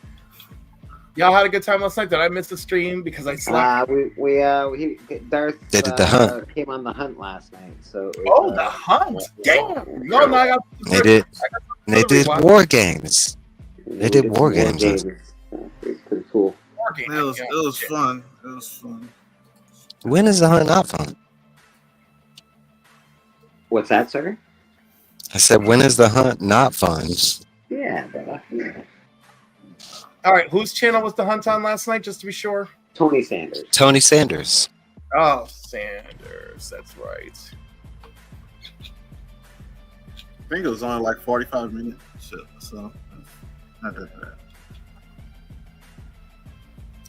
[SPEAKER 1] Y'all had a good time last night. Did I miss the stream because I slept?
[SPEAKER 2] Darth
[SPEAKER 3] They did the hunt.
[SPEAKER 2] came on the hunt last night. So
[SPEAKER 1] The hunt. Damn. No, I got.
[SPEAKER 3] They did. They did war games. They did war games.
[SPEAKER 2] It's pretty cool.
[SPEAKER 1] War game.
[SPEAKER 5] It was fun. It was fun.
[SPEAKER 3] When is the hunt not fun?
[SPEAKER 2] What's that, sir?
[SPEAKER 3] I said, when is the hunt not fun?
[SPEAKER 2] Yeah, brother. Yeah.
[SPEAKER 1] All right, whose channel was the hunt on last night? Just to be sure.
[SPEAKER 2] Tony Sanders.
[SPEAKER 3] Tony Sanders.
[SPEAKER 1] Oh, Sanders. That's right.
[SPEAKER 5] I think it was only like 45 minutes. So not that bad.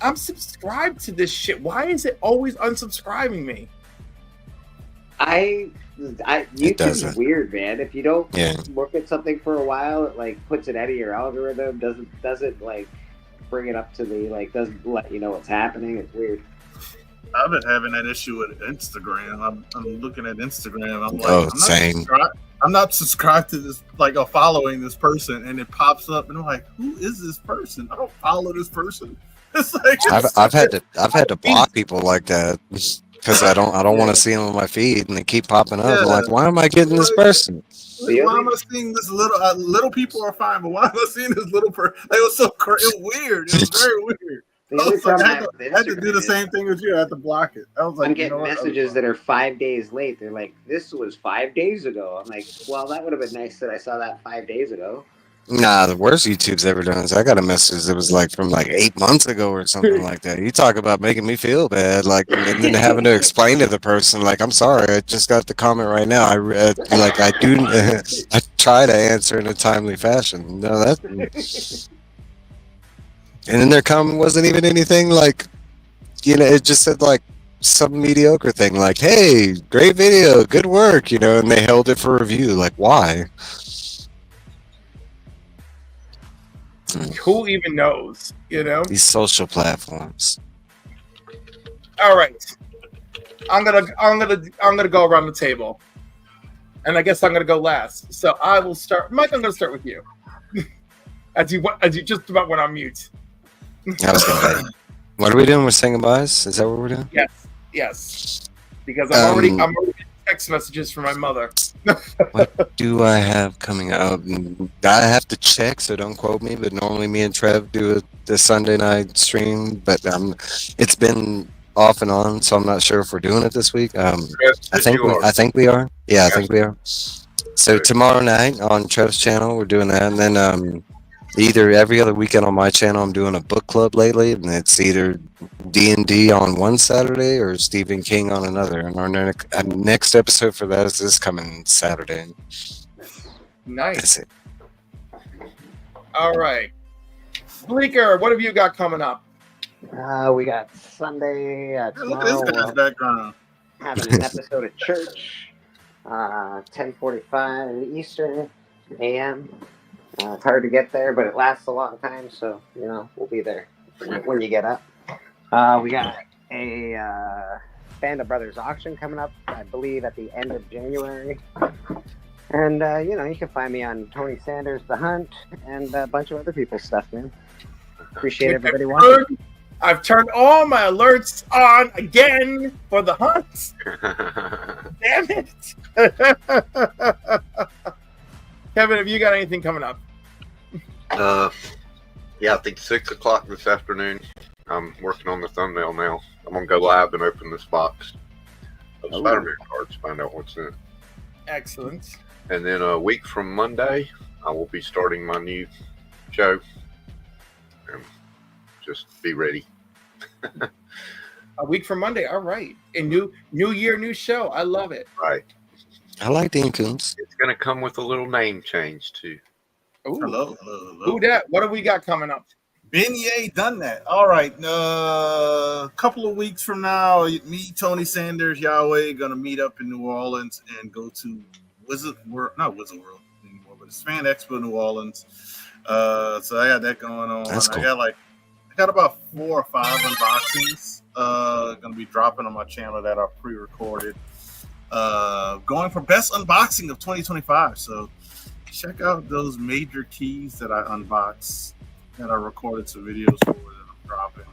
[SPEAKER 1] I'm subscribed to this shit. Why is it always unsubscribing me?
[SPEAKER 2] YouTube's
[SPEAKER 3] doesn't.
[SPEAKER 2] weird, man. If you don't
[SPEAKER 3] Yeah.
[SPEAKER 2] look at something for a while, it like puts it out of your algorithm. Doesn't like bring it up to me. Like doesn't let you know what's happening. It's weird.
[SPEAKER 5] I've been having that issue with Instagram. I'm looking at Instagram. I'm like,
[SPEAKER 3] Oh, same.
[SPEAKER 5] I'm not subscribed to this, like, or following this person, and it pops up, and I'm like, who is this person? I don't follow this person. It's like
[SPEAKER 3] I've had to block people like that because I don't want to see them on my feed, and they keep popping up. I'm like, why am I getting this person?
[SPEAKER 5] Why am I seeing this little people are fine, but why am I seeing this little person? Like, it was so crazy. It was weird. It was very weird.
[SPEAKER 2] The only problem I have with
[SPEAKER 5] I had to do the
[SPEAKER 2] Instagram
[SPEAKER 5] same thing as you. I had to block it. I was like,
[SPEAKER 2] I'm getting messages that are 5 days late. They're like, "This was 5 days ago." I'm like, "Well, that would have been nice that I saw that 5 days ago."
[SPEAKER 3] Nah, the worst YouTube's ever done is I got a message that was like from like 8 months ago or something like that. You talk about making me feel bad, like, and then having to explain to the person, like, I'm sorry, I just got the comment right now. I read, like, I try to answer in a timely fashion. No, that. And then their comment wasn't even anything like, it just said like some mediocre thing, like, "Hey, great video, good work," and they held it for review. Like, why?
[SPEAKER 1] Who even knows?
[SPEAKER 3] These social platforms.
[SPEAKER 1] All right. I'm gonna go around the table, and I guess I'm gonna go last. So I will start. Mike, I'm gonna start with you. as you just about went on mute.
[SPEAKER 3] I was gonna say, what are we doing? We're saying goodbyes? Is that what we're doing?
[SPEAKER 1] Yes. Because I'm already getting text messages from my mother.
[SPEAKER 3] What do I have coming up? I have to check, so don't quote me. But normally, me and Trev do the Sunday night stream. But it's been off and on, so I'm not sure if we're doing it this week. I think we are. Yeah, I think we are. So tomorrow night on Trev's channel, we're doing that, and then either every other weekend on my channel, I'm doing a book club lately, and it's either D&D on one Saturday or Stephen King on another. And our next episode for that is this coming Saturday.
[SPEAKER 1] Nice.
[SPEAKER 3] That's it.
[SPEAKER 1] All right. Bleeker, what have you got coming up?
[SPEAKER 2] We got Sunday
[SPEAKER 5] Look at this
[SPEAKER 2] tomorrow.
[SPEAKER 5] guy's background.
[SPEAKER 2] Having an episode of church, 10:45 Eastern AM. It's hard to get there, but it lasts a long time, so we'll be there when you get up. We got a Band of Brothers auction coming up, I believe, at the end of January. And you can find me on Tony Sanders, The Hunt, and a bunch of other people's stuff, man. Appreciate everybody watching.
[SPEAKER 1] I've turned all my alerts on again for the hunt. Damn it. Kevin, have you got anything coming up?
[SPEAKER 4] Yeah, I think 6 o'clock this afternoon. I'm working on the thumbnail now. I'm gonna go live and open this box of Spider-Man cards, find out what's in it.
[SPEAKER 1] Excellent.
[SPEAKER 4] And then a week from Monday, I will be starting my new show. And just be ready.
[SPEAKER 1] A week from Monday. All right. And new year, new show. I love it.
[SPEAKER 4] Right.
[SPEAKER 3] I like Dean Koontz.
[SPEAKER 4] It's going to come with a little name change, too.
[SPEAKER 1] Ooh.
[SPEAKER 5] Hello.
[SPEAKER 1] Who that? What do we got coming up?
[SPEAKER 5] Beignet done that. All right. A couple of weeks from now, me, Tony Sanders, Yahweh, gonna meet up in New Orleans and go to not Wizard World anymore, but it's Fan Expo New Orleans. So I got that going on.
[SPEAKER 3] That's cool.
[SPEAKER 5] I got about 4 or 5 unboxings gonna be dropping on my channel that are pre-recorded. Going for best unboxing of 2025. So check out those major keys that I unbox, that I recorded some videos for that I'm dropping.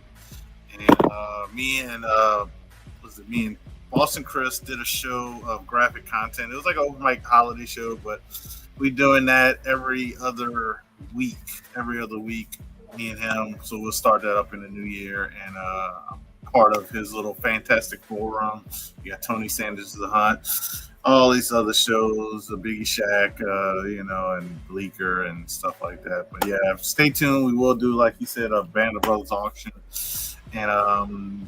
[SPEAKER 5] And me and Boston Chris did a show of graphic content. It was like an open mic holiday show, but we doing that every other week, me and him. So we'll start that up in the new year. And I'm part of his little Fantastic Forum. You got Tony Sanders' The Hunt, all these other shows, the Biggie Shack, and Bleecker and stuff like that. But yeah, stay tuned. We will do, like you said, a Band of Brothers auction, and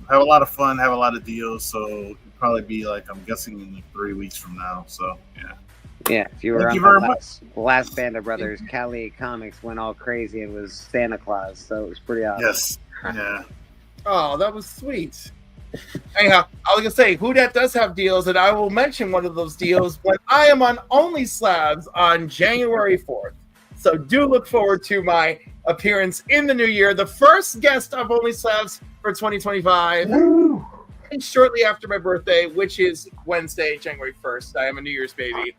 [SPEAKER 5] have a lot of fun, have a lot of deals. So it'll probably be like, I'm guessing, in like 3 weeks from now. So yeah.
[SPEAKER 2] Yeah, if you were
[SPEAKER 5] Thank you
[SPEAKER 2] on
[SPEAKER 5] very
[SPEAKER 2] the last Band of Brothers, Cali Comics went all crazy and was Santa Claus, so it was pretty awesome.
[SPEAKER 5] Yes. Yeah.
[SPEAKER 1] Oh, that was sweet. Anyhow, I was gonna say, who that does have deals, and I will mention one of those deals when I am on Only Slabs on January 4th. So do look forward to my appearance in the new year, the first guest of Only Slabs for 2025, and shortly after my birthday, which is Wednesday, January 1st. I am a New Year's baby.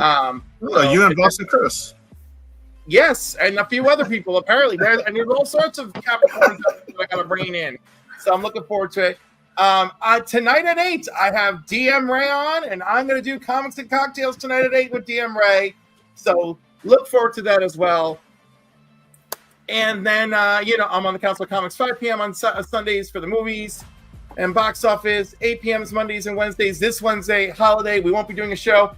[SPEAKER 5] You and Boston Chris.
[SPEAKER 1] Yes, and a few other people apparently. There's all sorts of Capricorns that I gotta bring in. So I'm looking forward to it. Tonight at 8, I have DM Ray on, and I'm going to do Comics and Cocktails tonight at 8 with DM Ray. So look forward to that as well. And then, I'm on the Council of Comics 5 p.m. on Sundays for the movies and box office, 8 p.m. Mondays and Wednesdays. This Wednesday, holiday, we won't be doing a show.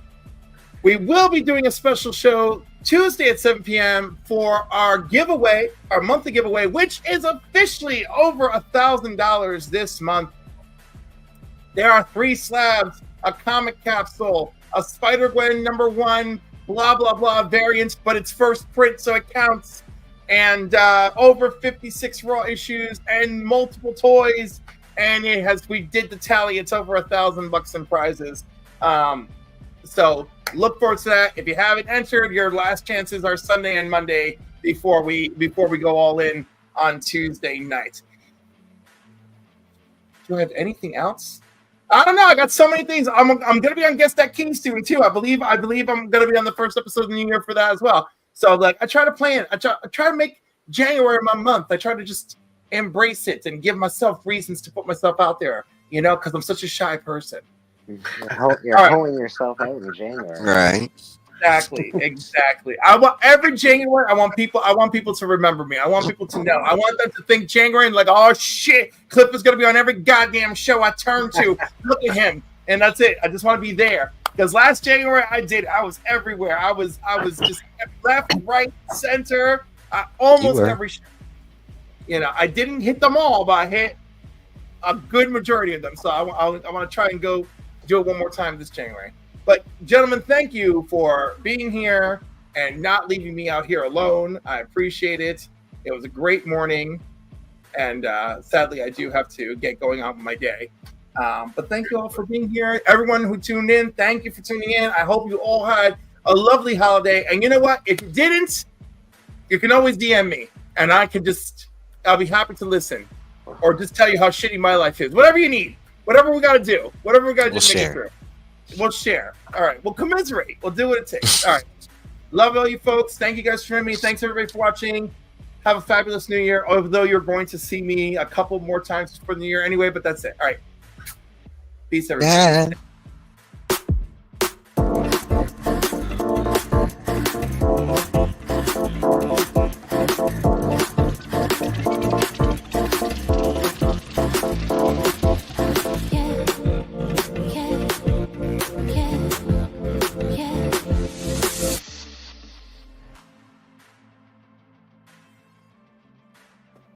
[SPEAKER 1] We will be doing a special show Tuesday at 7 p.m. for our giveaway, our monthly giveaway, which is officially over $1,000 this month. There are 3 slabs, a comic capsule, a Spider-Gwen #1, blah, blah, blah variant, but it's first print, so it counts. And over 56 raw issues and multiple toys. And we did the tally. It's over $1,000 in prizes. So look forward to that. If you haven't entered, your last chances are Sunday and Monday before we go all in on Tuesday night. Do I have anything else? I don't know. I got so many things. I'm gonna be on Guess That King soon too. I believe I'm gonna be on the first episode of the new year for that as well. So I try to plan. I try to make January my month. I try to just embrace it and give myself reasons to put myself out there. Because I'm such a shy person.
[SPEAKER 2] You're holding yourself out in January.
[SPEAKER 3] Right.
[SPEAKER 1] Exactly. I want every January. I want people to remember me. I want people to know. I want them to think January and like, oh shit, Cliff is gonna be on every goddamn show I turn to. Look at him, and that's it. I just want to be there because last January I was everywhere. I was just left, right, center. Almost every show. I didn't hit them all, but I hit a good majority of them. So I want to try and go do it one more time this January. But gentlemen, thank you for being here and not leaving me out here alone. I appreciate it. It was a great morning, and sadly, I do have to get going on with my day. But thank you all for being here. Everyone who tuned in, thank you for tuning in. I hope you all had a lovely holiday. And you know what? If you didn't, you can always DM me, and I'll be happy to listen, or just tell you how shitty my life is. Whatever you need, whatever we got to do to make it through. We'll share. All right. We'll commiserate. We'll do what it takes. All right. Love all you folks. Thank you guys for joining me. Thanks everybody for watching. Have a fabulous new year. Although you're going to see me a couple more times for the new year anyway, but that's it. All right. Peace, everybody.
[SPEAKER 3] Yeah.